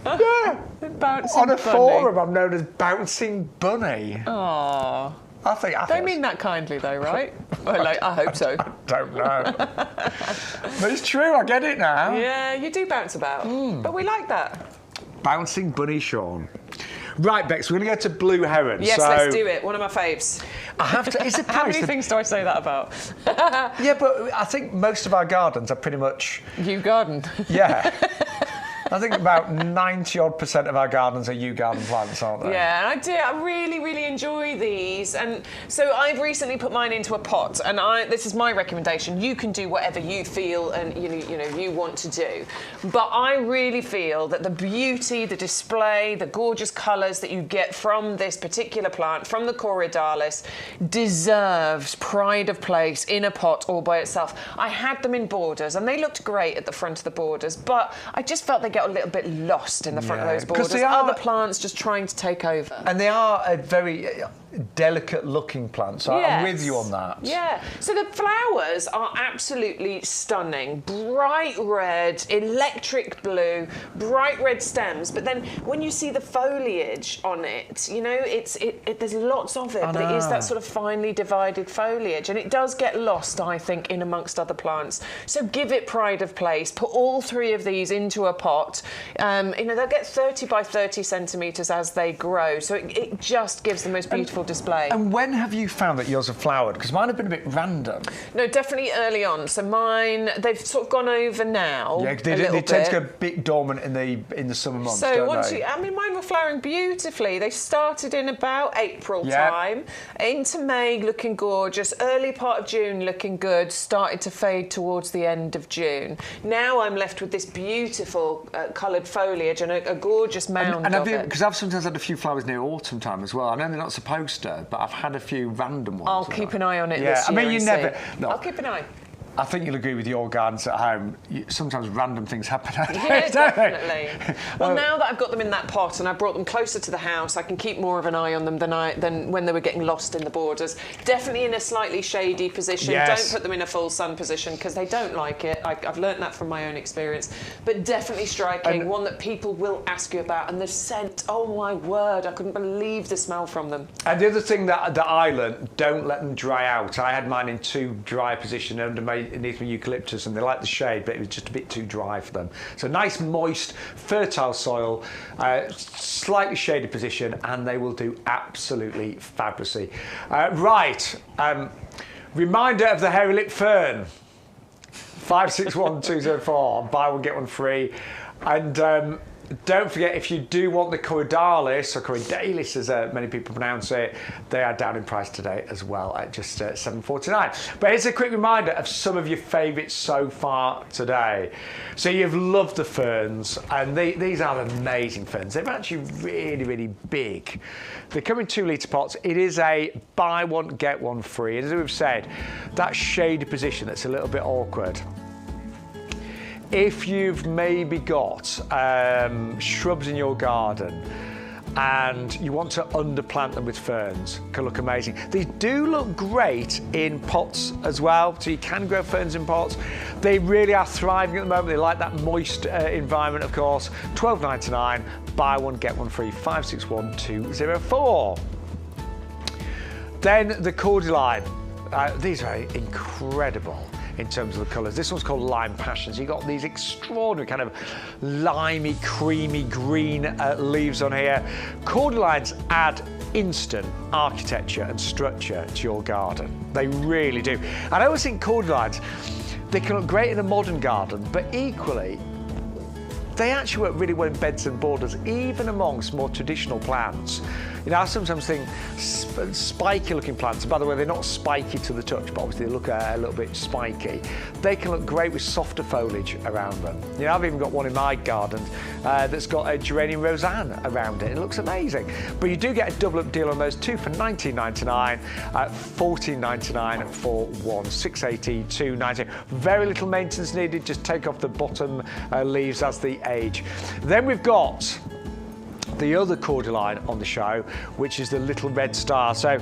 Yeah. Bouncing on a bunny. forum, I'm known as Bouncing Bunny. Oh. They mean that kindly, though, right? Well, I hope so. I don't know. But it's true, I get it now. Yeah, you do bounce about. But we like that. Bouncing Bunny Shaun. Right, Bex, we're going to go to blue heron. Yes, let's do it. One of my faves. I have to. It's a How many things do I say that about? Yeah, but I think most of our gardens are pretty much... YouGarden. Yeah. I think about 90-odd% of our gardens are YouGarden plants, aren't they? Yeah, and I really, really enjoy these. And so I've recently put mine into a pot, and this is my recommendation. You can do whatever you feel and you want to do. But I really feel that the beauty, the display, the gorgeous colours that you get from this particular plant, from the Corydalis, deserves pride of place in a pot all by itself. I had them in borders, and they looked great at the front of the borders, but I just felt they get a little bit lost in the front of those borders. Other plants just trying to take over. And they are a very delicate looking plant, so I'm with you on that. Yeah, so the flowers are absolutely stunning. Bright red, electric blue, bright red stems, but then when you see the foliage on it, there's lots of it, but it is that sort of finely divided foliage, and it does get lost, I think, in amongst other plants. So give it pride of place, put all 3 of these into a pot. They'll get 30 by 30 centimetres as they grow, so it just gives the most beautiful display. And when have you found that yours have flowered? Because mine have been a bit random. No, definitely early on. So mine, they've sort of gone over now. Yeah, they tend to go a bit dormant in the summer months. So don't mine were flowering beautifully. They started in about April time, into May looking gorgeous, early part of June looking good, started to fade towards the end of June. Now I'm left with this beautiful coloured foliage and a gorgeous mound of it. Because I've sometimes had a few flowers near autumn time as well. I know they're not supposed to, but I've had a few random ones. I'll keep an eye on it this year. You never... No, I'll keep an eye. I think you'll agree with your gardens at home. Sometimes random things happen. Yeah, definitely. Well, now that I've got them in that pot and I've brought them closer to the house, I can keep more of an eye on them than when they were getting lost in the borders. Definitely in a slightly shady position. Yes. Don't put them in a full sun position because they don't like it. I've learnt that from my own experience. But definitely striking, one that people will ask you about. And the scent, oh my word, I couldn't believe the smell from them. And the other thing that I learnt, don't let them dry out. I had mine in too dry a position underneath my eucalyptus, and they like the shade, but it was just a bit too dry for them. So nice, moist, fertile soil, slightly shaded position, and they will do absolutely fabulously. Reminder of the hairy lip fern. 561204. Buy one get one free. And don't forget, if you do want the Corydalis, or Corydalis as many people pronounce it, they are down in price today as well at just $7.49. But here's a quick reminder of some of your favourites so far today. So you've loved the ferns, and these are amazing ferns. They're actually really, really big. They come in 2-litre pots. It is a buy one, get one free. And as we've said, that shaded position that's a little bit awkward. If you've maybe got shrubs in your garden and you want to underplant them with ferns, can look amazing. These do look great in pots as well, so you can grow ferns in pots. They really are thriving at the moment. They like that moist environment, of course. $12.99, buy one, get one free, 561204. Then the cordyline. These are incredible in terms of the colours. This one's called Lime Passions. You've got these extraordinary kind of limey, creamy green leaves on here. Cordylines add instant architecture and structure to your garden. They really do. And I always think cordylines, they can look great in a modern garden, but equally, they actually work really well in beds and borders, even amongst more traditional plants. You know, I sometimes think spiky looking plants, by the way, they're not spiky to the touch, but obviously they look a little bit spiky. They can look great with softer foliage around them. You know, I've even got one in my garden that's got a geranium roseanne around it. It looks amazing. But you do get a double up deal on those two for $19.99, $14.99 for one, $6.80, $2.90. Very little maintenance needed, just take off the bottom leaves as they age. Then we've got the other cordyline on the show, which is the little red star. So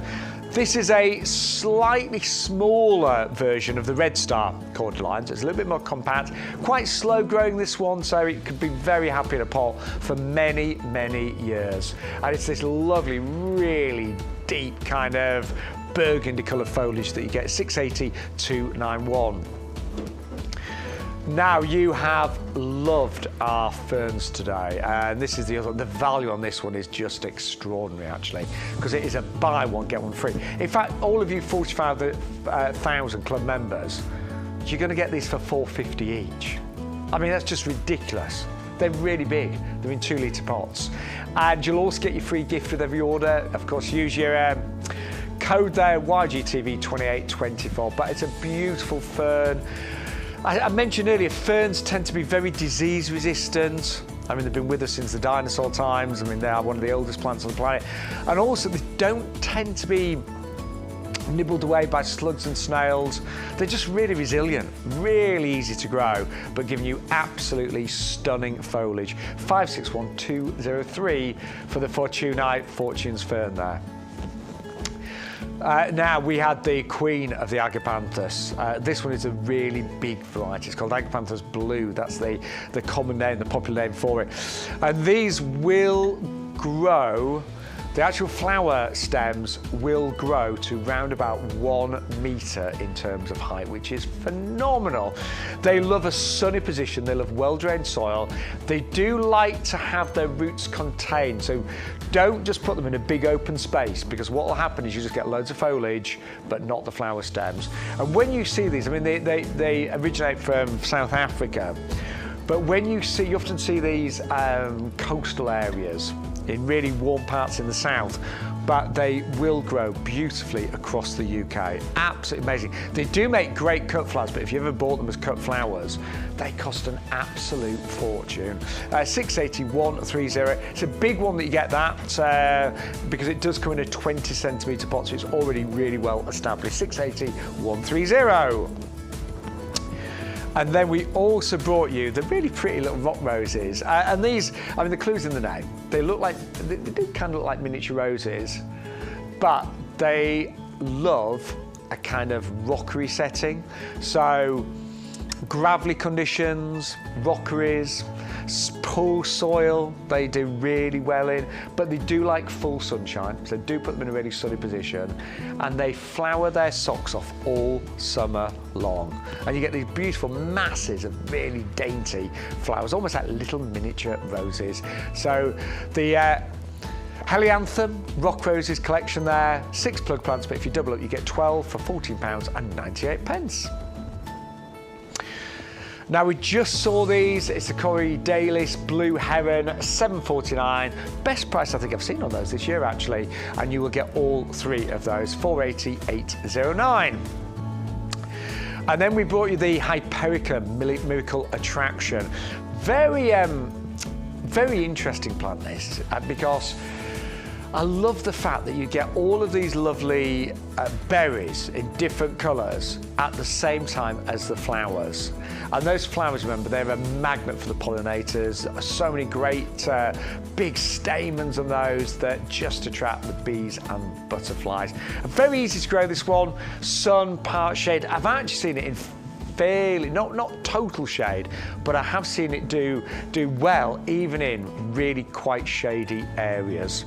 this is a slightly smaller version of the red star cordylines. It's a little bit more compact, quite slow growing this one, so it could be very happy in a pot for many, many years. And it's this lovely, really deep kind of burgundy colour foliage that you get, $6.80 to $9.91. Now, you have loved our ferns today, and this is the value on this one is just extraordinary actually, because it is a buy one get one free. In fact, all of you 45,000 club members, you're going to get these for $4.50 each. I mean, that's just ridiculous. They're really big. They're in 2 litre pots, and you'll also get your free gift with every order. Of course, use your code there, YGTV2824. But it's a beautiful fern. I mentioned earlier, ferns tend to be very disease resistant. I mean, they've been with us since the dinosaur times. I mean, they are one of the oldest plants on the planet. And also, they don't tend to be nibbled away by slugs and snails. They're just really resilient, really easy to grow, but giving you absolutely stunning foliage. 561203 for the Fortunae Fortunes fern there. Now, we had the queen of the Agapanthus. This one is a really big variety. It's called Agapanthus blue. That's the common name, the popular name for it. And these will grow, the actual flower stems will grow to round about 1 metre in terms of height, which is phenomenal. They love a sunny position, they love well-drained soil. They do like to have their roots contained, so don't just put them in a big open space, because what will happen is you just get loads of foliage, but not the flower stems. And when you see these, I mean, they originate from South Africa, but when you often see these coastal areas in really warm parts in the south, but they will grow beautifully across the UK. Absolutely amazing. They do make great cut flowers, but if you ever bought them as cut flowers, they cost an absolute fortune. 68130. It's a big one that you get that because it does come in a 20 centimetre pot, so it's already really well established. 68130. And then we also brought you the really pretty little rock roses. And these, I mean, the clue's in the name. They look like, they do kind of look like miniature roses, but they love a kind of rockery setting. So gravelly conditions, rockeries, pool soil, they do really well in, but they do like full sunshine, so do put them in a really sunny position, and they flower their socks off all summer long. And you get these beautiful masses of really dainty flowers, almost like little miniature roses. So the Helianthum Rock Roses collection there, 6 plug plants, but if you double up, you get 12 for £14.98. Now, we just saw these. It's the Corydalis Blue Heron, $7.49. Best price I think I've seen on those this year, actually. And you will get all 3 of those, $480,809. And then we brought you the Hyperica Miracle Attraction. Very interesting plant, this, because I love the fact that you get all of these lovely berries in different colours at the same time as the flowers. And those flowers, remember, they're a magnet for the pollinators. So many great big stamens on those that just attract the bees and butterflies. Very easy to grow, this one. Sun, part shade. I've actually seen it in fairly, not total shade, but I have seen it do well even in really quite shady areas.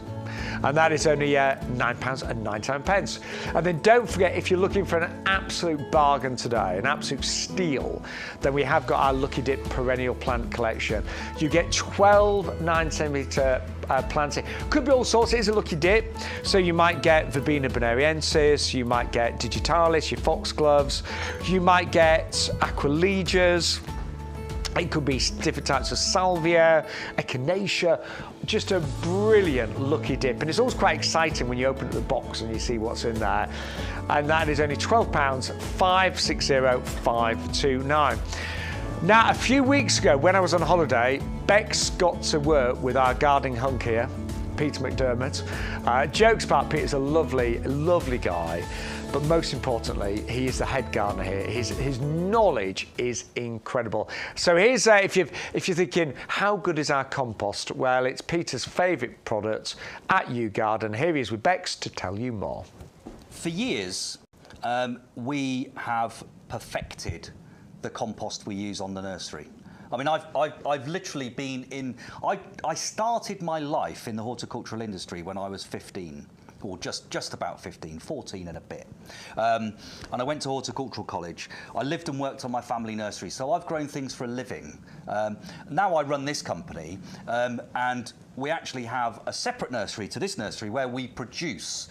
and that is only £9.99. And then don't forget, if you're looking for an absolute bargain today, an absolute steal, then we have got our Lucky Dip perennial plant collection. You get 12 9cm plants here. Could be all sorts. It is a Lucky Dip, so you might get Verbena bonariensis, you might get digitalis, your foxgloves, you might get aquiledias. It could be different types of salvia, echinacea, just a brilliant Lucky Dip. And it's always quite exciting when you open up the box and you see what's in there. And that is only £12, 560,529. Now, a few weeks ago, when I was on holiday, Bex got to work with our gardening hunk here, Peter McDermott. Jokes apart, Peter's a lovely, lovely guy. But most importantly, he is the head gardener here. His knowledge is incredible. So here's, if you're thinking, how good is our compost? Well, it's Peter's favourite product at YouGarden. Here he is with Bex to tell you more. For years, we have perfected the compost we use on the nursery. I mean, I've literally been in... I started my life in the horticultural industry when I was 15. Or just about 15, 14 and a bit. And I went to horticultural college. I lived and worked on my family nursery, so I've grown things for a living. Now I run this company, and we actually have a separate nursery to this nursery where we produce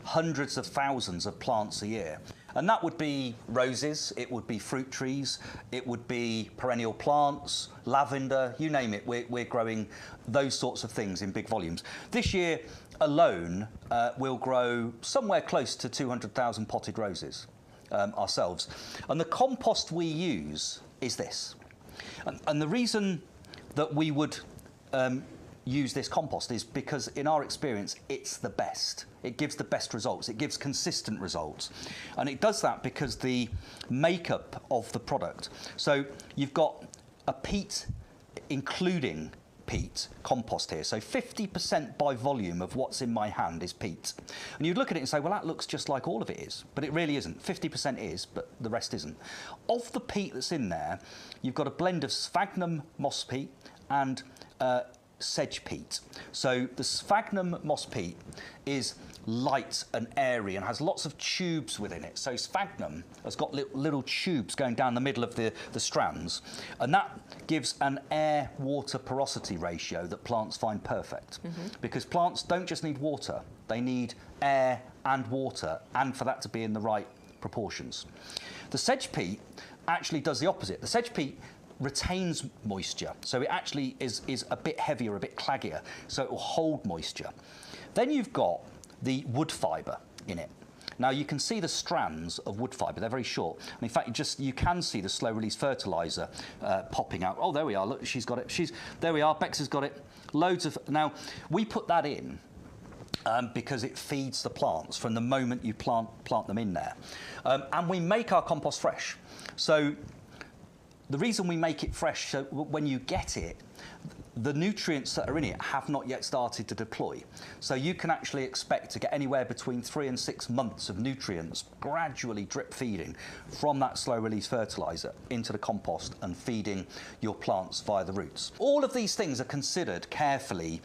hundreds of thousands of plants a year. And that would be roses, it would be fruit trees, it would be perennial plants, lavender, you name it. We're growing those sorts of things in big volumes. This year alone, we'll grow somewhere close to 200,000 potted roses ourselves. And the compost we use is this. And the reason that we would use this compost is because, in our experience, it's the best. It gives the best results. It gives consistent results. And it does that because the makeup of the product. So you've got a peat, including peat, compost here. So 50% by volume of what's in my hand is peat. And you'd look at it and say, well, that looks just like all of it is. But it really isn't. 50% is, but the rest isn't. Of the peat that's in there, you've got a blend of sphagnum moss peat and sedge peat. So the sphagnum moss peat is light and airy and has lots of tubes within it. So sphagnum has got little tubes going down the middle of the strands, and that gives an air-water porosity ratio that plants find perfect. Because plants don't just need water, they need air and water, and for that to be in the right proportions. The sedge peat actually does the opposite. The sedge peat retains moisture, so it actually is a bit heavier, a bit claggier, so it will hold moisture. Then you've got the wood fibre in it. Now you can see the strands of wood fibre, they're very short. And in fact, you can see the slow release fertiliser popping out. Oh, there we are, look, she's got it. There we are, Bex has got it. Loads of, now we put that in because it feeds the plants from the moment you plant them in there. And we make our compost fresh. So the reason we make it fresh, so when you get it, the nutrients that are in it have not yet started to deploy. So you can actually expect to get anywhere between 3 and 6 months of nutrients gradually drip feeding from that slow release fertiliser into the compost and feeding your plants via the roots. All of these things are considered carefully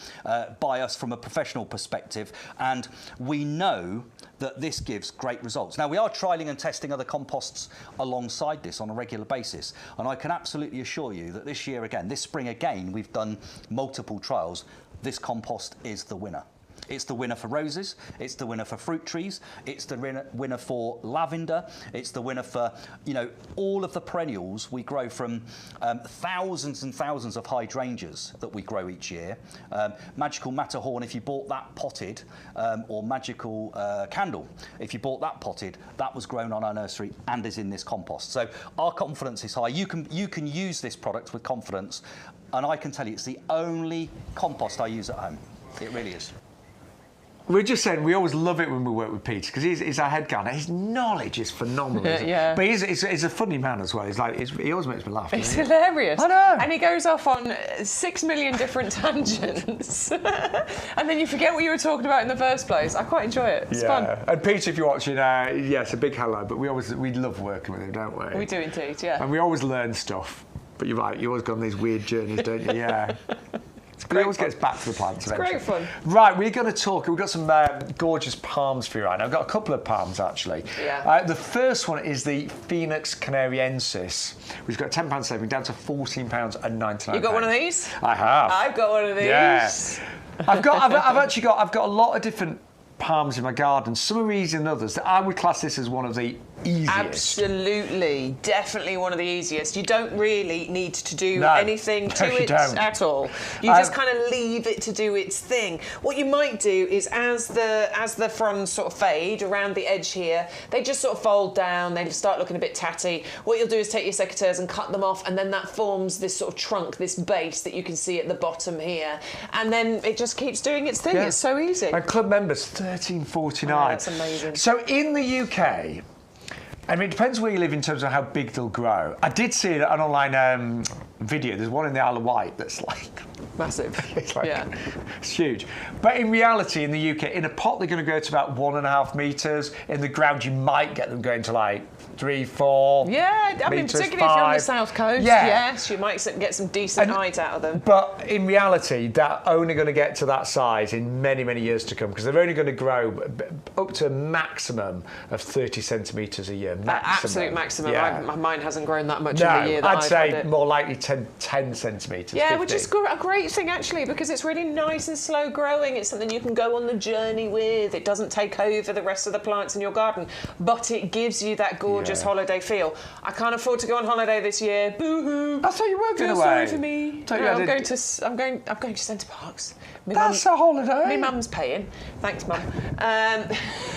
by us from a professional perspective, and we know that this gives great results. Now, we are trialling and testing other composts alongside this on a regular basis, and I can absolutely assure you that this year again, this spring again, we've done multiple trials. This compost is the winner. It's the winner for roses, it's the winner for fruit trees, it's the winner for lavender, it's the winner for, you know, all of the perennials we grow, from thousands and thousands of hydrangeas that we grow each year. Magical Matterhorn, if you bought that potted, or Magical Candle, if you bought that potted, that was grown on our nursery and is in this compost. So our confidence is high. You can use this product with confidence, and I can tell you it's the only compost I use at home. It really is. We're just saying, we always love it when we work with Peter, because he's our head gardener. His knowledge is phenomenal. Yeah. But he's a funny man as well. He always makes me laugh. It's hilarious. I know. And he goes off on 6 million different tangents. And then you forget what you were talking about in the first place. I quite enjoy it. It's fun. And Peter, if you're watching, yes, a big hello. But we love working with him, don't we? We do indeed, yeah. And we always learn stuff. But you're right, you always go on these weird journeys, don't you? Yeah. It always gets back to the plants eventually. Great fun. Right, we're going to talk. We've got some gorgeous palms for you right now. I've got a couple of palms actually. Yeah. The first one is the Phoenix canariensis, which has got £10 saving down to £14.99. You got one of these? I have. I've got one of these. Yeah. I've actually got a lot of different palms in my garden. Some are easier than others. I would class this as one of the easiest. Absolutely, definitely one of the easiest. You don't really need to do anything to it at all. You just kind of leave it to do its thing. What you might do is, as the fronds sort of fade around the edge here, they just sort of fold down. They start looking a bit tatty. What you'll do is take your secateurs and cut them off, and then that forms this sort of trunk, this base that you can see at the bottom here, and then it just keeps doing its thing. Yeah. It's so easy. And club members, £13.49. Oh, that's amazing. So in the UK. I mean, it depends where you live in terms of how big they'll grow. I did see an online video. There's one in the Isle of Wight that's like massive. It's huge. But in reality, in the UK, in a pot, they're going to grow to about 1.5 metres. In the ground, you might get them going to like 3, 4. Yeah, I mean, particularly 5. If you're on the south coast, yes, you might get some decent height out of them. But in reality, they're only going to get to that size in many, many years to come, because they're only going to grow up to a maximum of 30 centimetres a year. Absolute maximum. Yeah. Mine hasn't grown that much in the year that I'd I've say had it. more likely 10 centimetres. Yeah, 50. which is a great thing actually, because it's really nice and slow growing. It's something you can go on the journey with. It doesn't take over the rest of the plants in your garden, but it gives you that gorgeous holiday feel. I can't afford to go on holiday this year. Boo-hoo. I thought you were going away. Sorry for me. No, I'm going to Centre Parks. That's a holiday. My mum's paying. Thanks, Mum.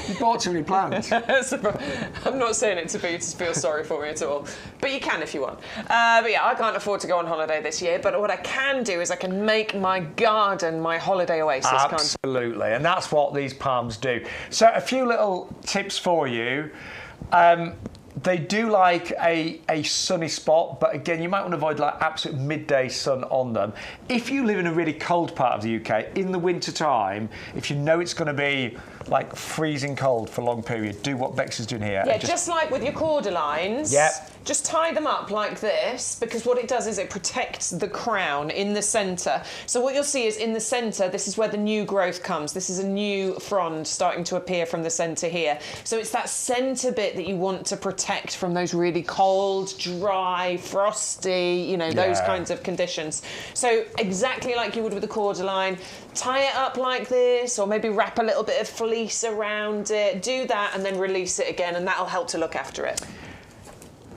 You bought too many plants. I'm not saying it to feel sorry for me at all, but you can if you want. But yeah, I can't afford to go on holiday this year, but what I can do is I can make my garden my holiday oasis. Absolutely, and that's what these palms do. So a few little tips for you. They do like a sunny spot, but again, you might want to avoid like absolute midday sun on them. If you live in a really cold part of the UK, in the winter time, if you know it's going to be like freezing cold for a long period, do what Bex is doing here. Yeah, just like with your cordylines. Yep. Just tie them up like this, because what it does is it protects the crown in the centre. So what you'll see is in the centre, this is where the new growth comes. This is a new frond starting to appear from the centre here. So it's that centre bit that you want to protect from those really cold, dry, frosty, those kinds of conditions. So exactly like you would with a cordyline, tie it up like this, or maybe wrap a little bit of fleece around it. Do that and then release it again, and that'll help to look after it.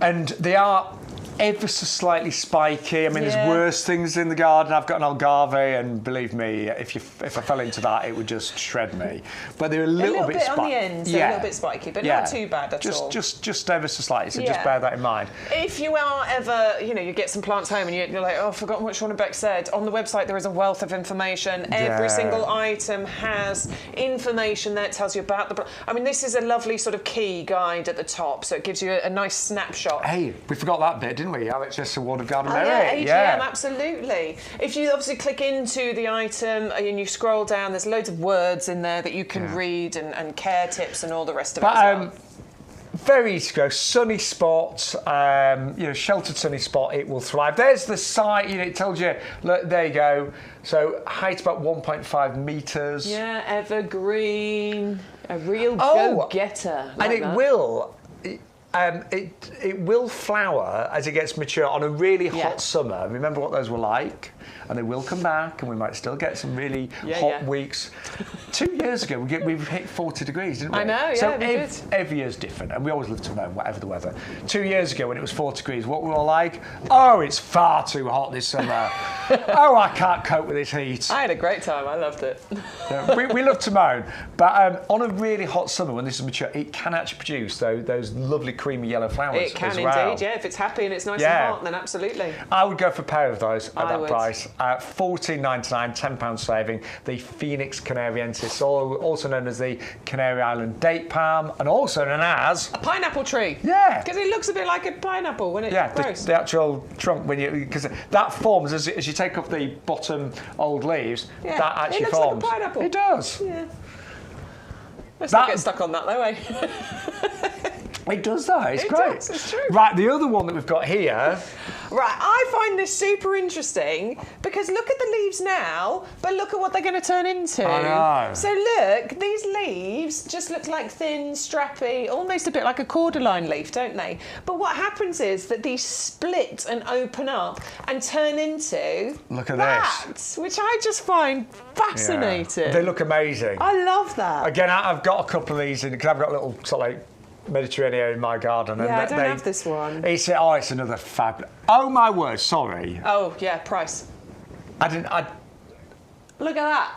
And they are ever so slightly spiky. I mean, there's worse things in the garden. I've got an algarve, and believe me, if I fell into that, it would just shred me. But they're a little bit on the ends, a little bit spiky, but not too bad at all. Just ever so slightly. So just bear that in mind. If you are ever, you get some plants home and you're like, oh, I've forgotten what Shaun and Bex said. On the website, there is a wealth of information. Every single item has information there. It tells you about the. I mean, this is a lovely sort of key guide at the top, so it gives you a nice snapshot. Hey, we forgot that bit, didn't we? LHS Award of Garden Merit. Yeah, AGM, absolutely. If you obviously click into the item and you scroll down, there's loads of words in there that you can read, and care tips and all the rest of it as well. Very easy to grow. Sunny spot, sheltered sunny spot, it will thrive. There's the site, it tells you, look, there you go. So height about 1.5 metres. Yeah, evergreen, a real go-getter. And it will. It will flower as it gets mature on a really hot summer. Remember what those were like, and they will come back, and we might still get some really hot weeks. 2 years ago, we've hit 40 degrees, didn't we? I know, so every year's different, and we always live to moan, whatever the weather. 2 years ago, when it was 40 degrees, what we were all like? Oh, it's far too hot this summer. Oh, I can't cope with this heat. I had a great time. I loved it. We love to moan, but on a really hot summer, when this is mature, it can actually produce those lovely creamy yellow flowers. It can as well. indeed, yeah. If it's happy and it's nice and hot, then absolutely. I would go for a pair of those at that price. £14.99, £10 saving. The Phoenix canariensis, also known as the Canary Island date palm, and also known as a pineapple tree. Yeah, because it looks a bit like a pineapple when it grows. The actual trunk, because that forms as you take off the bottom old leaves. Yeah, that actually forms. Like a pineapple. It does. Yeah. Let's not get stuck on that though, eh? It does that. It's great. Does, it's true. Right, the other one that we've got here. Right, I find this super interesting because look at the leaves now, but look at what they're going to turn into. I know. So look, these leaves just look like thin, strappy, almost a bit like a cordyline leaf, don't they? But what happens is that these split and open up and turn into Look at this, which I just find fascinating. Yeah. They look amazing. I love that. Again, I've got a couple of these in because I've got a little sort of like Mediterranean in my garden. Yeah, and I don't have this one. It's another fab. Oh my word! Sorry. Oh yeah, price. I Look at that.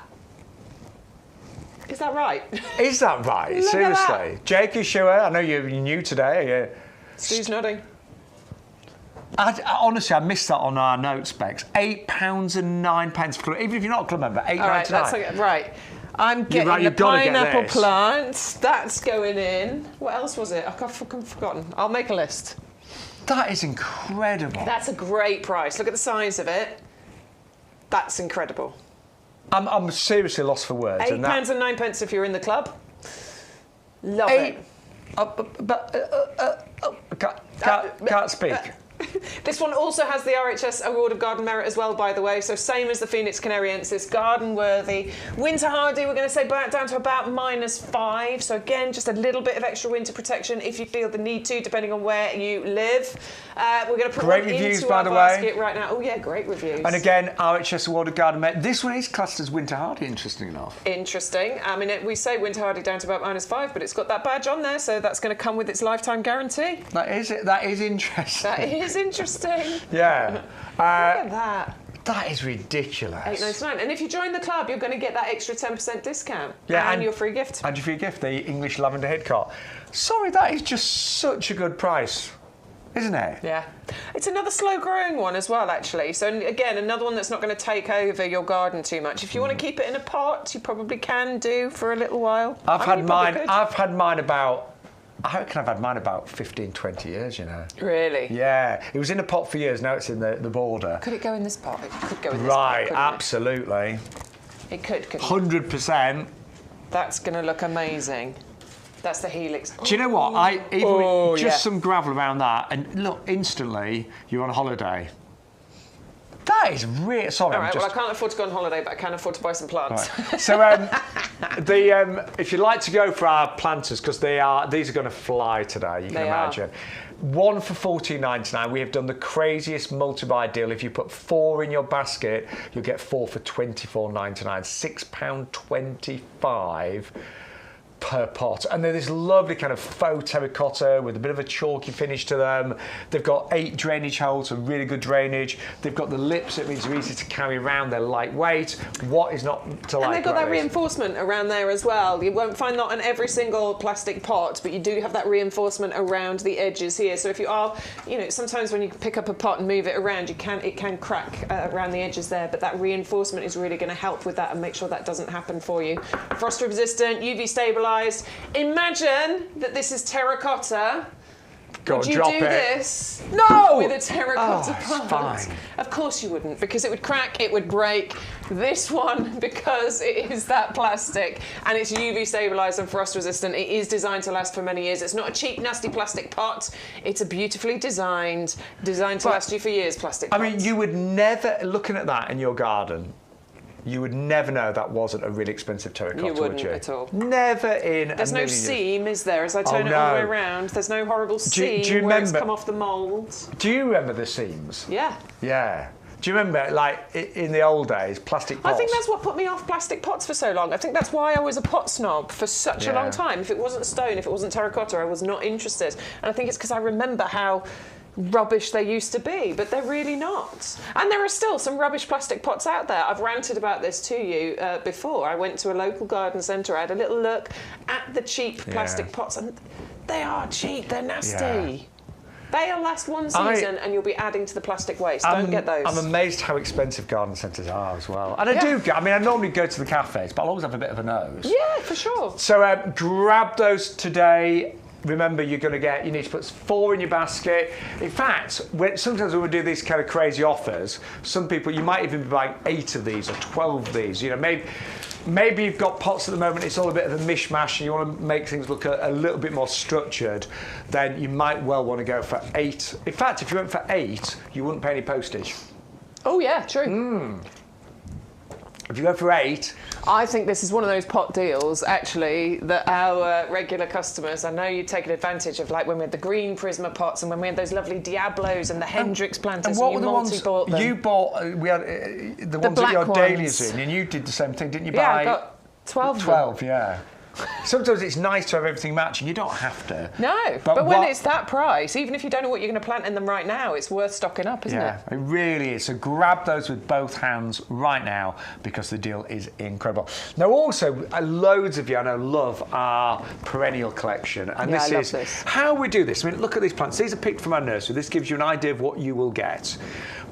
Is that right? Is that right? Look Seriously, at that. Jake, you sure? I know you're new today. Stu's nodding. Honestly, I missed that on our notes, Bex. £8.09 even if you're not a club member. £8.99. All right, that's okay. Right. I'm getting the pineapple plants. That's going in. What else was it? I've fucking forgotten. I'll make a list. That is incredible. That's a great price. Look at the size of it. That's incredible. I'm seriously lost for words. £8.09 if you're in the club. Love it. Can't speak. This one also has the RHS Award of Garden Merit as well, by the way. So same as the Phoenix Canariensis, garden worthy. Winter hardy, we're going to say down to about -5. So again, just a little bit of extra winter protection if you feel the need to, depending on where you live. We're going to put great one reviews, into by our the basket way. right now. Oh yeah, great reviews. And again, RHS Award of Garden Merit. This one is classed as winter hardy, interesting enough. Interesting. I mean, we say winter hardy down to about -5, but it's got that badge on there, so that's going to come with its lifetime guarantee. That is it. That is interesting. That is interesting. Yeah. Look at that. That is ridiculous. £8.99. And if you join the club, you're going to get that extra 10% discount. Yeah, and your free gift. And your free gift, the English Lavender Hidcot. Sorry, that is just such a good price, isn't it? Yeah. It's another slow-growing one as well, actually. So, again, another one that's not going to take over your garden too much. If you want to keep it in a pot, you probably can do for a little while. I've had mine about... I reckon I've had mine about 15, 20 years, you know. Really? Yeah. It was in a pot for years, now it's in the border. Could it go in this pot? It could go in this pot. Right, absolutely. It could. 100%. That's going to look amazing. That's the helix. Do you know what? With just some gravel around that, and look, instantly, you're on holiday. That is really... Sorry, All right, well, I can't afford to go on holiday, but I can afford to buy some plants. Right. So, if you'd like to go for our planters, because these are going to fly today, you can imagine. One for $14.99. We have done the craziest multi-buy deal. If you put 4 in your basket, you'll get 4 for $24.99. £6.25 per pot. And they're this lovely kind of faux terracotta with a bit of a chalky finish to them. They've got 8 drainage holes, so really good drainage. They've got the lips, it means they're easy to carry around. They're lightweight. What is not to like? And they've got that reinforcement around there as well. You won't find that on every single plastic pot, but you do have that reinforcement around the edges here. So if you are, sometimes when you pick up a pot and move it around, it can crack around the edges there, but that reinforcement is really going to help with that and make sure that doesn't happen for you. Frost resistant, UV stabilized. Imagine that this is terracotta. Would you do this? No! With a terracotta plant? Fine. Of course you wouldn't, because it would crack, it would break. This one, because it is that plastic and it's UV stabilised and frost resistant, it is designed to last for many years. It's not a cheap, nasty plastic pot. It's a beautifully designed to last you for years plastic pots. I mean, you would never, looking at that in your garden, you would never know that wasn't a really expensive terracotta, would you? At all. Never in There's no seam, is there? As I turn it all the way around, there's no horrible seam where it's come off the mould. Do you remember the seams? Yeah. Yeah. Do you remember, like, in the old days, plastic pots? I think that's what put me off plastic pots for so long. I think that's why I was a pot snob for such a long time. If it wasn't stone, if it wasn't terracotta, I was not interested. And I think it's because I remember how rubbish they used to be, but they're really not. And there are still some rubbish plastic pots out there. I've ranted about this to you before. I went to a local garden centre, I had a little look at the cheap plastic pots, and they are cheap, they're nasty. They'll last one season and you'll be adding to the plastic waste. Don't get those. I'm amazed how expensive garden centres are as well. And I normally go to the cafes, but I'll always have a bit of a nose. Yeah, for sure. So grab those today. remember, you need to put 4 in your basket. In fact, sometimes when we do these kind of crazy offers, some people, you might even be buying 8 of these or 12 of these. You know, maybe you've got pots at the moment, it's all a bit of a mishmash and you want to make things look a little bit more structured, then you might well want to go for 8. In fact, if you went for 8, you wouldn't pay any postage. Oh yeah, true. If you go for 8... I think this is one of those pot deals, actually, that our regular customers, I know you've taken advantage of, like when we had the green Prisma pots and when we had those lovely Diablos and the Hendrix planters, and what and were the ones bought them. you bought? We had the ones that your dahlias in, and you did the same thing, didn't you? Yeah, I got 12 12, yeah. Sometimes it's nice to have everything matching. You don't have to. No, but when it's that price, even if you don't know what you're going to plant in them right now, it's worth stocking up, isn't it? Yeah, it really is. So grab those with both hands right now because the deal is incredible. Now, also, loads of you I know love our perennial collection, and Yeah, this I love is how we do this. I mean, look at these plants. These are picked from our nursery. This gives you an idea of what you will get.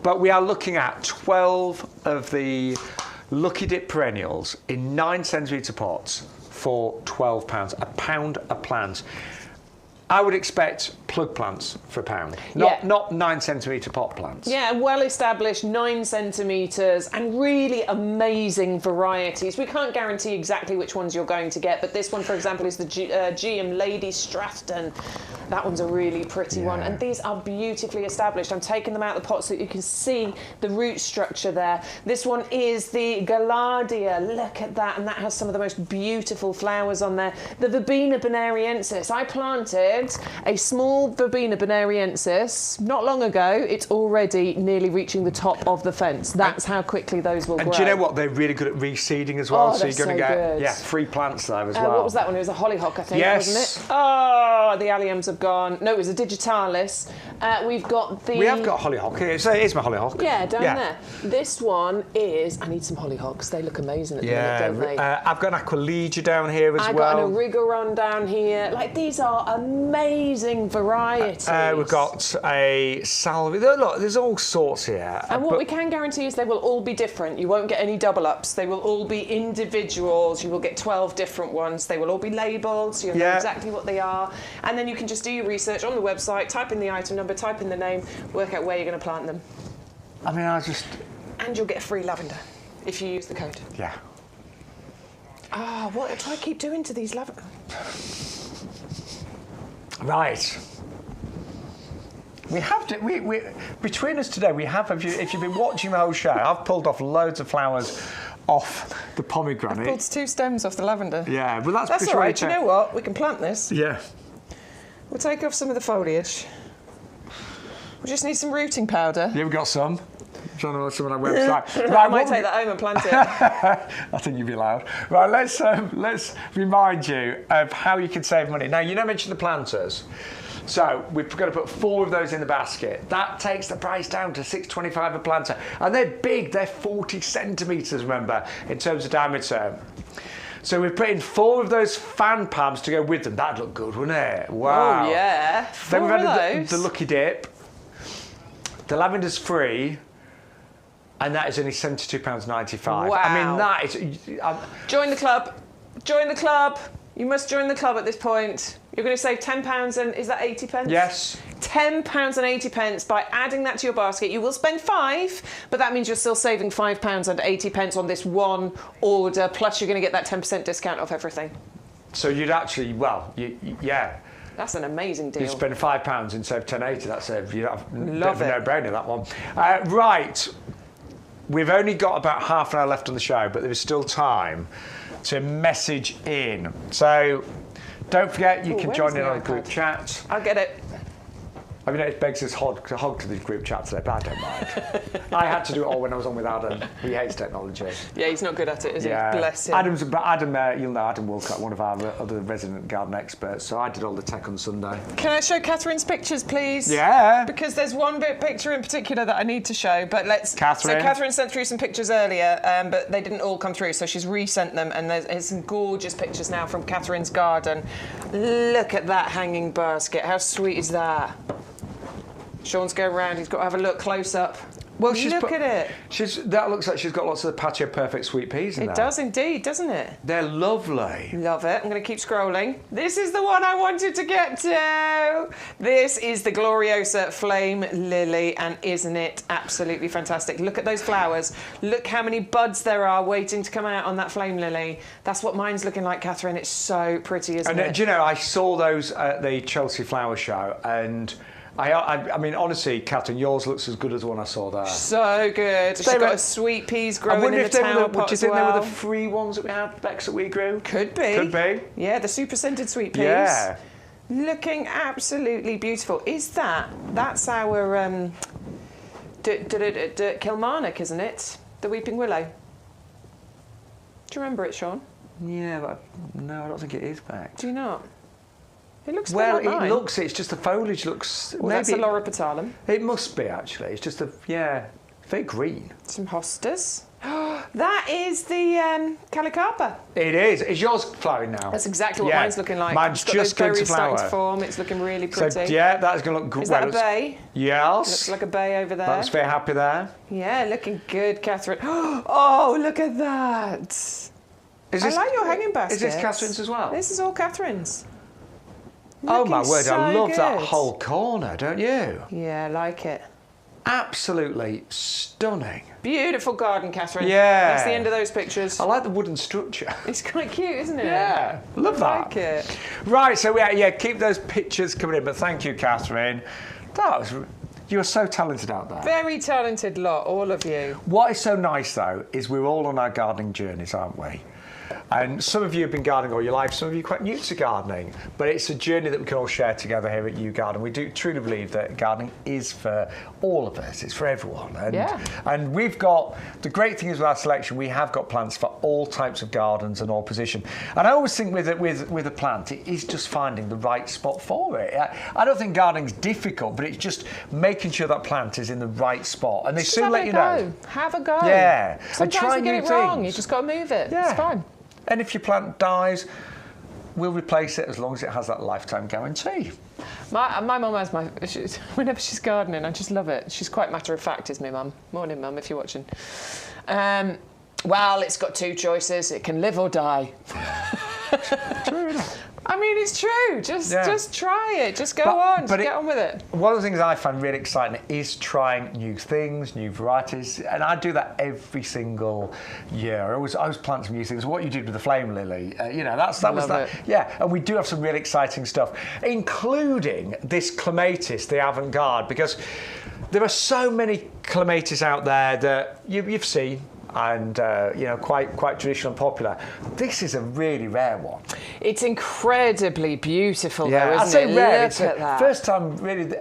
But we are looking at 12 of the Lucky Dip perennials in 9cm pots for £12, £1 a plant. I would expect plug plants for £1, not 9cm pot plants. Yeah, well established, 9 centimetres, and really amazing varieties. We can't guarantee exactly which ones you're going to get, but this one, for example, is the GM Lady Stratton. That one's a really pretty one, and these are beautifully established. I'm taking them out of the pot so that you can see the root structure there. This one is the Gaillardia. Look at that, and that has some of the most beautiful flowers on there. The Verbena bonariensis. I planted a small Verbena bonariensis not long ago. It's already nearly reaching the top of the fence. That's how quickly those will grow. And do you know what? They're really good at reseeding as well. Oh, so you're going to get good. free plants there as well. What was that one? It was a hollyhock, I think, yes. wasn't it? Oh, the alliums have gone. No, it was a digitalis. We've got the... We have got hollyhock here. So here's my hollyhock. Yeah, down there. This one is... I need some hollyhocks. They look amazing at the minute, don't they? I've got an Aquilegia down here as well. I've got an Origeron down here. Like, these are amazing varieties. We've got a salvia. Look, there's all sorts here. And what we can guarantee is they will all be different. You won't get any double ups. They will all be individuals. You will get 12 different ones. They will all be labelled, so you'll know exactly what they are. And then you can just do your research on the website, type in the item number, type in the name, work out where you're going to plant them. I mean, And you'll get a free lavender if you use the code. Yeah. Ah, what do I keep doing to these lavender? Right. We have to. We between us today, we have. If you've been watching the whole show, I've pulled off loads of flowers off the pomegranate. Pulled 2 stems off the lavender. Yeah, well that's all right. Do you know what? We can plant this. Yeah. We'll take off some of the foliage. We just need some rooting powder. Yeah, we've got some. I'm trying to look some on our website. Right, I might take that home and plant it. I think you'd be loud. Right, let's remind you of how you can save money. Now, you mentioned the planters. So we've got to put 4 of those in the basket. That takes the price down to $6.25 a planter. And they're big, they're 40 centimetres, remember, in terms of diameter. So we've put in 4 of those fan palms to go with them. That'd look good, wouldn't it? Wow. Oh, yeah. Then we've added the Lucky Dip. The lavender's free. And that is only £72.95. Wow. I mean, that is... Join the club. Join the club. You must join the club at this point. You're going to save £10 and is that 80 pence? Yes. £10 and 80 pence by adding that to your basket. You will spend 5, but that means you're still saving £5 and 80 pence on this one order. Plus, you're going to get that 10% discount off everything. So you'd actually, yeah. That's an amazing deal. You spend £5 and save £10.80. That's a bit of a no-brainer, that one. Right. We've only got about half an hour left on the show, but there is still time to message in. So don't forget, you can join in on the group chat. I'll get it. I mean, it begs us hog to the group chat today, but I don't mind. I had to do it all when I was on with Adam. He hates technology. Yeah, he's not good at it, is he? Bless him. Adam, you'll know Adam Wilcott, one of our other resident garden experts. So I did all the tech on Sunday. Can I show Catherine's pictures, please? Yeah. Because there's one picture in particular that I need to show. But let's. Catherine. So Catherine sent through some pictures earlier, but they didn't all come through, so she's resent them, and there's some gorgeous pictures now from Catherine's garden. Look at that hanging basket. How sweet is that? Sean's going round. He's got to have a look close up. Well, Look at it. That looks like she's got lots of the Patio Perfect sweet peas in there. It does indeed, doesn't it? They're lovely. Love it. I'm going to keep scrolling. This is the one I wanted to get to. This is the Gloriosa Flame Lily, and isn't it absolutely fantastic? Look at those flowers. Look how many buds there are waiting to come out on that Flame Lily. That's what mine's looking like, Catherine. It's so pretty, isn't it? Do you know, I saw those at the Chelsea Flower Show, and I mean, honestly, Catherine, yours looks as good as the one I saw there. So good. She's got a sweet peas growing in the tower pot. Do you think they were the free ones that we had, Bex, that we grew? Could be. Could be. Yeah, the super scented sweet peas. Yeah. Looking absolutely beautiful. That's our Kilmarnock, isn't it? The Weeping Willow. Do you remember it, Shaun? Yeah, but no, I don't think it is, Bex. Do you not? It looks well, like mine. it's just the foliage looks. Well, that's a Laura Petalum. It must be, actually. It's just very green. Some hostas. That is the Calicarpa. It is. Is yours flowering now? That's exactly what mine's looking like. Mine's just going to flower. Starting to form. It's looking really pretty. So, yeah, that's going to look good. Is that a bay? Yes. Looks like a bay over there. That's very happy there. Yeah, looking good, Catherine. Oh, look at that. I like your hanging baskets. Is this Catherine's as well? This is all Catherine's. Oh my word, so I love good. that whole corner, don't you? Yeah, I like it. Absolutely stunning. Beautiful garden, Catherine. Yeah. That's the end of those pictures. I like the wooden structure. It's quite cute, isn't it? Yeah, love that. I like it. Right, so keep those pictures coming in, but thank you, Catherine. You're so talented out there. Very talented lot, all of you. What is so nice, though, is we're all on our gardening journeys, aren't we? And some of you have been gardening all your life, some of you are quite new to gardening, but it's a journey that we can all share together here at YouGarden. We do truly believe that gardening is for all of us, it's for everyone. And we've got, the great thing is with our selection, we have got plants for all types of gardens and all positions. And I always think with a plant, it is just finding the right spot for it. I don't think gardening's difficult, but it's just making sure that plant is in the right spot. And they soon let you know. Have a go. Yeah. Sometimes you get it wrong, you just got to move it. Yeah. It's fine. And if your plant dies, we'll replace it as long as it has that lifetime guarantee. My mum has whenever she's gardening, I just love it. She's quite matter of fact, is my mum. Morning, mum, if you're watching. Well, it's got two choices. It can live or die. True enough. I mean, it's true. Just try it. Just get on with it. One of the things I find really exciting is trying new things, new varieties, and I do that every single year. I always plant some new things. What you did with the flame lily, that was that. Yeah, and we do have some really exciting stuff, including this clematis, the avant-garde, because there are so many clematis out there that you've seen. And quite traditional and popular. This is a really rare one. It's incredibly beautiful, though, isn't I'd say it? rare. Look it's at that. First time, really.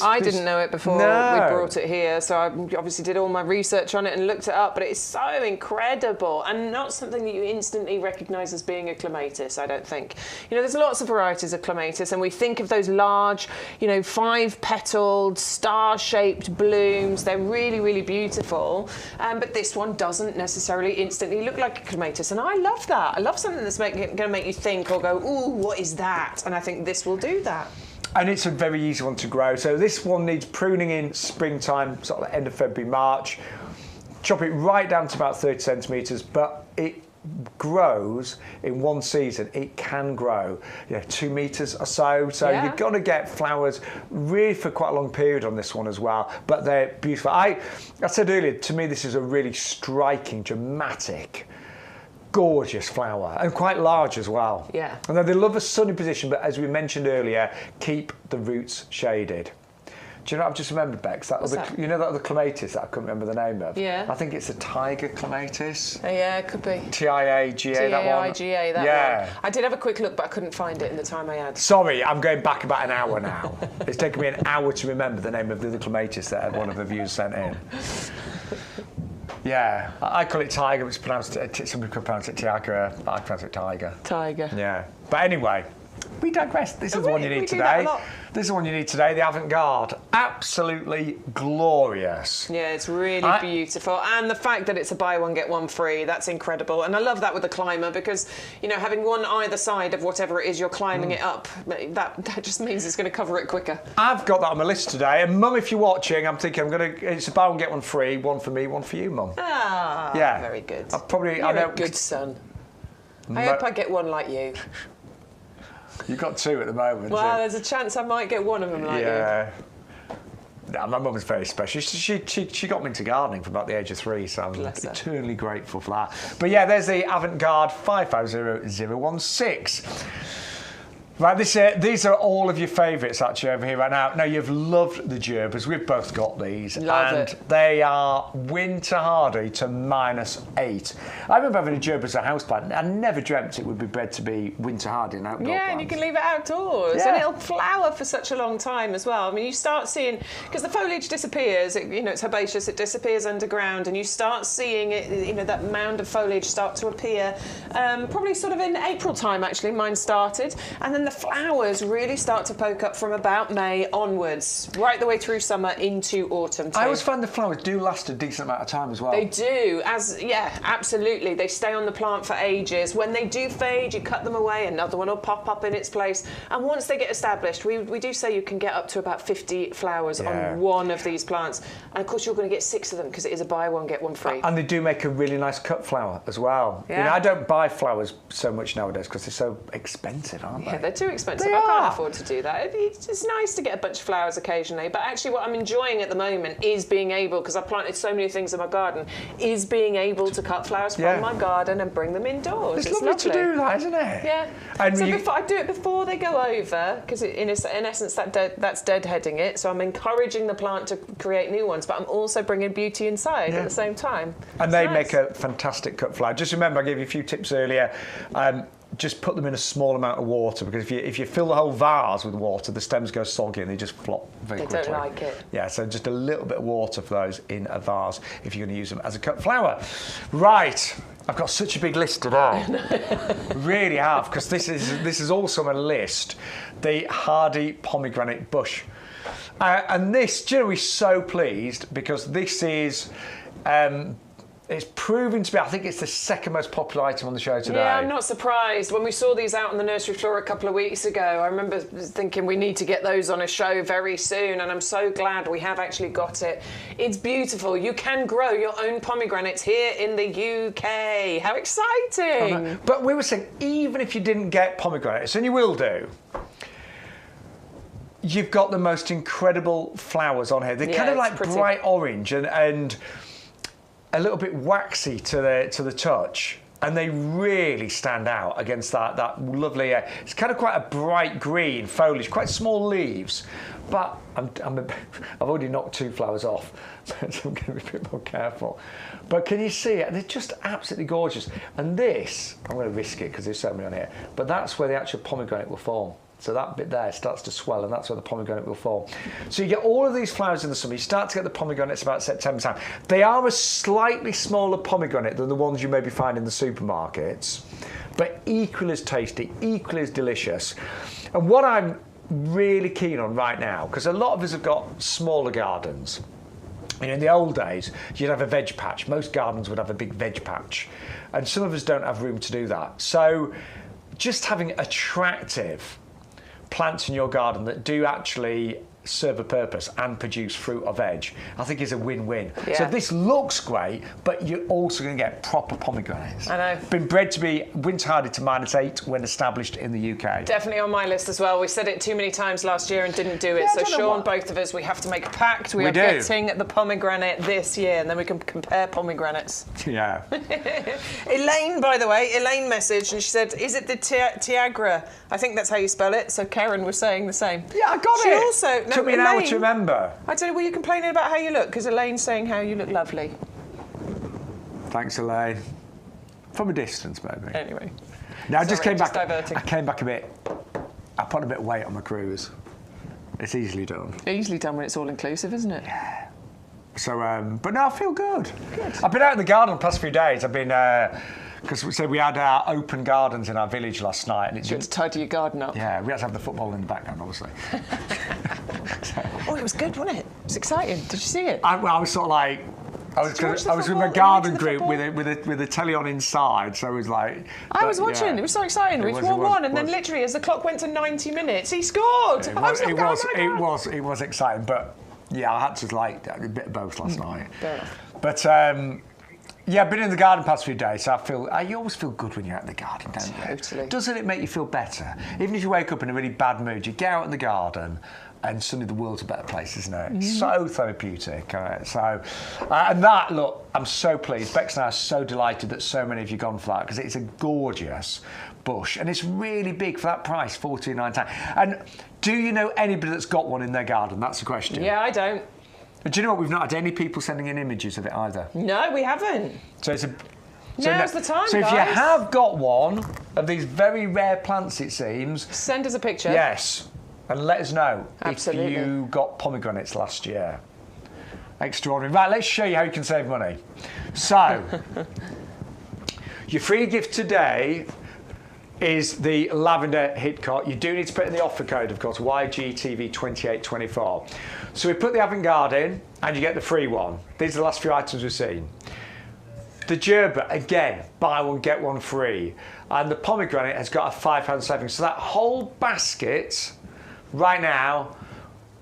I didn't know it before we brought it here, so I obviously did all my research on it and looked it up. But it's so incredible, and not something that you instantly recognise as being a clematis. I don't think. There's lots of varieties of clematis, and we think of those large, 5-petaled, star-shaped blooms. They're really, really beautiful. But this one doesn't necessarily instantly look like a clematis, and I love that. I love something that's going to make you think or go, ooh, what is that? And I think this will do that. And it's a very easy one to grow. So this one needs pruning in springtime, sort of end of February, March. Chop it right down to about 30 centimetres, but it grows in one season. It can grow 2 metres or so. So you're going to get flowers really for quite a long period on this one as well. But they're beautiful. I said earlier, to me, this is a really striking, dramatic, gorgeous flower, and quite large as well. Yeah. And then they love a sunny position, but as we mentioned earlier, keep the roots shaded. Do you know what I've just remembered, Bex? That other clematis that I couldn't remember the name of? Yeah. I think it's a tiger clematis. Yeah, it could be. T-I-A-G-A, that one. T-I-G-A, that one. I did have a quick look, but I couldn't find it in the time I had. Sorry, I'm going back about an hour now. It's taken me an hour to remember the name of the other clematis that one of the viewers sent in. Yeah, I call it tiger, but it's pronounced, somebody could pronounce it tiagra, but I pronounce it tiger. Tiger. Yeah. But anyway, We digress. This is the one you need we do that a today. lot. This is the one you need today, the avant-garde. Absolutely glorious. Yeah, it's really beautiful. And the fact that it's a buy one, get one free, that's incredible. And I love that with the climber because, you know, having one either side of whatever it is you're climbing it up, that just means it's going to cover it quicker. I've got that on my list today. And Mum, if you're watching, I'm thinking it's a buy one, get one free. One for me, one for you, Mum. Ah, yeah. Very good. You're a good son. I hope I get one like you. You've got two at the moment. Well, there's a chance I might get one of them like you. Yeah. No, my mum was very special. She got me into gardening from about the age of 3, so I'm eternally grateful for that. But yeah, there's the avant-garde 550016. Right, these are all of your favourites actually over here right now. Now, you've loved the gerbers. We've both got these. Love it. They are winter hardy to -8. I remember having a gerber as a houseplant. I never dreamt it would be bred to be winter hardy and outdoor Yeah, plants. and you can leave it outdoors. Yeah. And it'll flower for such a long time as well. I mean, you start seeing, because the foliage disappears, it's herbaceous, it disappears underground, and you start seeing it, that mound of foliage start to appear probably sort of in April time, actually. Mine started. And then the flowers really start to poke up from about May onwards, right the way through summer into autumn too. I always find the flowers do last a decent amount of time as well. They do, absolutely. They stay on the plant for ages. When they do fade, you cut them away, another one will pop up in its place. And once they get established, we do say you can get up to about 50 flowers on one of these plants. And of course, you're going to get 6 of them because it is a buy one, get one free. And they do make a really nice cut flower as well. Yeah. I don't buy flowers so much nowadays because they're so expensive, aren't they? Yeah, they're too expensive. They I can't are. afford to do that. It's nice to get a bunch of flowers occasionally, but actually what I'm enjoying at the moment is being able, because I've planted so many things in my garden, is being able to cut flowers from my garden and bring them indoors. It's lovely to do that, isn't it? Yeah. And so I do it before they go over, because in essence that's deadheading it, so I'm encouraging the plant to create new ones, but I'm also bringing beauty inside at the same time. And they make a fantastic cut flower. Just remember, I gave you a few tips earlier. Just put them in a small amount of water, because if you fill the whole vase with water, the stems go soggy and they just flop very quickly. They don't like it. Yeah, so just a little bit of water for those in a vase if you're going to use them as a cut flower. Right, I've got such a big list today. Really have, because this is also on a list, the hardy pomegranate bush. And this, we're so pleased because this is... it's proving to be, I think it's the second most popular item on the show today. Yeah, I'm not surprised. When we saw these out on the nursery floor a couple of weeks ago, I remember thinking we need to get those on a show very soon, and I'm so glad we have actually got it. It's beautiful. You can grow your own pomegranates here in the UK. How exciting! But we were saying, even if you didn't get pomegranates, and you will do, you've got the most incredible flowers on here. They're kind of like bright orange and a little bit waxy to the touch, and they really stand out against that lovely. It's kind of quite a bright green foliage, quite small leaves, but I've already knocked 2 flowers off, so I'm going to be a bit more careful. But can you see it? They're just absolutely gorgeous. And this, I'm going to risk it because there's so many on here, but that's where the actual pomegranate will form. So that bit there starts to swell, and that's where the pomegranate will form. So you get all of these flowers in the summer. You start to get the pomegranates about September time. They are a slightly smaller pomegranate than the ones you maybe find in the supermarkets, but equally as tasty, equally as delicious. And what I'm really keen on right now, because a lot of us have got smaller gardens. In the old days, you'd have a veg patch. Most gardens would have a big veg patch, and some of us don't have room to do that. So just having attractive plants in your garden that do actually serve a purpose and produce fruit or veg, I think is a win-win. Yeah. So this looks great, but you're also going to get proper pomegranates. I know. Been bred to be winter hardy to -8 when established in the UK. Definitely on my list as well. We said it too many times last year and didn't do it. So Shaun, both of us, we have to make a pact. We are getting the pomegranate this year, and then we can compare pomegranates. Yeah. Elaine, by the way, Elaine messaged and she said, is it the Tiagra? I think that's how you spell it. So Karen was saying the same. Yeah, I got it. She also... Took me an hour to remember. I don't know, were you complaining about how you look? Because Elaine's saying how you look lovely. Thanks, Elaine. From a distance, maybe. Anyway. No, I just came back. Diverting. I came back a bit. I put a bit of weight on my cruise. It's easily done. Easily done when it's all inclusive, isn't it? Yeah. So, but no, I feel good. Good. I've been out in the garden the past few days. I've been because we had our open gardens in our village last night, and You had to tidy your garden up. yeah, we had to have the football in the background, obviously. Oh, it was good, wasn't it? It was exciting. Did you see it? I was sort of like. I was with my garden group with a telly on inside, so it was like. I was watching. Yeah. It was so exciting. It was 1-1, and then literally, as the clock went to 90 minutes, he scored. It was exciting, but yeah, I had to like a bit of both last night. Fair enough. But yeah, I've been in the garden past few days, so you always feel good when you're out in the garden, don't you? Totally. Doesn't it make you feel better? Even if you wake up in a really bad mood, you get out in the garden, and suddenly the world's a better place, isn't it? Mm-hmm. So therapeutic. And that, look, I'm so pleased. Bex and I are so delighted that so many of you gone for that, because it's a gorgeous bush, and it's really big for that price, $14.99. And do you know anybody that's got one in their garden? That's the question. Yeah, I don't. Do you know what? We've not had any people sending in images of it either. No, we haven't. So it's Now's the time, So guys. if you have got one of these very rare plants, it seems, send us a picture. Yes, and let us know Absolutely. if you got pomegranates last year. Extraordinary. Right, let's show you how you can save money. So, your free gift today is the lavender Hitcot. You do need to put in the offer code, of course, YGTV2824. So we put the avant-garde in, and you get the free one. These are the last few items we've seen. The gerber, again, buy one, get one free. And the pomegranate has got a £5 savings. So that whole basket, right now,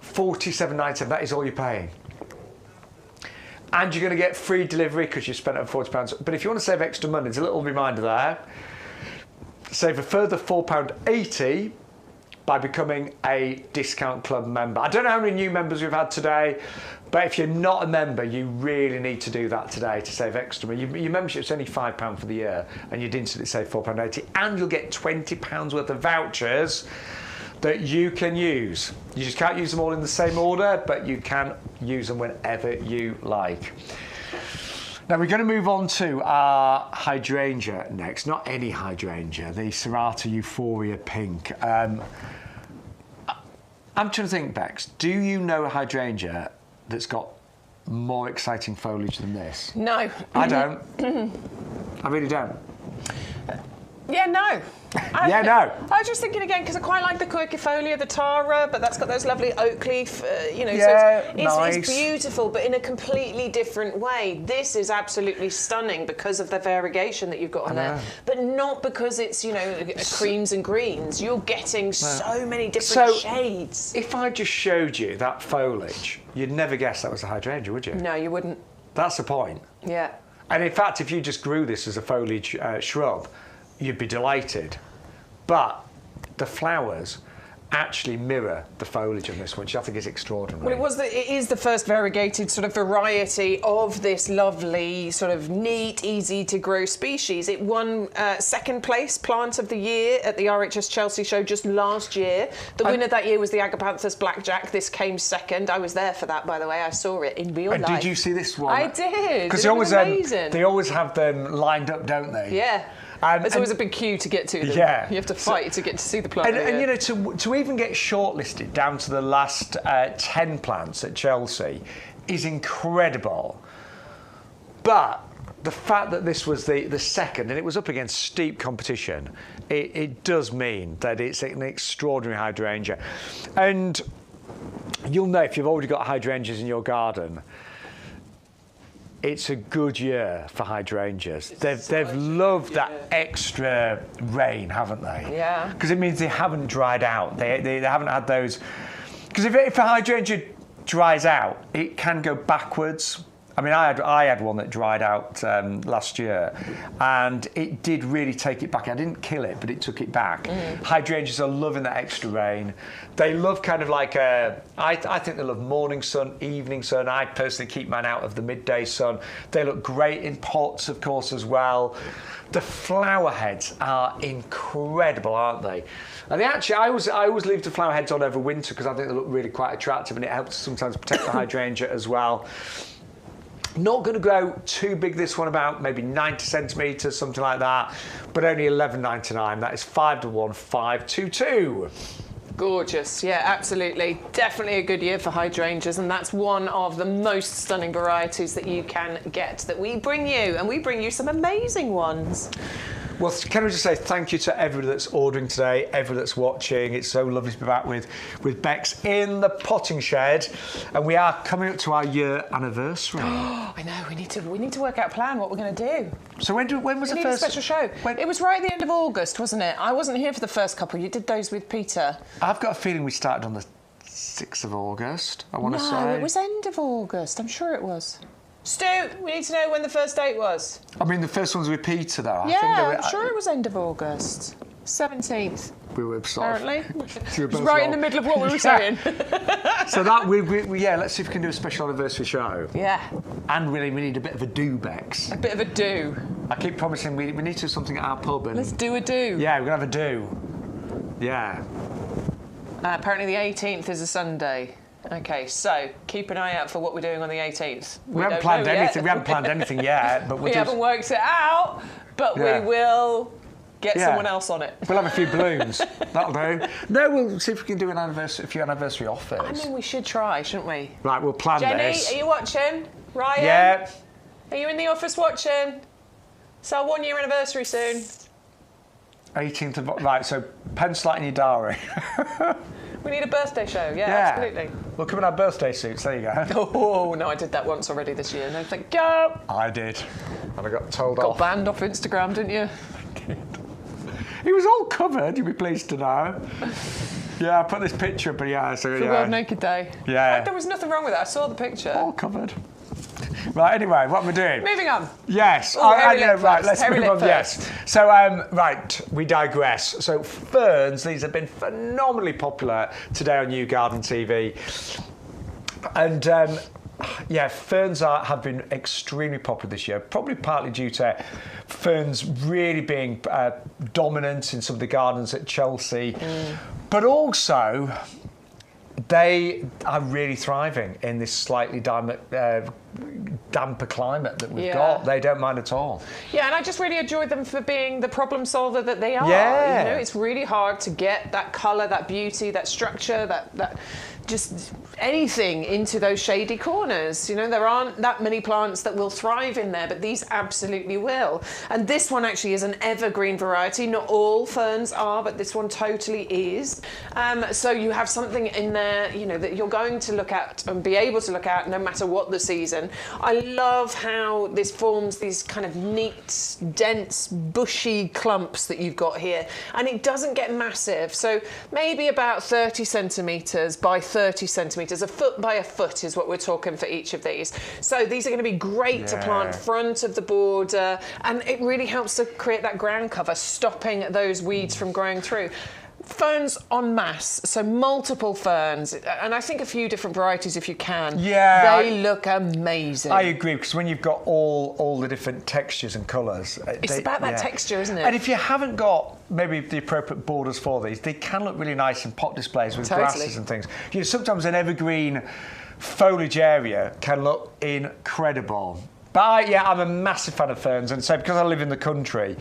$47.97. That is all you're paying. And you're going to get free delivery because you spent over £40. But if you want to save extra money, there's a little reminder there. Save a further £4.80 by becoming a discount club member. I don't know how many new members we've had today, but if you're not a member, you really need to do that today to save extra money. Your membership's only £5 for the year, and you'd instantly save £4.80, and you'll get £20 worth of vouchers that you can use. You just can't use them all in the same order, but you can use them whenever you like. Now we're going to move on to our hydrangea next. Not any hydrangea, the Serrata Euphoria Pink. I'm trying to think, Bex, do you know a hydrangea that's got more exciting foliage than this? No. I don't. I really don't. Yeah, no. Yeah, no. I was just thinking again, because I quite like the quercifolia, the Tara, but that's got those lovely oak leaf, Yeah, so nice. it's beautiful, but in a completely different way. This is absolutely stunning because of the variegation that you've got on there, but not because it's, creams and greens. You're getting so many different shades. If I just showed you that foliage, you'd never guess that was a hydrangea, would you? No, you wouldn't. That's the point. Yeah. And in fact, if you just grew this as a foliage shrub, you'd be delighted. But the flowers actually mirror the foliage on this one, which I think is extraordinary. Well, it is the first variegated sort of variety of this lovely, sort of neat, easy to grow species. It won second place plant of the year at the RHS Chelsea show just last year. The winner that year was the Agapanthus Blackjack. This came second. I was there for that, by the way. I saw it in real life. Did you see this one? I did. Because it was amazing. They always have them lined up, don't they? Yeah. There's always a big queue to get to them. Yeah. You have to fight to get to see the plant. And to even get shortlisted down to the last 10 plants at Chelsea is incredible. But the fact that this was the second, and it was up against steep competition, it does mean that it's an extraordinary hydrangea. And you'll know if you've already got hydrangeas in your garden, it's a good year for hydrangeas. They've loved that extra rain, haven't they? Yeah. Because it means they haven't dried out. They haven't had those. Because if a hydrangea dries out, it can go backwards. I mean, I had one that dried out last year, and it did really take it back. I didn't kill it, but it took it back. Hydrangeas are loving that extra rain. They love kind of like I think they love morning sun, evening sun. I personally keep mine out of the midday sun. They look great in pots, of course, as well. The flower heads are incredible, aren't they? And I always leave the flower heads on over winter because I think they look really quite attractive, and it helps sometimes protect the hydrangea as well. Not going to grow too big, this one, about maybe 90 centimetres, something like that, but only $11.99. That is 5 to 1, 522. Gorgeous, yeah, absolutely. Definitely a good year for hydrangeas, and that's one of the most stunning varieties that you can get that we bring you, and we bring you some amazing ones. Well, can we just say thank you to everybody that's ordering today, everybody that's watching. It's so lovely to be back with Bex in the potting shed, and we are coming up to our year anniversary. I know, we need to work out a plan what we're going to do. So when was the We need first a special show? It was right at the end of August, wasn't it? I wasn't here for the first couple. You did those with Peter. I've got a feeling we started on the 6th of August, I want to say. No, it was end of August. I'm sure it was. Stu, we need to know when the first date was. I mean, the first one's with Peter, though. I'm sure it was end of August. 17th. We were apparently. It was right in the middle of what we were saying. So that let's see if we can do a special anniversary show. Yeah. And really, we need a bit of a do, Bex. A bit of a do. I keep promising we need to do something at our pub. And let's do a do. Yeah, we're gonna have a do. Yeah. Apparently the 18th is a Sunday. Okay, so keep an eye out for what we're doing on the 18th. We haven't planned anything. We haven't planned anything yet, but we haven't worked it out. But we will get someone else on it. We'll have a few balloons. That'll do. No, we'll see if we can do a few anniversary offers. I mean, we should try, shouldn't we? Right, we'll plan this. Jenny, are you watching? Ryan? Yeah. Are you in the office watching? It's our 1 year anniversary soon. 18th of... Right, so pencil that in your diary. We need a birthday show, yeah, absolutely. We'll come in our birthday suits, there you go. Oh, no, I did that once already this year. No, thank you. I did. And I got told off. Got banned off Instagram, didn't you? I did. He was all covered, you'll be pleased to know. Yeah, I put this picture up, but yeah. So, for World Naked Day. Yeah. There was nothing wrong with that. I saw the picture. All covered. Right, anyway, what we're doing. Moving on. Yes. Ooh, right, let's move on. First. Yes. So, right, we digress. So, ferns, these have been phenomenally popular today on YouGarden TV. And, ferns have been extremely popular this year, probably partly due to ferns really being dominant in some of the gardens at Chelsea. But also, they are really thriving in this slightly damper climate that we've got. They don't mind at all. Yeah, and I just really enjoy them for being the problem solver that they are. Yeah. You know, it's really hard to get that colour, that beauty, that structure, that just anything into those shady corners. You know, there aren't that many plants that will thrive in there, but these absolutely will. And this one actually is an evergreen variety. Not all ferns are, but this one totally is. So you have something in there, you know, that you're going to look at and be able to look at no matter what the season. I love how this forms these kind of neat, dense, bushy clumps that you've got here. And it doesn't get massive. So maybe about 30 centimetres by 30 centimetres. A foot by a foot is what we're talking for each of these. So these are going to be great to plant front of the border, and it really helps to create that ground cover, stopping those weeds from growing through. Ferns en masse, so multiple ferns, and I think a few different varieties if you can. Yeah. They look amazing. I agree, because when you've got all the different textures and colours... It's about that texture, isn't it? And if you haven't got maybe the appropriate borders for these, they can look really nice in pot displays with grasses and things. You know, sometimes an evergreen foliage area can look incredible. But I'm a massive fan of ferns, and so because I live in the country,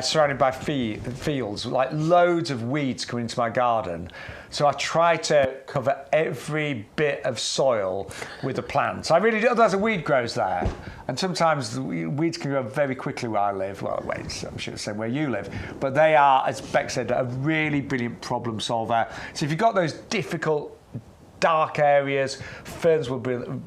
surrounded by fields, like loads of weeds come into my garden, so I try to cover every bit of soil with a plant. I really do, otherwise a weed grows there, and sometimes the weeds can grow very quickly where I live. Well, wait, I'm sure the same where you live, but they are, as Beck said, a really brilliant problem solver. So if you've got those difficult dark areas, ferns will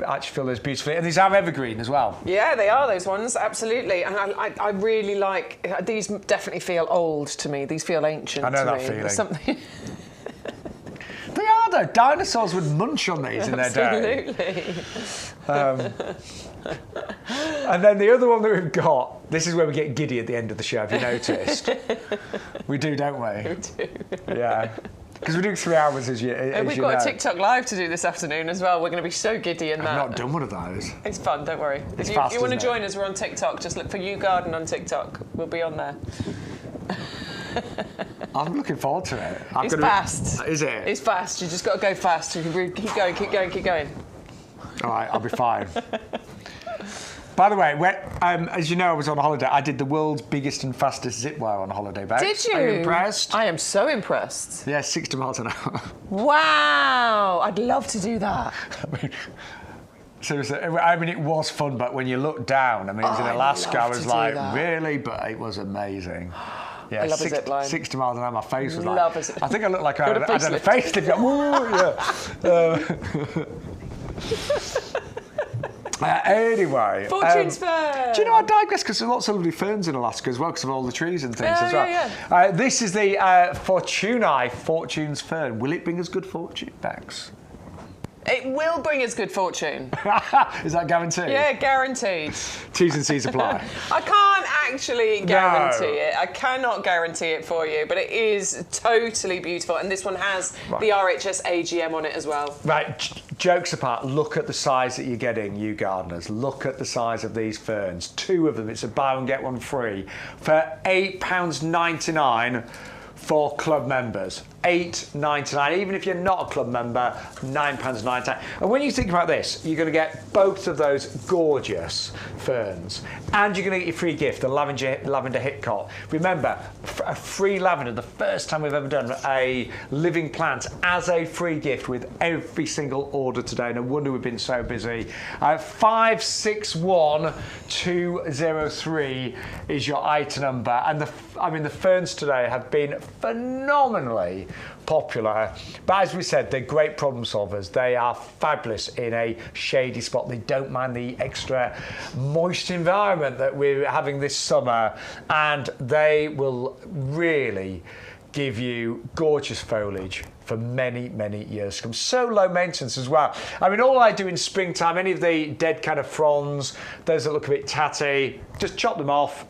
actually fill those beautifully, and these are evergreen as well. Yeah, they are, those ones, absolutely. And I really like these. Definitely feel old to me. These feel ancient. I know to that me. feeling. Something. They are though. Dinosaurs would munch on these in their day. Absolutely. And then the other one that we've got. This is where we get giddy at the end of the show. Have you noticed? We do, don't we? We do. Yeah. Because we do 3 hours, as you know. We've got a TikTok live to do this afternoon as well. We're going to be so giddy in that. I've not done one of those. It's fun, don't worry. It's if fast, you want to isn't it? join us, we're on TikTok. Just look for YouGarden on TikTok. We'll be on there. I'm looking forward to it. It's fast. Is it? It's fast. You just got to go fast. You can keep going, keep going, keep going. All right, I'll be fine. By the way, as you know, I was on holiday. I did the world's biggest and fastest zip wire on holiday, Bex. Did you? Are you impressed? I am so impressed. Yeah, 60 miles an hour. Wow, I'd love to do that. Seriously, I mean, it was fun, but when you look down, I mean, it was in Alaska, I was like, really? But it was amazing. Yeah, I love a zip line. 60 miles an hour, my face was Love like... a zip I think I looked like I had a facelift. Anyway. Fortune's Fern. Do you know, I digress, because there's lots of lovely ferns in Alaska as well, because of all the trees and things as well. Yeah. This is the Fortunae Fortune's Fern. Will it bring us good fortune, Bex? It will bring us good fortune. Is that guaranteed? Yeah, guaranteed. T's and C's apply. I can't actually guarantee it. I cannot guarantee it for you, but it is totally beautiful. And this one has the RHS AGM on it as well. Right, jokes apart, look at the size that you're getting, you gardeners. Look at the size of these ferns. 2 of them, it's a buy one get one free for £8.99 for club members. £8.99. Even if you're not a club member, £9.99. And when you think about this, you're going to get both of those gorgeous ferns, and you're going to get your free gift, the lavender hipcot. Remember, a free lavender, the first time we've ever done a living plant as a free gift with every single order today. No wonder we've been so busy. 561203 is your item number, and the ferns today have been phenomenally popular, but as we said, they're great problem solvers. They are fabulous in a shady spot. They don't mind the extra moist environment that we're having this summer, and they will really give you gorgeous foliage for many, many years to come. So low maintenance as well. I mean, all I do in springtime, any of the dead kind of fronds, those that look a bit tatty, just chop them off.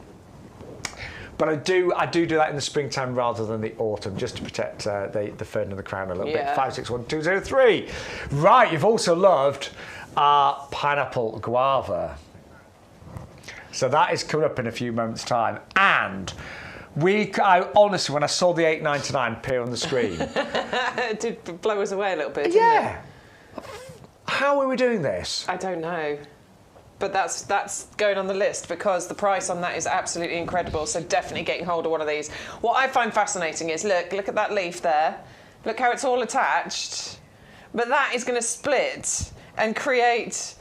But I do that in the springtime rather than the autumn, just to protect the fern and the crown a little bit. 561203. Right, you've also loved our pineapple guava. So that is coming up in a few moments' time. And I honestly, when I saw the £8.99 appear on the screen, It did blow us away a little bit, didn't it? How are we doing this? I don't know. But that's going on the list because the price on that is absolutely incredible. So definitely getting hold of one of these. What I find fascinating is look at that leaf there. Look how it's all attached. But that is going to split and create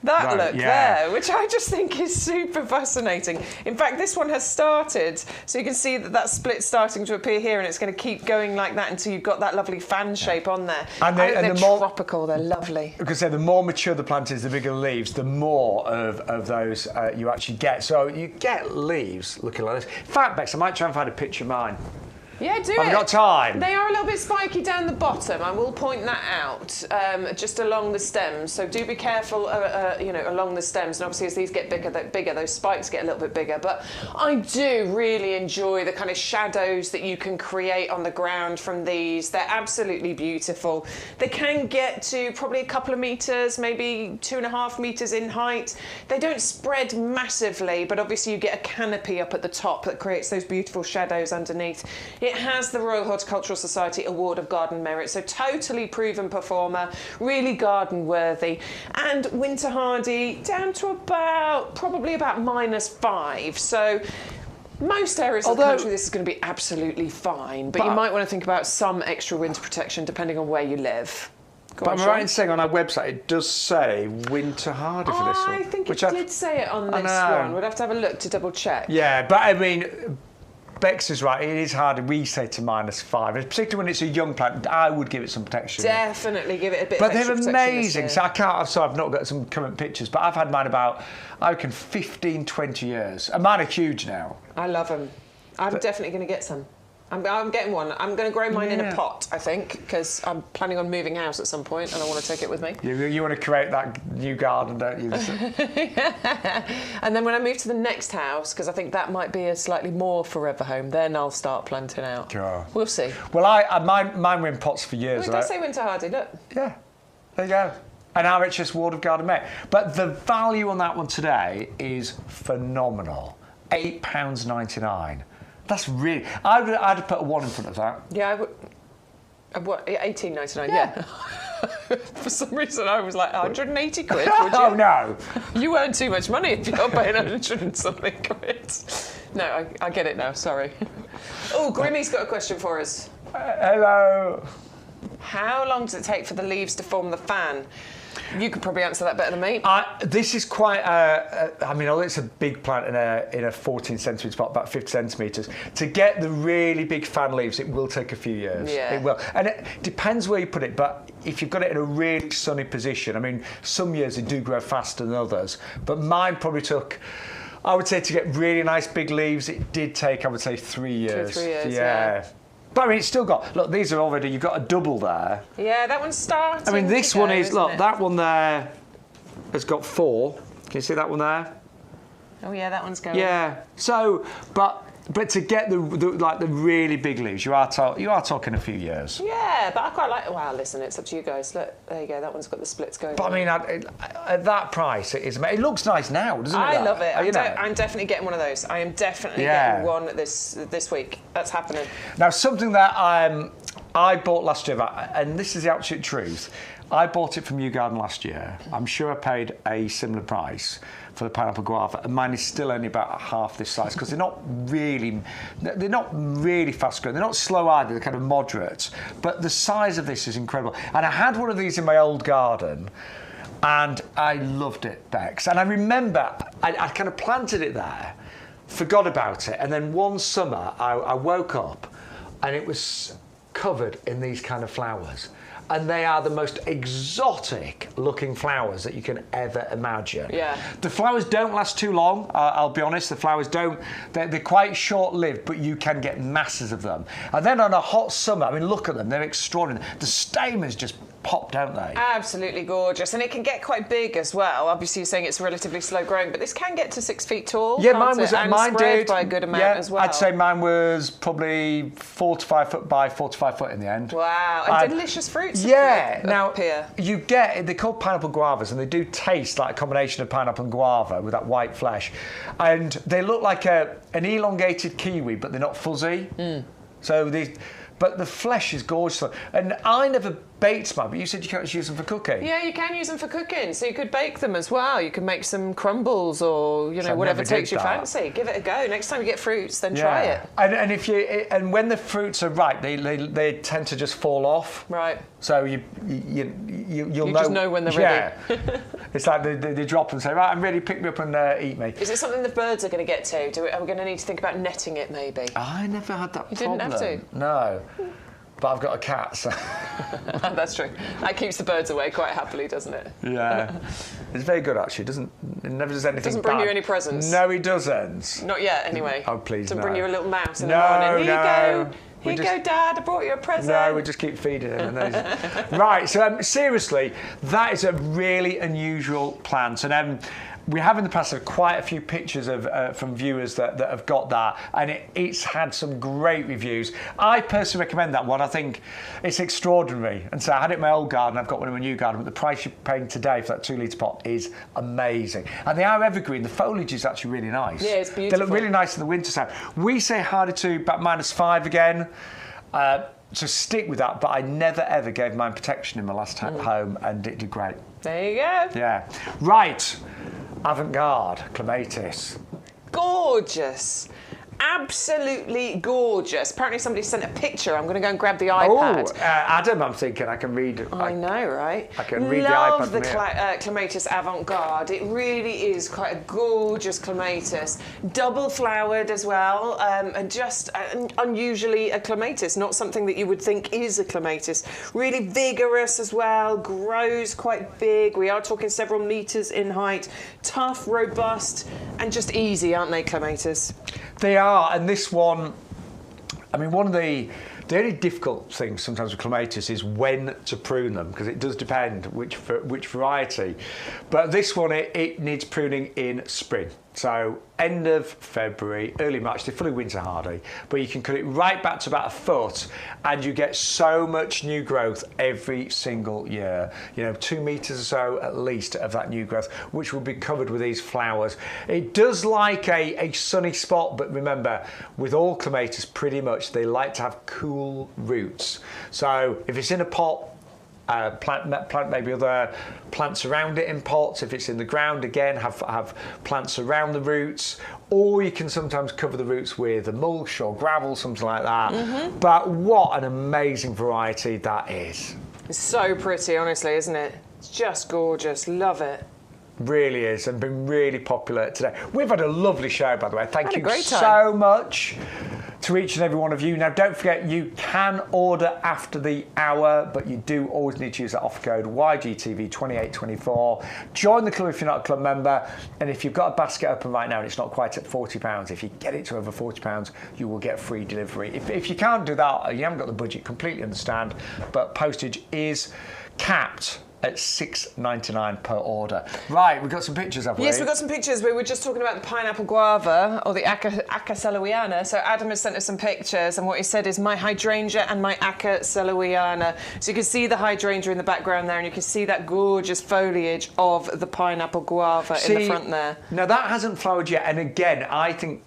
that look there, which I just think is super fascinating. In fact, this one has started, so you can see that split's starting to appear here, and it's going to keep going like that until you've got that lovely fan shape on there. And they're tropical, they're lovely. I could say the more mature the plant is, the bigger the leaves, the more of those you actually get. So you get leaves looking like this. In fact, Bex, I might try and find a picture of mine. Yeah, do it. I've got time. They are a little bit spiky down the bottom. I will point that out, just along the stems. So do be careful, along the stems. And obviously, as these get bigger, those spikes get a little bit bigger. But I do really enjoy the kind of shadows that you can create on the ground from these. They're absolutely beautiful. They can get to probably a couple of meters, maybe 2.5 meters in height. They don't spread massively, but obviously you get a canopy up at the top that creates those beautiful shadows underneath. It has the Royal Horticultural Society Award of Garden Merit, so totally proven performer, really garden worthy, and winter hardy down to probably about -5. So most areas of the country this is going to be absolutely fine, but you might want to think about some extra winter protection depending on where you live. But I'm right in saying on our website it does say winter hardy for this one. I think it did say it on this one. We'd have to have a look to double check. Yeah, but I mean, Bex is right, it is hard. We say to -5, particularly when it's a young plant. I would give it some protection. Definitely give it a bit of extra protection. But they're amazing. So I've not got some current pictures, but I've had mine about, I reckon, 15, 20 years. And mine are huge now. I love them. I'm definitely going to get some. I'm getting one. I'm going to grow mine in a pot, I think, because I'm planning on moving house at some point and I want to take it with me. You want to create that new garden, don't you? And then when I move to the next house, because I think that might be a slightly more forever home, then I'll start planting out. Sure. We'll see. Well, mine were in pots for years. It does say winter hardy, look. Yeah, there you go. An RHS Award of Garden Merit. But the value on that one today is phenomenal. £8.99. That's really... I'd put a 1 in front of that. Yeah, I would... What, 18.99, yeah. For some reason, I was like, 180 quid, would you? Oh, no. You earn too much money if you're paying 100 and something quid. No, I get it now, sorry. Oh, Grimmy's got a question for us. Hello. How long does it take for the leaves to form the fan? You could probably answer that better than me. This is quite, I mean, although it's a big plant in a 14 centimetre spot, about 50 centimetres, to get the really big fan leaves, it will take a few years. Yeah. It will. And it depends where you put it, but if you've got it in a really sunny position, I mean, some years they do grow faster than others, but mine probably took, I would say, to get really nice big leaves, it did take, I would say, 3 years. 2 or 3 years, yeah. But I mean, it's still got, look, these are already, you've got a double there. Yeah, that one's starting. I mean, this to one go, is, look, isn't it? that one there has got 4. Can you see that one there? Oh yeah, that one's going. Yeah. So, but to get the really big leaves, you are talking a few years. Yeah, but I quite like. Wow, listen, it's up to you guys. Look, there you go. That one's got the splits going. But I mean, at that price, it is. It looks nice now, doesn't it? I love it. You know? I'm definitely getting one of those. I am definitely getting one this week. That's happening. Now, something that I bought last year, and this is the absolute truth. I bought it from YouGarden last year. I'm sure I paid a similar price for the pineapple guava, and mine is still only about half this size because they're not really fast growing. They're not slow either. They're kind of moderate. But the size of this is incredible. And I had one of these in my old garden, and I loved it, Bex. And I remember I kind of planted it there, forgot about it, and then one summer I woke up, and it was covered in these kind of flowers. And they are the most exotic looking flowers that you can ever imagine. Yeah. The flowers don't last too long, I'll be honest. The flowers don't, they're quite short-lived, but you can get masses of them. And then on a hot summer, I mean, look at them, they're extraordinary. The stamens just pop, don't they? Absolutely gorgeous. And it can get quite big as well. Obviously, you're saying it's relatively slow growing, but this can get to 6 feet tall. Yeah, can't mine was, it? And mine spread did. by a good amount yeah, as well. I'd say mine was probably 4 to 5 foot by 4 to 5 foot in the end. Wow, and delicious fruits. Yeah, now appear. you get, they're called pineapple guavas, and they do taste like a combination of pineapple and guava with that white flesh. And they look like an elongated kiwi, but they're not fuzzy. So but the flesh is gorgeous. And I never baked mine, but you said you can't use them for cooking. Yeah, you can use them for cooking. So you could bake them as well. You can make some crumbles or, So whatever takes your that. fancy. Give it a go. Next time you get fruits, then try it. And if and when the fruits are ripe, they tend to just fall off. Right. So you'll know. Just know when they're ready. It's like they drop and say, right, I'm ready, pick me up and eat me. Is it something the birds are going to get to? Are we going to need to think about netting it maybe? I never had that problem. You didn't have to? No. But I've got a cat, so... That's true. That keeps the birds away quite happily, doesn't it? Yeah. It's very good, actually. It never does anything Doesn't bring bad. you any presents? No, he doesn't. Not yet, anyway. Oh, please, Doesn't no. bring you a little mouse in the morning. Here you go, Dad, I brought you a present. No, we just keep feeding him. Right, so seriously, that is a really unusual plant. And we have in the past had quite a few pictures of from viewers that have got that, and it's had some great reviews. I personally recommend that one. I think it's extraordinary. And so I had it in my old garden, I've got one in my new garden, but the price you're paying today for that 2 litre pot is amazing. And they are evergreen. The foliage is actually really nice. Yeah, it's beautiful. They look really nice in the winter time. We say harder to about -5 again. So stick with that, but I never ever gave mine protection in my last home, and it did great. There you go. Yeah. Right. Avant-garde, clematis. Gorgeous. Absolutely gorgeous. Apparently somebody sent a picture. I'm going to go and grab the iPad. Oh, Adam, I'm thinking I can read. I know, right? I can read Love the the iPad clematis avant-garde. It really is quite a gorgeous clematis. Double flowered as well, and just unusually a clematis, not something that you would think is a clematis. Really vigorous as well, grows quite big. We are talking several metres in height. Tough, robust, and just easy, aren't they, clematis? They are, and this one, I mean, one of the only difficult things sometimes with clematis is when to prune them, because it does depend which variety. But this one, it needs pruning in spring. So end of February, early March, they're fully winter hardy, but you can cut it right back to about 1 foot, and you get so much new growth every single year. 2 metres or so at least of that new growth, which will be covered with these flowers. It does like a sunny spot, but remember, with all clematis, pretty much, they like to have cool roots. So if it's in a pot, plant maybe other plants around it in pots. If it's in the ground, again, have plants around the roots. Or you can sometimes cover the roots with a mulch or gravel, something like that. But what an amazing variety that is. It's so pretty, honestly, isn't it? It's just gorgeous. Love it. Really is, and been really popular today. We've had a lovely show, by the way. Thank you great time. so much to each and every one of you. Now, don't forget, you can order after the hour, but you do always need to use that offer code YGTV2824. Join the club if you're not a club member, and if you've got a basket open right now and it's not quite at £40, if you get it to over £40, you will get free delivery. If you can't do that, you haven't got the budget, completely understand, but postage is capped at $6.99 per order. Right, we've got some pictures, haven't we? Yes, we've got some pictures. We were just talking about the pineapple guava, or the Acacelloiana. So Adam has sent us some pictures, and what he said is my hydrangea and my Acacelloiana. So you can see the hydrangea in the background there, and you can see that gorgeous foliage of the pineapple guava in the front there. Now, that hasn't flowered yet, and again, I think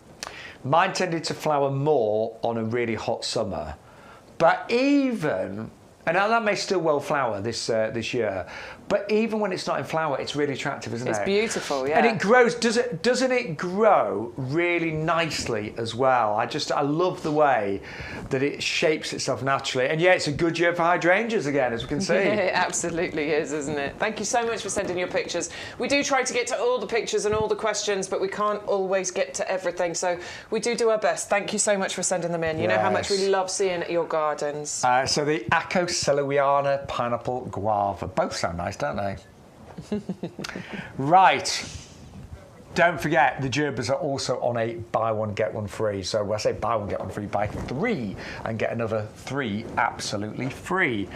mine tended to flower more on a really hot summer. But even... And now that may still well flower this year, but even when it's not in flower, it's really attractive, isn't it? It's beautiful, yeah. And it grows. Doesn't it grow really nicely as well? I love the way that it shapes itself naturally. And yeah, it's a good year for hydrangeas again, as we can see. Yeah, it absolutely is, isn't it? Thank you so much for sending your pictures. We do try to get to all the pictures and all the questions, but we can't always get to everything. So we do our best. Thank you so much for sending them in. You know how much we love seeing your gardens. So the Acacelloiana pineapple guava. Both sound nice, don't they? Right. Don't forget, the gerbers are also on a buy one, get one free. So when I say buy one, get one free, buy 3 and get another 3 absolutely free.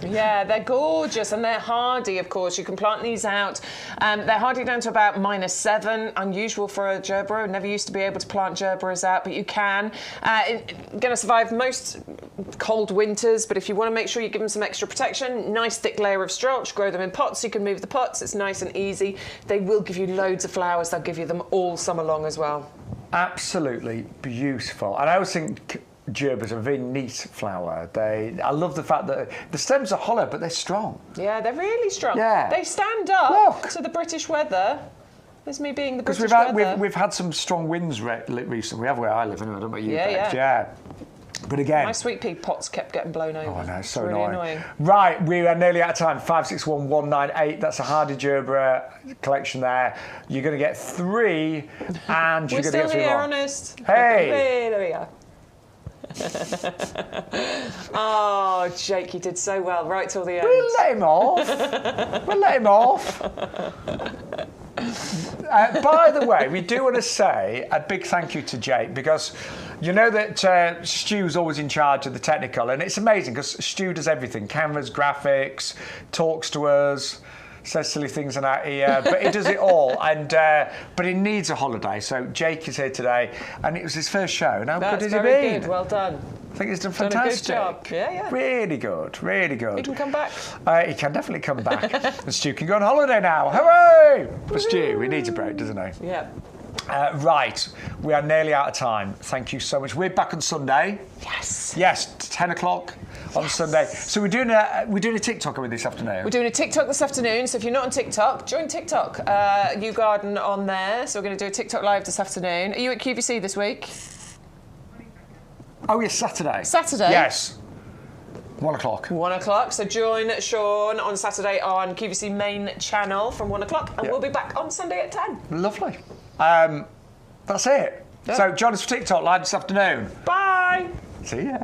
Yeah, they're gorgeous and they're hardy, of course. You can plant these out. They're hardy down to about -7. Unusual for a gerbera. Never used to be able to plant gerberas out, but you can. Going to survive most cold winters, but if you want to make sure you give them some extra protection, nice thick layer of straw, grow them in pots. You can move the pots. It's nice and easy. They will give you loads of flowers. They'll give you them all summer long as well. Absolutely beautiful. And I always think gerbers are a very neat flower. I love the fact that the stems are hollow, but they're strong. Yeah, they're really strong. Yeah. They stand up to the British weather. There's me being the British weather. We've had some strong winds recently. We have where I live anyway. I don't know about you. Yeah. But again, my sweet pea pots kept getting blown over. Oh, I know, it's so really annoying. Right, we are nearly out of time. 561198. That's a hardy gerbera collection there. You're going to get 3, and you're going to get 3 more. We're still here, honest. Hey, there we go. Oh, Jake, you did so well right till the end. We'll let him off. By the way, we do want to say a big thank you to Jake, because you know that Stu's always in charge of the technical, and it's amazing because Stu does everything: cameras, graphics, talks to us, says silly things in our ear, but he does it all. And but he needs a holiday, so Jake is here today, and it was his first show. And how good has he been? Good. Well done. I think he's done fantastic. Done a good job. Yeah. Really good, really good. He can come back. He can definitely come back. And Stu can go on holiday now. Hooray! For Stu, he needs a break, doesn't he? Yeah. Right, we are nearly out of time. Thank you so much. We're back on Sunday. Yes, 10 o'clock on Sunday. So we're doing a TikTok this afternoon. We're doing a TikTok this afternoon. So if you're not on TikTok, join TikTok. YouGarden on there. So we're going to do a TikTok live this afternoon. Are you at QVC this week? Oh yes, Saturday. Saturday? Yes. 1 o'clock. 1 o'clock. So join Shaun on Saturday on QVC main channel from 1 o'clock, and we'll be back on Sunday at 10. Lovely. That's it. Yeah. So join us for TikTok live this afternoon. Bye. See ya.